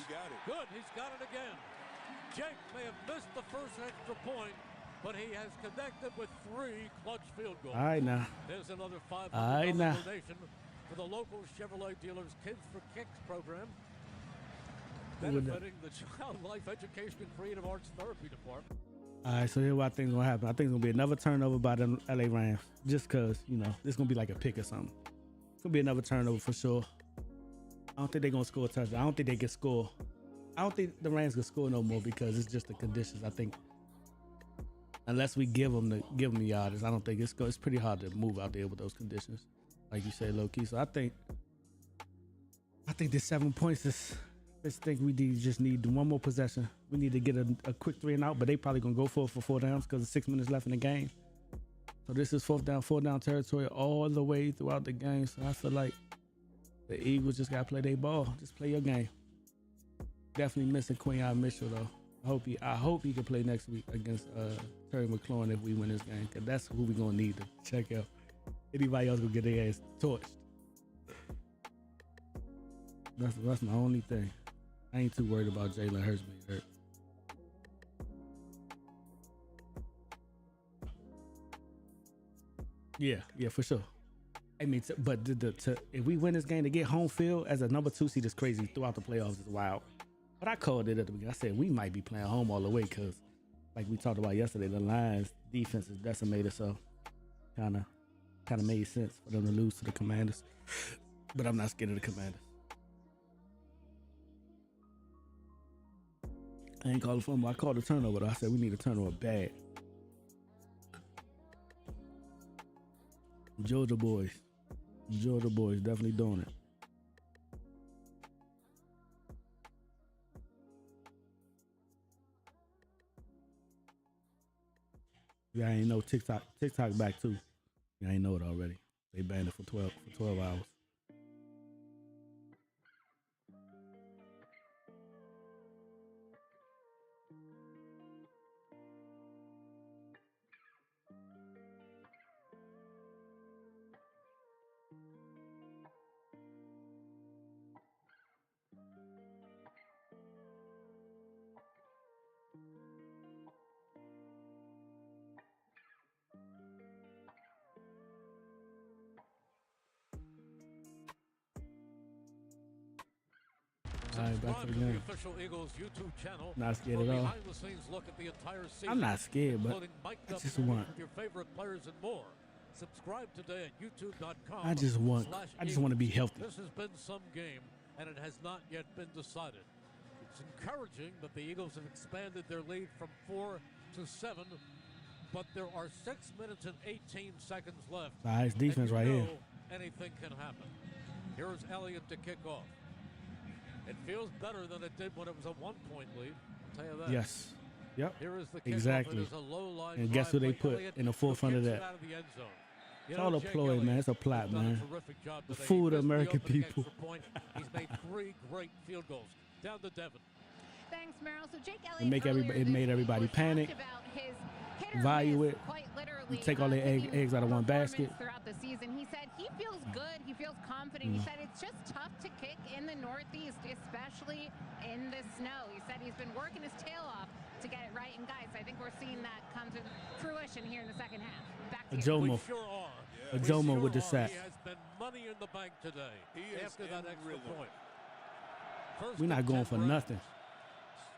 good. He's got it again. Jake may have missed the first extra point, but he has connected with 3 clutch field goals. All right, now. There's another $500 All right, now. donation for the local Chevrolet dealers Kids for Kicks program, Who would that- benefiting the Child Life Education and Creative Arts Therapy Department. All right, so here's what I think is going to happen. I think it's going to be another turnover by the LA Rams just because, you know, this is going to be like a pick or something. It's going to be another turnover for sure. I don't think they're going to score a touchdown. I don't think they can score. I don't think the Rams can score no more because it's just the conditions. I think unless we give them the yardage, I don't think it's pretty hard to move out there with those conditions, like you said, low key. So I think this 7 points is. I just think we just need one more possession. We need to get a quick 3 and out, but they probably gonna go for it for 4 downs because there's 6 minutes left in the game. So this is 4 down territory all the way throughout the game. So I feel like the Eagles just gotta play their ball. Just play your game. Definitely missing Quinyon Mitchell though. I hope he can play next week against Terry McLaurin if we win this game, because that's who we gonna need to check out. Anybody else gonna get their ass torched. That's my only thing. I ain't too worried about Jalen Hurts being hurt. Yeah, for sure. I mean, but if we win this game to get home field as a number 2 seed is crazy throughout the playoffs is wild. But I called it at the beginning. I said we might be playing home all the way because, like we talked about yesterday, the Lions' defense is decimated, so kind of made sense for them to lose to the Commanders. But I'm not scared of the Commanders. I ain't called a fumble. I called a turnover though. I said we need a turnover bad. Georgia boys definitely doing it. Yeah, I ain't know TikTok back too. Yeah, I ain't know it already. They banned it for 12 hours. All right, back to the game. The official Eagles YouTube channel. Not scared at all. Behind-the-scenes look at the entire season. I'm not scared, but I just want. Your favorite players and more. Subscribe today at youtube.com. I just want to be healthy. This has been some game and it has not yet been decided. It's encouraging that the Eagles have expanded their lead from 4 to 7, but there are 6 minutes and 18 seconds left. Nice defense right here. Anything can happen. Here's Elliott to kick off. It feels better than it did when it was a 1-point lead. I'll tell you that. Yes. Yep. Here is the kickoff. Exactly. It is a low line And guess who they drive by put Elliott, in the forefront who of kicks it that? out of the end zone. You It's know, all a Jake ploy, Elliott man. It's a plot, has done man. a terrific job The today. fool He of the missed the American opening people. extra point. He's made 3 great field goals. Down to Devin. Thanks, Merrill. So Jake Elliott It made everybody panic. Value it. You take all the eggs out of one basket. Throughout the season, he said he feels good. He feels confident. He said it's just tough to kick in the Northeast, especially in the snow. He said he's been working his tail off to get it right. And guys, I think we're seeing that come to fruition here in the second half. Back to you. Ajomo. We sure are. Ajomo with the sack. He has been money in the bank today. After that extra point. We're not going for nothing.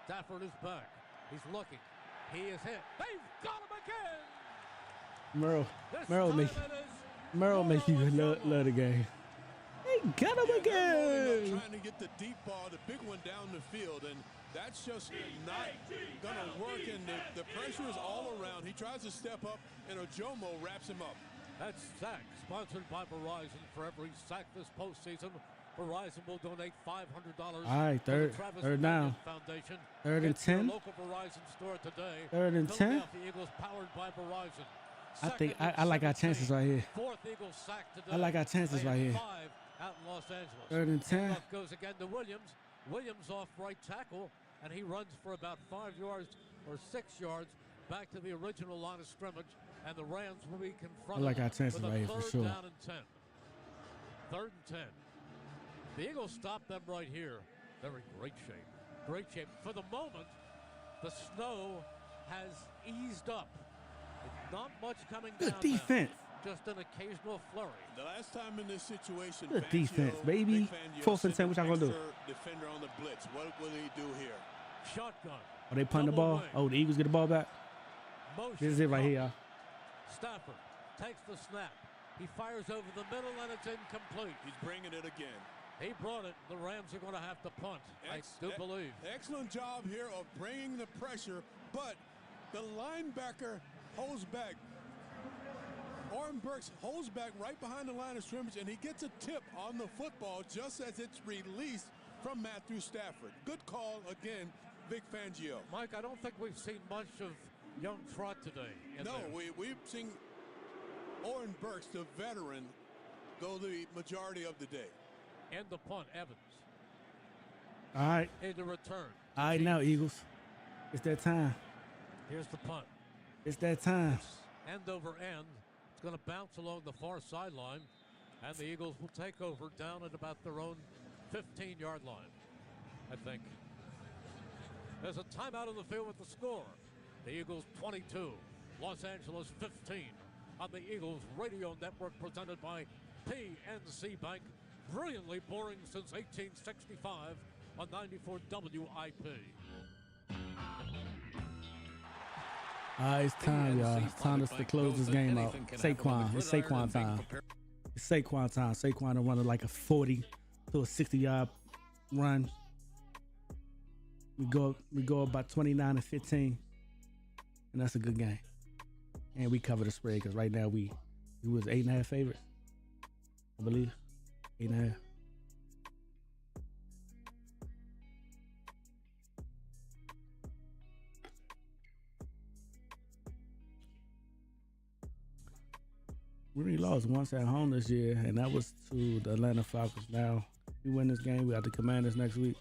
Stafford is back. He's looking. He is hit. They've got him again. Merrill make you love the game. They got him again. Trying to get the deep ball, the big one down the field, and that's just not going to work. And the pressure is all around. He tries to step up, and Ajomo wraps him up. That's sack, sponsored by Verizon. For every sack this postseason, Verizon will donate $500 All right, third down. Foundation. 3rd and 10. Local Verizon store today. 3rd and 10. Philadelphia Eagles powered by Verizon. I think I like our chances right here. 4th Eagles sack today. I like our chances right here. 5 out in Los Angeles. 3rd and 10. Handoff goes again to Williams. Williams off right tackle, and he runs for about 5 yards or 6 yards back to the original line of scrimmage, and the Rams will be confronted. I like our chances with a right here for 3rd sure. down and 10. 3rd and 10. The Eagles stop them right here. They're in great shape. Great shape. For the moment, the snow has eased up. It's not much coming down. Good defense. Now. Just an occasional flurry. The last time in this situation, Good defense, baby. 4th and 10, what y'all gonna do? Defender on the blitz. What will he do here? Shotgun. Are they punting the ball? Oh, the Eagles get the ball back. Motion. This is it right here, y'all. Stafford takes the snap. He fires over the middle, and it's incomplete. He's bringing it again. He brought it. The Rams are going to have to punt. I do believe. Excellent job here of bringing the pressure, but the linebacker holds back. Oren Burks holds back right behind the line of scrimmage, and he gets a tip on the football just as it's released from Matthew Stafford. Good call again, Vic Fangio. Mike, I don't think we've seen much of young Trot today. No, we've seen Oren Burks, the veteran, go the majority of the day. And the punt, Evans. All right. In the return. All right, now, Eagles. It's that time. Here's the punt. It's that time. End over end. It's going to bounce along the far sideline, and the Eagles will take over down at about their own 15-yard line, I think. There's a timeout on the field with the score. The Eagles 22, Los Angeles 15 on the Eagles Radio Network presented by PNC Bank. Brilliantly boring since 1865 on 94 WIP. All right, it's time, y'all. It's time to close this game out. Saquon. It's Saquon time. It's Saquon time. Saquon to run like a 40 to a 60-yard run. We go about 29-15, and that's a good game. And we cover the spread because right now we was 8.5 favorites, I believe. 8.5. We only lost once at home this year, and that was to the Atlanta Falcons. Now, if we win this game, we got the Commanders next week.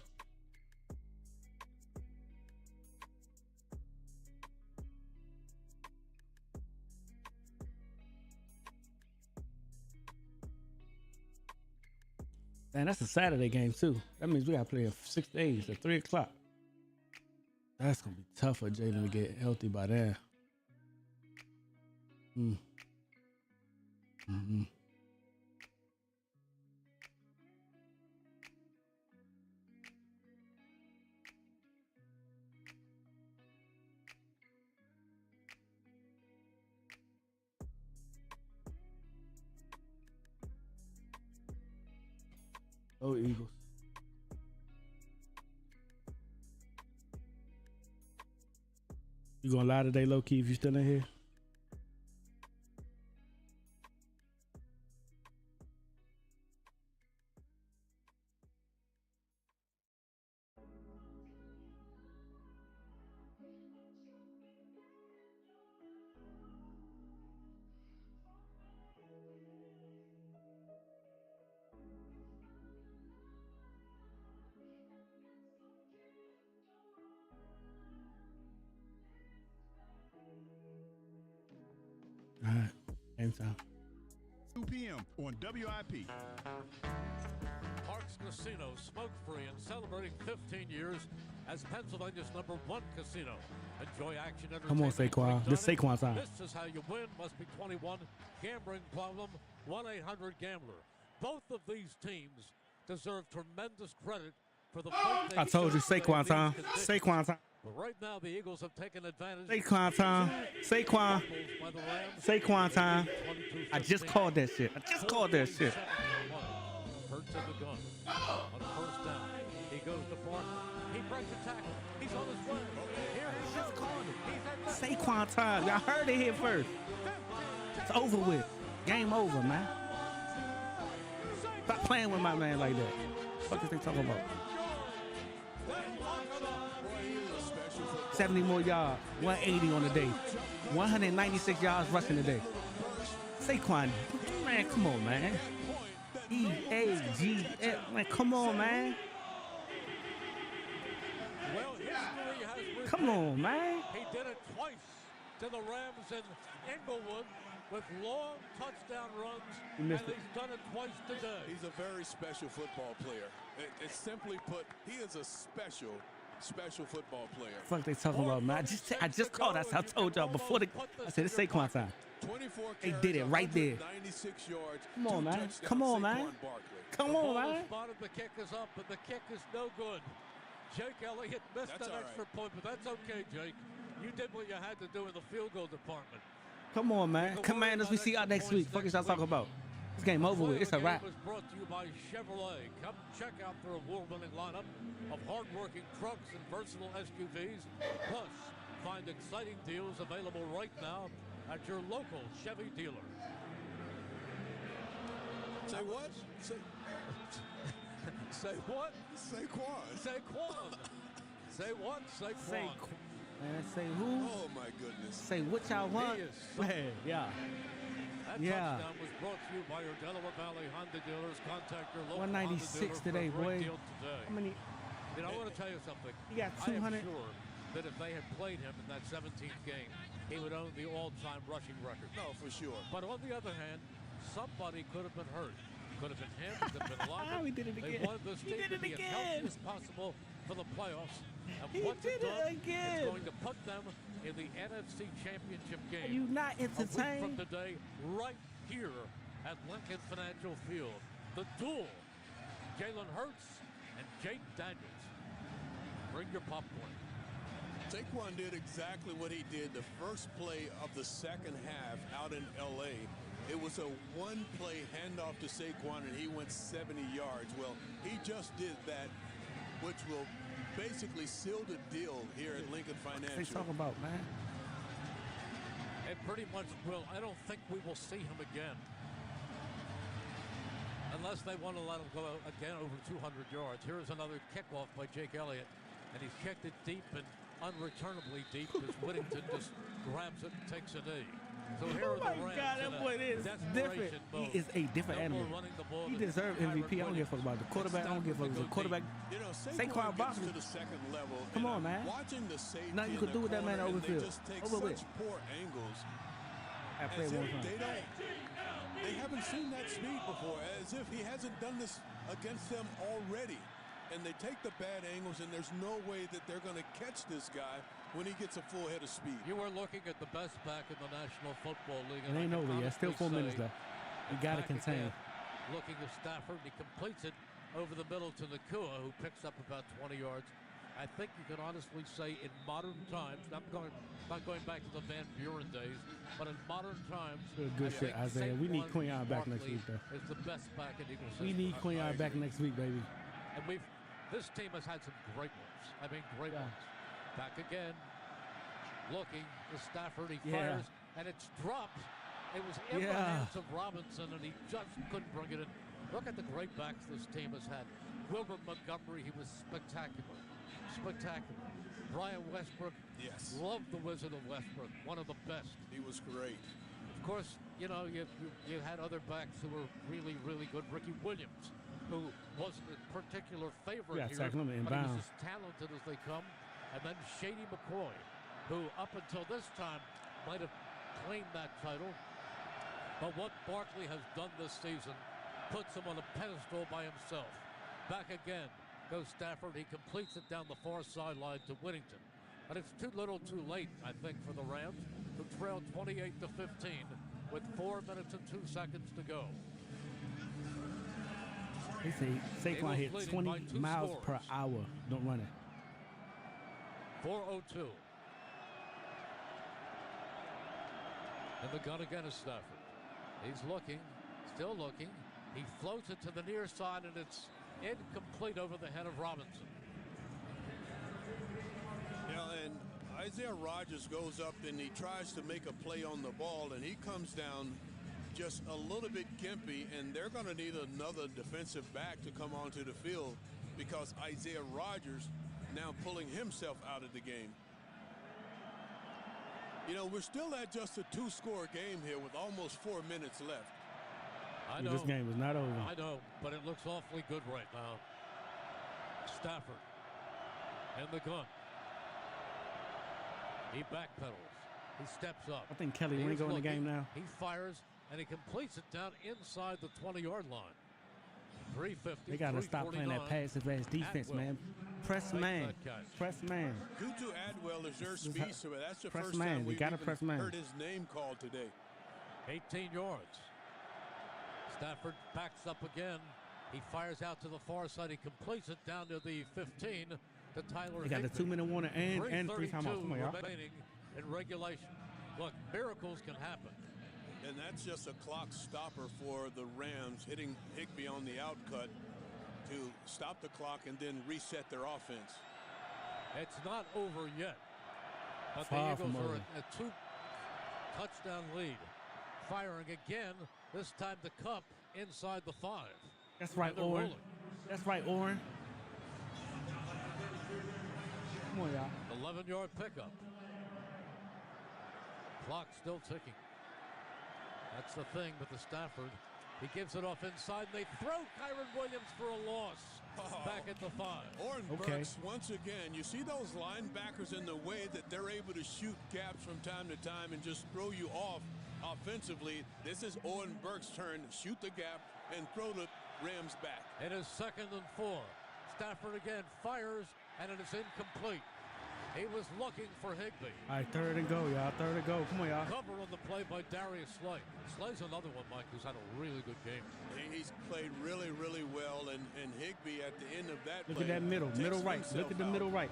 And that's a Saturday game, too. That means we got to play at 6 days at 3 o'clock. That's going to be tough for Jalen to get healthy by then. Oh, Eagles. You gonna lie today, low key, if you still in here? All right, same time. 2 p.m. on WIP. Parks Casino, smoke-free and celebrating 15 years as Pennsylvania's #1 casino. Enjoy action, Come on, entertainment, Saquon. great This dining. Saquon time. This is how you win. Must be 21. Gambling problem, 1-800-GAMBLER. Both of these teams deserve tremendous credit for the fight I told you, Saquon time. Saquon time. But right now, the Eagles have taken advantage. Saquon time. Saquon. By the Rams. Saquon time. I just called that shit. I just called that shit. Hurts in the gun. On first down. He goes to Barkley. He breaks the tackle. He's on his way. Here he just called it. Saquon time. Y'all heard it here first. It's over with. Game over, man. Stop playing with my man like that. What is they talking about? 70 more yards, 180 on the day, 196 yards rushing today. Saquon, man, come on, man. E-A-G-F, man, come on, man. Come on, man. He did it twice to the Rams in Inglewood with long touchdown runs, He and missed he's it. done it twice today. He's a very special football player. It's simply put, he is a special football player. Fuck they talking about, man. I just called. I told y'all before I said it's Saquon time. 24 They did it right there. 96 yards. Come on, man. touchdowns, Come on, man. Saquon Barkley. Come on, man. Spotted, the kick is up, but the kick is no good. Jake Elliott missed That's an all extra point, but that's okay, Jake. You did what you had to do in the field goal department. Come on, man. Commanders, we see y'all next week. Fuck is y'all talking about? This game over with. It's a wrap. Was brought to you by Chevrolet. Come check out their award-winning lineup of hard-working trucks and versatile SUVs. Plus, find exciting deals available right now at your local Chevy dealer. Say what? Say what? Saquon. Saquon. Say what? Saquon. Man, say who? Oh my goodness. Say what y'all want? He is Man, yeah. That touchdown was brought to you by your Delaware Valley Honda dealers. Contact your local 196 Honda dealer today, for a great boy. deal today. How many? You know, I want to tell you something. He got I am 200. sure that if they had played him in that 17th game, he would own the all-time rushing record. No, for sure. But on the other hand, somebody could have been hurt. Could have been him. Could have been Lockett. We did it They again. wanted this He team did to it be as again. healthy as possible for the playoffs. And He what's did it done? it again. It's going to put them in the NFC Championship game. Are you not A week from entertained? today, right here at Lincoln Financial Field. The duel, Jalen Hurts and Jake Daniels. Bring your popcorn. Saquon did exactly what he did the first play of the second half out in L.A. It was a one-play handoff to Saquon, and he went 70 yards. Well, he just did that, which will basically seal the deal here at Lincoln What they Financial. talking about, man? It pretty much will. I don't think we will see him again. Unless they want to let him go again over 200 yards. Here's another kickoff by Jake Elliott. And he's kicked it deep and unreturnably deep as Whittington just grabs it and takes a knee. So here are the Rams. God, that boy is different. He is a different animal. He deserves MVP. I don't give a fuck about the quarterback. I don't give a fuck about the quarterback. You know, Saquon Barkley. to the second level. Come on, man. Watching the safety Nothing you in could do the with that man corner, over and field. They just take Over with. such poor angles. I play As one if time. they haven't seen that speed before, as if he hasn't done this against them already. And they take the bad angles, and there's no way that they're going to catch this guy when he gets a full head of speed. You are looking at the best back in the National Football League. It ain't over yet. Still 4 minutes left. You got to Back contain. again, looking at Stafford, he completes it over the middle to Nakua, who picks up about 20 yards. I think you can honestly say in modern times, not going back to the Van Buren days, but in modern times, Good shit, I think Isaiah. We need Saquon Quinion back next Barkley week, though. is the best back in Eagles We history. need Quinion back next week, baby. And this team has had some great ones. I mean, great ones. Back again. Looking to Stafford, he Yeah. fires, and it's dropped. It was in the hands of Robinson, and he just couldn't bring it in. Look at the great backs this team has had. Wilbert Montgomery, he was spectacular. Spectacular. Brian Westbrook, yes, loved the Wizard of Westbrook, one of the best. He was great. Of course, you know, you had other backs who were really, really good. Ricky Williams, who wasn't a particular favorite here, tackle him but he inbounds. was as talented as they come. And then Shady McCoy, who up until this time might have claimed that title. But what Barkley has done this season puts him on a pedestal by himself. Back again goes Stafford. He completes it down the far sideline to Whittington. But it's too little too late, I think, for the Rams, who trail 28-15 with 4 minutes and 2 seconds to go. They say Saquon hit 20 miles per hour. Don't run it. 4:02. And the gun again is Stafford. He's looking, still looking. He floats it to the near side, and it's incomplete over the head of Robinson. Yeah, and Isaiah Rodgers goes up and he tries to make a play on the ball, and he comes down just a little bit gimpy, and they're going to need another defensive back to come onto the field because Isaiah Rodgers now pulling himself out of the game. You know, we're still at just a 2-score game here with almost 4 minutes left. I know. This game is not over. I know, but it looks awfully good right now. Stafford and the gun. He backpedals. He steps up. I think Kelly He is Ringo in the looking. game now. He fires, and he completes it down inside the 20-yard line. 350. They got to stop playing that passive-ass defense, man. Press man. Press man. Tutu Atwell is their speedster. That's the Press first man. time You we've gotta even press man. heard his name called today. 18 yards. Stafford backs up again. He fires out to the far side. He completes it down to the 15 to Tyler They got the Higbee. 2-minute warning and 3 timeouts. Come on, y'all. remaining in regulation. Look, miracles can happen. And that's just a clock stopper for the Rams, hitting Higbee on the outcut to stop the clock and then reset their offense. It's not over yet. But Far the from Eagles are over. a 2-touchdown lead. Firing again, this time the Cup inside the 5. That's right, And they're Oren. rolling. That's right, Oren. Come on, y'all. 11-yard pickup. Clock still ticking. That's the thing with the Stafford. He gives it off inside, and they throw Kyron Williams for a loss. Back at the 5. Oren Burks, once again, you see those linebackers in the way that they're able to shoot gaps from time to time and just throw you off offensively. This is Oren Burks' turn to shoot the gap and throw the Rams back. It is 2nd and 4. Stafford again fires, and it is incomplete. He was looking for Higbee. All right, 3rd and go, y'all. 3rd and go. Come on, y'all. Cover on the play by Darius Slay. Slay's another one, Mike, who's had a really good game. He's played really, really well, and Higbee at the end of that Look play at that middle right. Look at the middle right.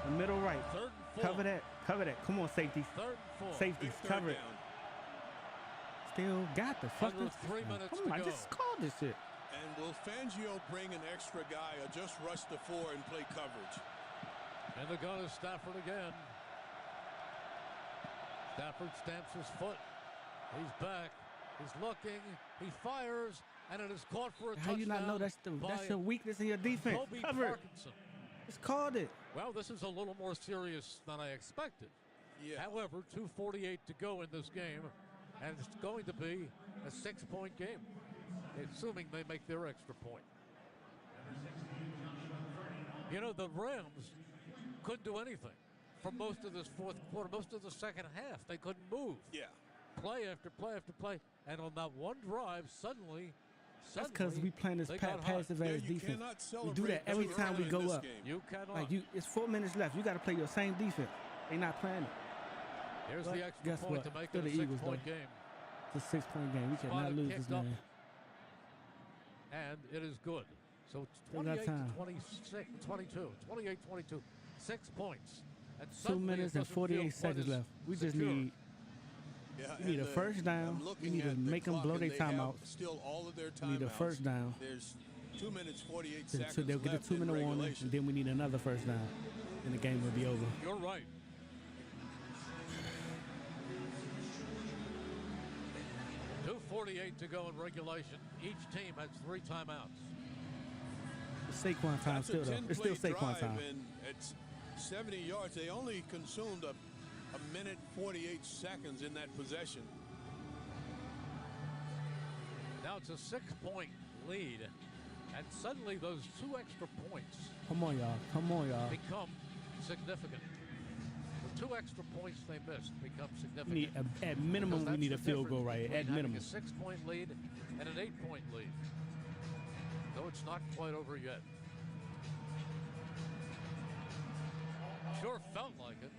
The middle right. 3rd and 4. Cover that. Cover that. Come on, safeties. 3rd and 4. Safeties, cover it. Still got the fucking. Under 3 minutes Come to on, I go. just called this shit. And will Fangio bring an extra guy or just rush the 4 and play coverage? And the gun is Stafford again. Stafford stamps his foot. He's back. He's looking. He fires, and it is caught for a touchdown. How you not know that's your weakness in your defense? Kobe Cover it. Parkinson. Just called it. Well, this is a little more serious than I expected. Yeah. However, 2:48 to go in this game, and it's going to be a 6-point game, assuming they make their extra point. You know, the Rams couldn't do anything for most of this 4th quarter, most of the 2nd half. They couldn't move. Yeah. Play after play after play, and on that one drive, suddenly That's because we playing this they got hot. passive ass defense. We do that every time we go up. You cannot. Like it's 4 minutes left. You got to play your same defense. They not playing it. Here's But the extra guess point what? to make Still it a the Eagles, 6-point though. game. It's a 6-point game. We cannot Spotted, lose this kicked up, game. and it is good. So Still got 28 time. to 26, 22, 28-22, 6 points. And 2 suddenly minutes it and doesn't 48 feel seconds quite as left. We just secure. need. Yeah, We need a and, first down. I'm We looking need to at the make them clock, blow and their they have timeouts. Still all of their timeouts. We need a first down. There's 2 minutes, 48 So seconds they'll get a left in 2-minute warning, regulation. and then we need another first down, and the game will be over. You're right. 2:48 to go in regulation. Each team has 3 timeouts. It's Saquon time still, though. It's still Saquon time. And it's 70 yards. They only consumed a minute 48 seconds in that possession. Now it's a 6-point lead, and suddenly those 2 extra points Come on, y'all. Come on, y'all. become significant. The 2 extra points they missed become significant. We need, at minimum, we need a field goal right here. At minimum. A 6-point lead and an 8-point lead. Though it's not quite over yet. Sure felt like it.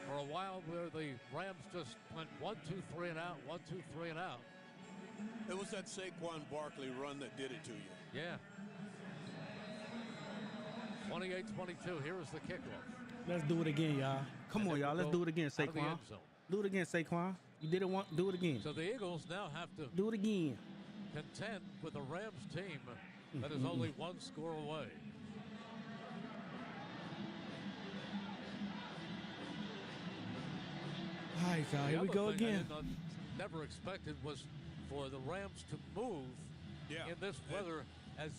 For a while where the Rams just went 1, 2, 3 and out, 1, 2, 3 and out. It was that Saquon Barkley run that did it to you. Yeah. 28-22. Here is the kickoff. Let's do it again, y'all. Come on, y'all. Let's do it again, Saquon. Do it again, Saquon. You did it once. Do it again. So the Eagles now have to do it again. Contend with a Rams team that is only 1 score away. All right, y'all. Here we go again. I never expected was for the Rams to move in this weather as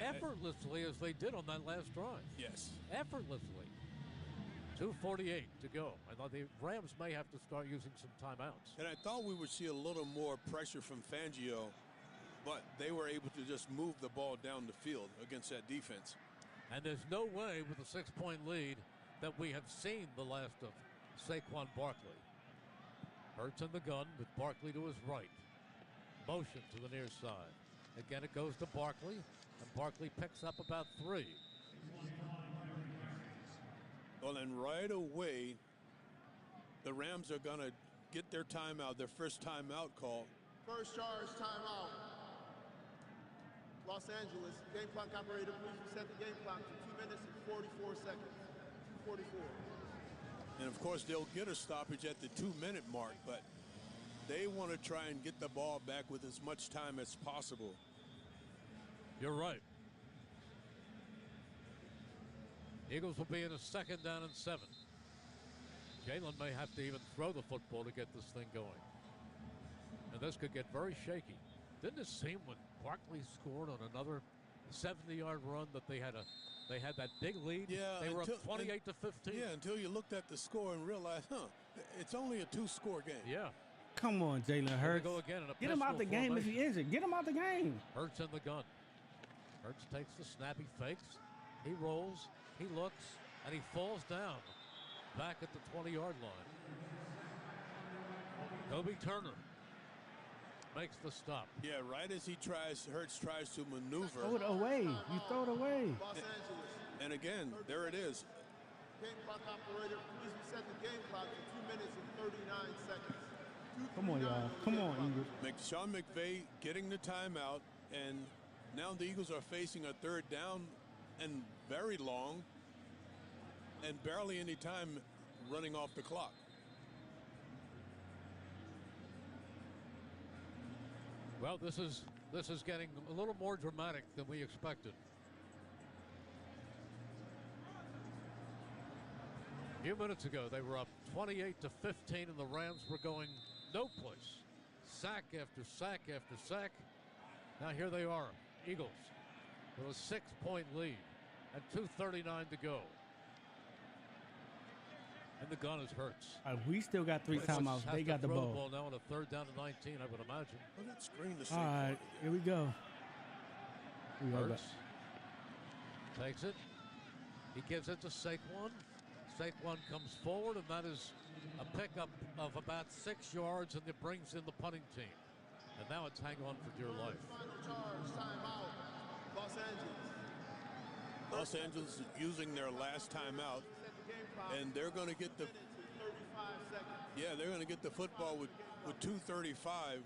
effortlessly as they did on that last drive. Yes. Effortlessly. 2:48 to go. I thought the Rams may have to start using some timeouts. And I thought we would see a little more pressure from Fangio, but they were able to just move the ball down the field against that defense. And there's no way with a 6-point lead that we have seen the last of Saquon Barkley. Hurts in the gun with Barkley to his right. Motion to the near side. Again, it goes to Barkley, and Barkley picks up about 3. Well, then right away, the Rams are going to get their timeout, their first timeout call. First charge, timeout. Los Angeles, game clock operator, please reset the game clock to 2 minutes and 44 seconds. 44. And of course, they'll get a stoppage at the 2-minute mark, but they want to try and get the ball back with as much time as possible. You're right. Eagles will be in a 2nd down and 7. Jalen may have to even throw the football to get this thing going. And this could get very shaky. Didn't it seem when Barkley scored on another 70-yard run that they had that big lead? Yeah, they were up 28 to 15. Yeah, until you looked at the score and realized, it's only a 2-score game. Yeah. Come on, Jalen Hurts. Go again in a Get him out the game if he's injured. Get him out the game. Hurts in the gun. Hurts takes the snap. He fakes. He rolls. He looks. And he falls down back at the 20-yard line. Kobe Turner makes the stop. Yeah, right as Hurts tries to maneuver. Throw it away. You throw it away. Los Angeles. And again, there it is. Game clock operator, please reset the game clock to 2 minutes and 39 seconds. Come on, y'all. Come on, Eagles. Sean McVay getting the timeout, and now the Eagles are facing a 3rd down and very long, and barely any time running off the clock. Well, this is getting a little more dramatic than we expected. A few minutes ago, they were up 28 to 15, and the Rams were going no place. Sack after sack after sack. Now here they are, Eagles, with a 6-point lead and 2:39 to go. And the gun is Hurts. We still got 3 timeouts. They got the ball. Now on a 3rd down and 19, I would imagine. Well, that screen to All right, here we go. Hurts takes it. He gives it to Saquon. Saquon comes forward, and that is a pickup of about 6 yards, and it brings in the punting team. And now it's hang on for dear life. Final charge, timeout. Los Angeles. Los Angeles using their last timeout, and they're going to get the. 35 seconds. Yeah, they're going to get the football with 2:35.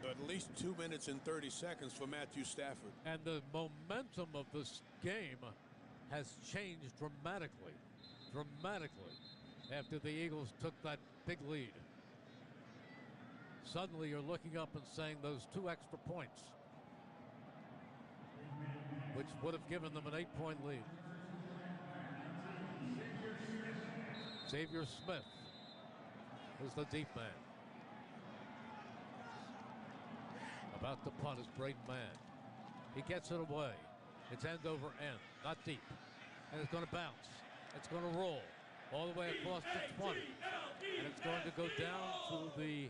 So at least 2 minutes and 30 seconds for Matthew Stafford. And the momentum of this game has changed dramatically after the Eagles took that big lead. Suddenly you're looking up and saying those 2 extra points, which would have given them an 8-point lead. Xavier Smith is the deep man. About to punt is Braden Mann. He gets it away. It's end over end, not deep. And it's going to bounce. It's going to roll all the way across the 20. And it's going to go down to the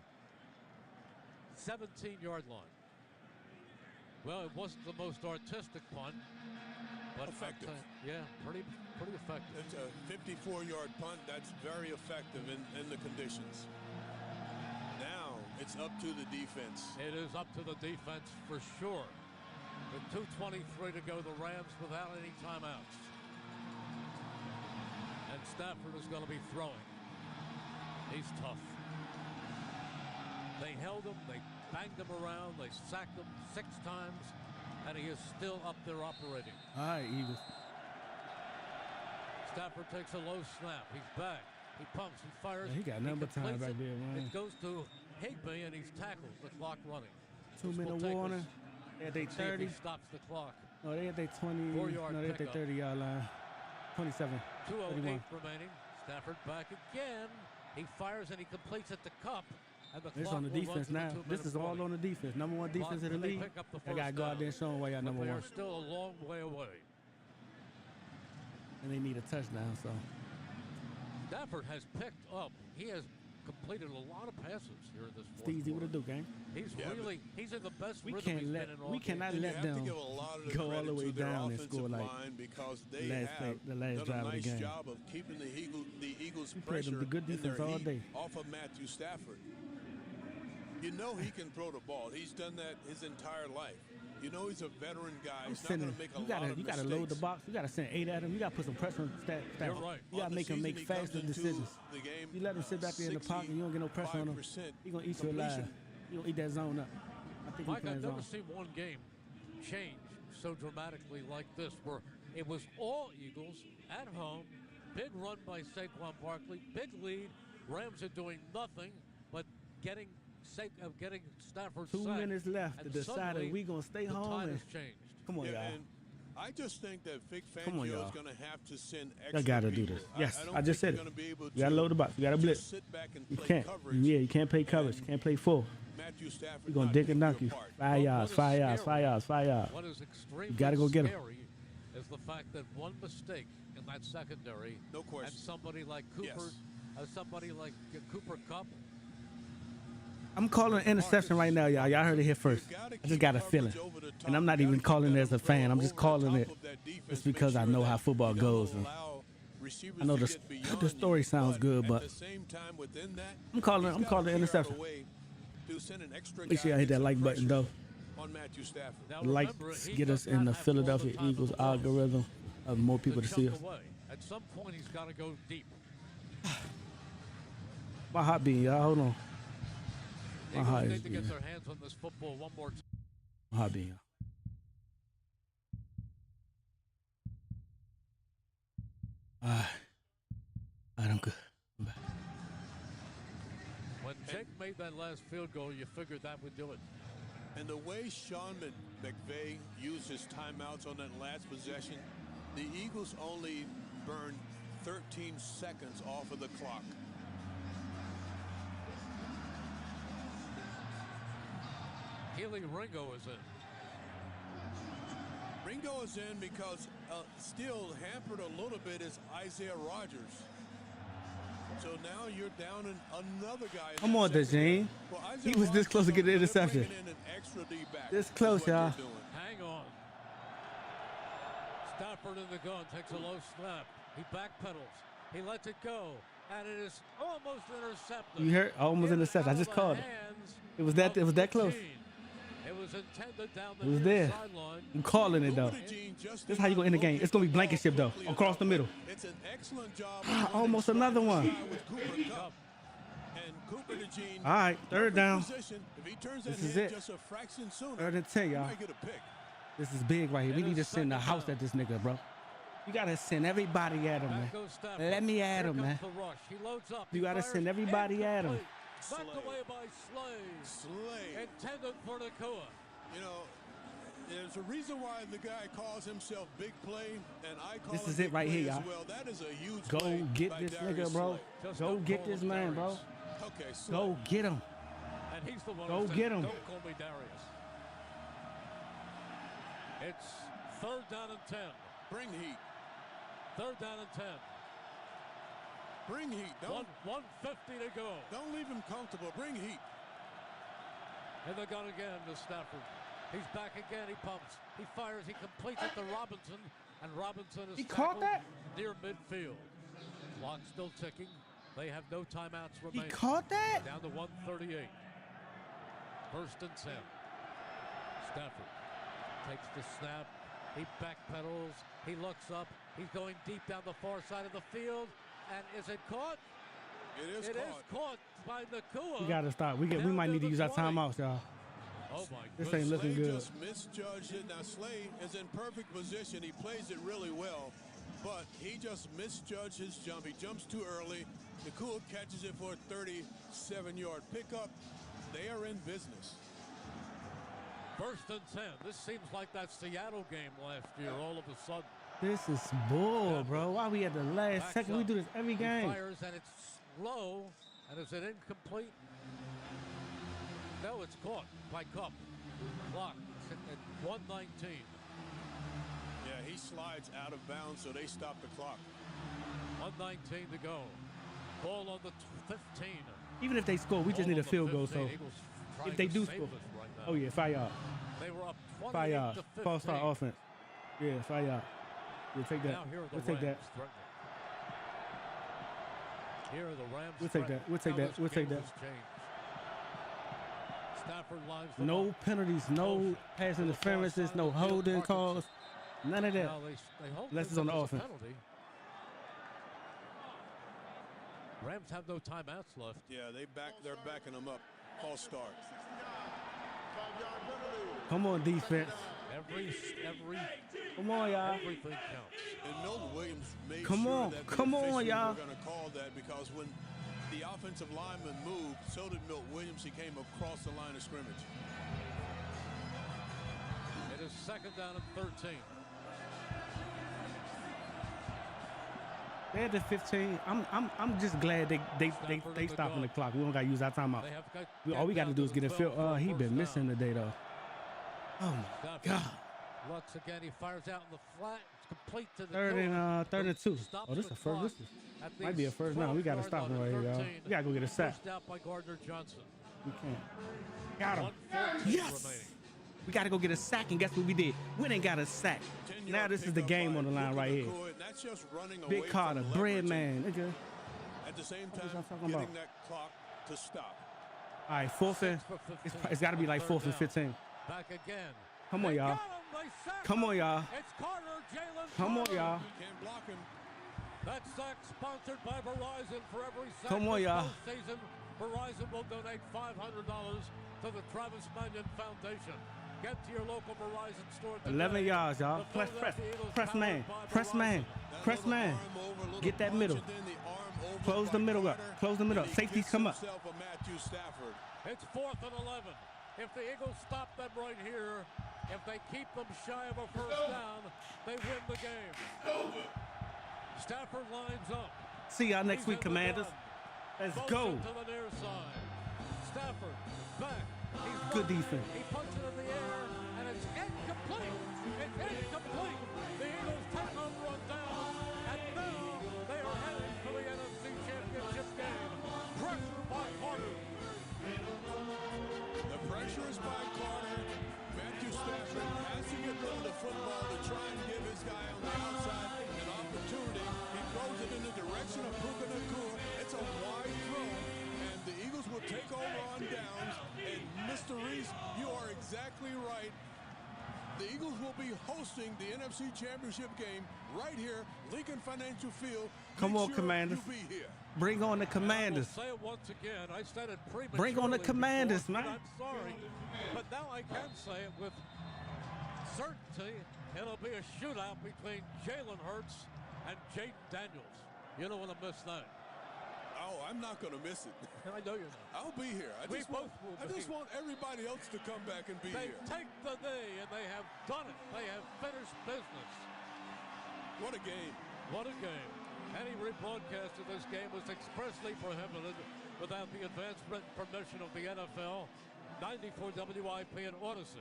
17-yard line. Well, it wasn't the most artistic punt, but effective. Yeah, pretty effective. It's a 54-yard punt. That's very effective in the conditions. Now it's up to the defense. It is up to the defense for sure. With 2:23 to go, the Rams without any timeouts. And Stafford is going to be throwing. He's tough. They held him, they banged him around, they sacked him 6 times, and he is still up there operating. All right, Eagles. Stafford takes a low snap. He's back. He pumps, he fires. Yeah, he got number time back there, man. It goes to Higbee, and he's tackled. The clock running. 2-minute warning. They had their 30. Stops the clock. No, they had their 20. 4-yard No, they had their 30-yard line. 27. 2:08 31. remaining. Stafford back again. He fires and he completes at the cup. And the This clock on the will run defense to the now. 2-minute This is all warning. on the defense. Number 1 defense in the They league. pick up the They got to first go out down. there and show them why y'all But number they 1. are still a long way away. And they need a touchdown, so. Stafford has picked up. He has completed a lot of passes here in this fourth It's easy quarter. with a do, gang. He's he's in the best We rhythm can't he's let been in all we game. cannot And you let have to them give a lot of the go all credit the way to their down and offensive score like line because they the have last done drive a of the nice game. job of keeping the Eagles We played them pressure the good in their defense all heat day. off of Matthew Stafford. You know he can throw the ball. He's done that his entire life. You know he's a veteran guy. He's not going to make a lot of you mistakes. gotta load the box. You gotta send 8 at him. You gotta put some pressure on Stafford. You're right. You gotta make him make faster decisions. You let him sit back there in the pocket. You don't get no pressure on him. He gonna eat you alive. He gonna eat that zone up. I think Mike, he playing I've never zone. seen one game change so dramatically like this, where it was all Eagles at home, big run by Saquon Barkley, big lead. Rams are doing nothing but getting Stafford 2 sacked, minutes left to and decide suddenly if we gonna stay the home. tide And, has changed. come on, y'all. And I just think that Vic Come on, Fangio y'all. is going to have to send extra Y'all gotta do people. this. Yes, don't I just think said you're it. gonna be able You gotta load the box. You gotta blitz. just sit back and You play can't. coverage. Yeah, you can't play coverage. You can't play full. Matthew Stafford You're gonna not dick pick and dunk you you. apart. 5 yards, 5 yards, 5 yards, 5 yards. What is extremely You gotta go get him. scary is the fact that one mistake in that secondary, No question. and somebody like Cooper, Cooper Kupp. I'm calling an interception right now, y'all. Y'all heard it here first. I just got a feeling. And I'm not even calling it as a fan. I'm just calling it just because I know how football goes. And I know the story sounds good, but I'm calling an interception. Make sure y'all hit that like button, though. The likes get us in the Philadelphia Eagles algorithm of more people to see us. At some point, he's got to go deep. My heart beating, y'all. Hold on. My Eagles heart is need to get beating. their hands on this football one more time. My heart beating, y'all. All right, I'm good. I'm back. When Jake made that last field goal, you figured that would do it. And the way Sean McVay used his timeouts on that last possession, the Eagles only burned 13 seconds off of the clock. Healy Ringo is in. Ringo is in because still hampered a little bit is Isaiah Rodgers. So now you're down in another guy. Come on, Dejane. He was this close to get the interception. This close, y'all. Hang on. Stafford in the gun, takes a low snap. He backpedals. He lets it go. And it is almost intercepted. You heard? Almost intercepted. I just called it. It was that close. It was intended down the It was there. sideline. I'm calling it, though. This is how you go in the game. It's going to be Blankenship, though, across the middle. It's an excellent job. Almost another one. All right, third down. This is it. Third and 10, y'all. This is big right here. We need to send the house at this nigga, bro. You got to send everybody at him, man. Let me at him, man. You got to send everybody at him. Backed away by Slay. Intended for Nakua. You know, there's a reason why the guy calls himself Big Play, and I call This him is Big it right Play here, as y'all. well. That is a huge Go play get by this Darius nigga, bro. Slay. Go get this man, bro. A Okay, Go get him. And he's the one Go who said, get him. don't call me Darius. It's 3rd down and 10. Bring heat. 3rd down and 10. Bring heat. Don't 150 to go. Don't leave him comfortable. Bring heat. And they're gone again to Stafford. He's back again. He pumps. He fires. He completes it to Robinson. And Robinson is He caught that? near midfield. Clock still ticking. They have no timeouts remaining. He caught that? Down to 138. 1st and 10. Stafford takes the snap. He backpedals. He looks up. He's going deep down the far side of the field. And is it caught? It is caught by Nakua. We gotta stop. We might need to use our timeouts, y'all. Oh my This ain't looking Slay good. just misjudged it. Now Slay is in perfect position. He plays it really well, but he just misjudged his jump. He jumps too early. Nakua catches it for a 37-yard pickup. They are in business. 1st and 10. This seems like that Seattle game last year. All of a sudden. This is bull, bro. Why we at the last Backs second? We up. do this every game. He fires and it's slow. And is it incomplete? No, it's caught by Cup. Clock at 1:19. Yeah, he slides out of bounds, so they stop the clock. 1:19 to go. Ball on the 15. Even if they score, we just Ball need a on the field goal. 15. So Eagles if trying they to do save score, this right now. oh yeah, 5 yards. They were up 5 28 yards. to 15. False start offense. Yeah, 5 yards. We'll take that. Now here are the We'll take that. Rams threatening. Here are the Rams. We'll take that. We'll take Now that. this We'll take game that. has changed. Stafford lines them No up. penalties, no pass interferences, no holding calls, none of that. Now they hold Unless it it's on the as a offense. penalty. Rams have no timeouts left. Yeah, they're backing them up. False start. Come on, defense. Every Come on, y'all. everything counts. And Milton Williams made Come sure on. that Come the on, officials y'all. were going to call that because when the offensive lineman moved, so did Milton Williams. He came across the line of scrimmage. It is 2nd down and 13. They at the 15. I'm just glad they stopping the clock. We don't gotta use our timeout. They have got All we get gotta down do to is the get a 12 field. for a He been first missing down. today though. Oh my Stafford God. looks again. He fires out in the flat. It's complete to the Third and 2. Stops Oh, this is the a first. clock This at might be a least first down. We 12 gotta yards stop on him right here, y'all. 13. We gotta go get a sack. Pushed out by Gardner Johnson. We can't. Got him. 1:14 Yes. remaining. We gotta go get a sack, and guess what we did? We ain't got a sack. Now this is the game on the line right here. That's just running away Big Carter, from bread leverage. man. Nigga. At the same What was time, I talking getting about? that clock to stop. All right, fourth and. It's got to be like 4th and 15. Back again. Come on, They y'all. got him. They sack Come him. on, y'all. It's Carter, Jalen Come on, Carter. y'all. Can't block him. That sack sponsored by Verizon. For every sack Come on, this y'all. postseason, Verizon will donate $500 to the Travis Manion Foundation. Get to your local Verizon store today. 11 yards, y'all. The Press Philadelphia Eagles man. powered by Press Verizon. man. Press man. Get that middle. Close the middle up. Close the middle up. Safeties come up. Matthew Stafford. It's 4th and 11. If the Eagles stop them right here, if they keep them shy of a first down, they win the game. Stafford lines up. See y'all next He's week, in the Commanders. gun. Let's Motion go. to the near side. Stafford back. He's Good looking. defense. He puts it in the air, and it's incomplete. It's incomplete. The Eagles take over on down, and now they are headed for the NFC Championship game. Pressure by Carter. The pressure is by Carter. Matthew Stafford has to get rid of the football to try and give his guy on the outside an opportunity. He throws it in the direction of Puka Nacua. It's a wide throw, and the Eagles will take over on downs. And Mr. Reese, you are exactly right. The Eagles will be hosting the NFC Championship game right here, Lincoln Financial Field. Come Make on, sure Commanders. you be here. Bring on the Commanders. I will say it once again. I said it prematurely. Bring on the Commanders, before, man. but I'm sorry, but now I can say it with certainty. It'll be a shootout between Jalen Hurts and Jaden Daniels. You don't want to miss that. Oh, I'm not going to miss it. I know you're not. I'll be here. I We just both will I be. just want everybody else to come back and be They here. take the knee, and they have done it. They have finished business. What a game. What a game. Any rebroadcast of this game was expressly prohibited without the advance written permission of the NFL. 94 WIP and Odyssey.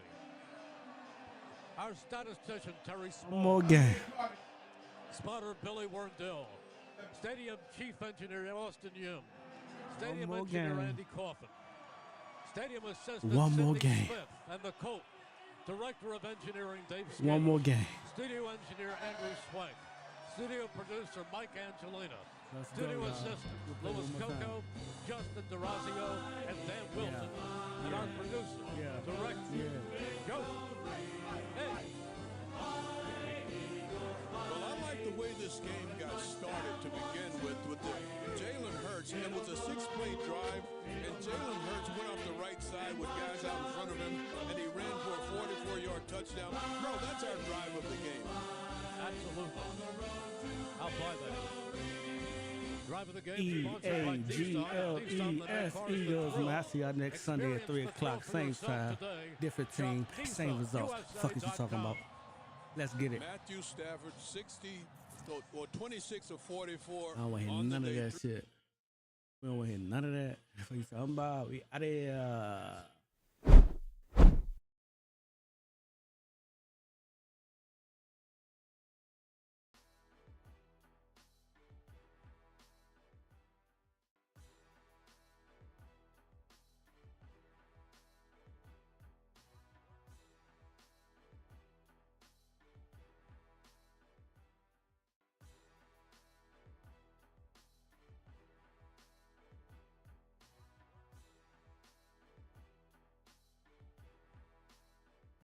Our statistician, Terry Small. One more game. Spotter, Billy Werndell. Stadium Chief Engineer, Austin Yim. Stadium One more Engineer, game. Andy Coffin. Stadium Assistant, One more Sidney game. Smith. And the Colt. Director of Engineering, Dave Skate. One more game. Studio Engineer, Andrew Swank. Studio Producer, Mike Angelina. Let's Studio go, y'all. Assistant, We'll play Louis one more Coco, Justin DeRazio, and Dan Wilson. And our producer, Director, Joseph. Hey. Well, I like the way this game got started to begin with the Jalen Hurts. It was a 6-play drive, and Jalen Hurts went off the right side with guys out in front of him, and he ran for a 44-yard touchdown. Bro, that's our drive of the game. Absolutely. I'll buy that. Drive of the game. EAGLES Eagles. Man, I see y'all next Sunday at 3 o'clock. Same time, different team, same results. Fuck is you talking about? Let's get it. Matthew Stafford, 26 of 44. I don't want to hear none of that shit. We don't want to hear none of that. What you talking about? We out of here.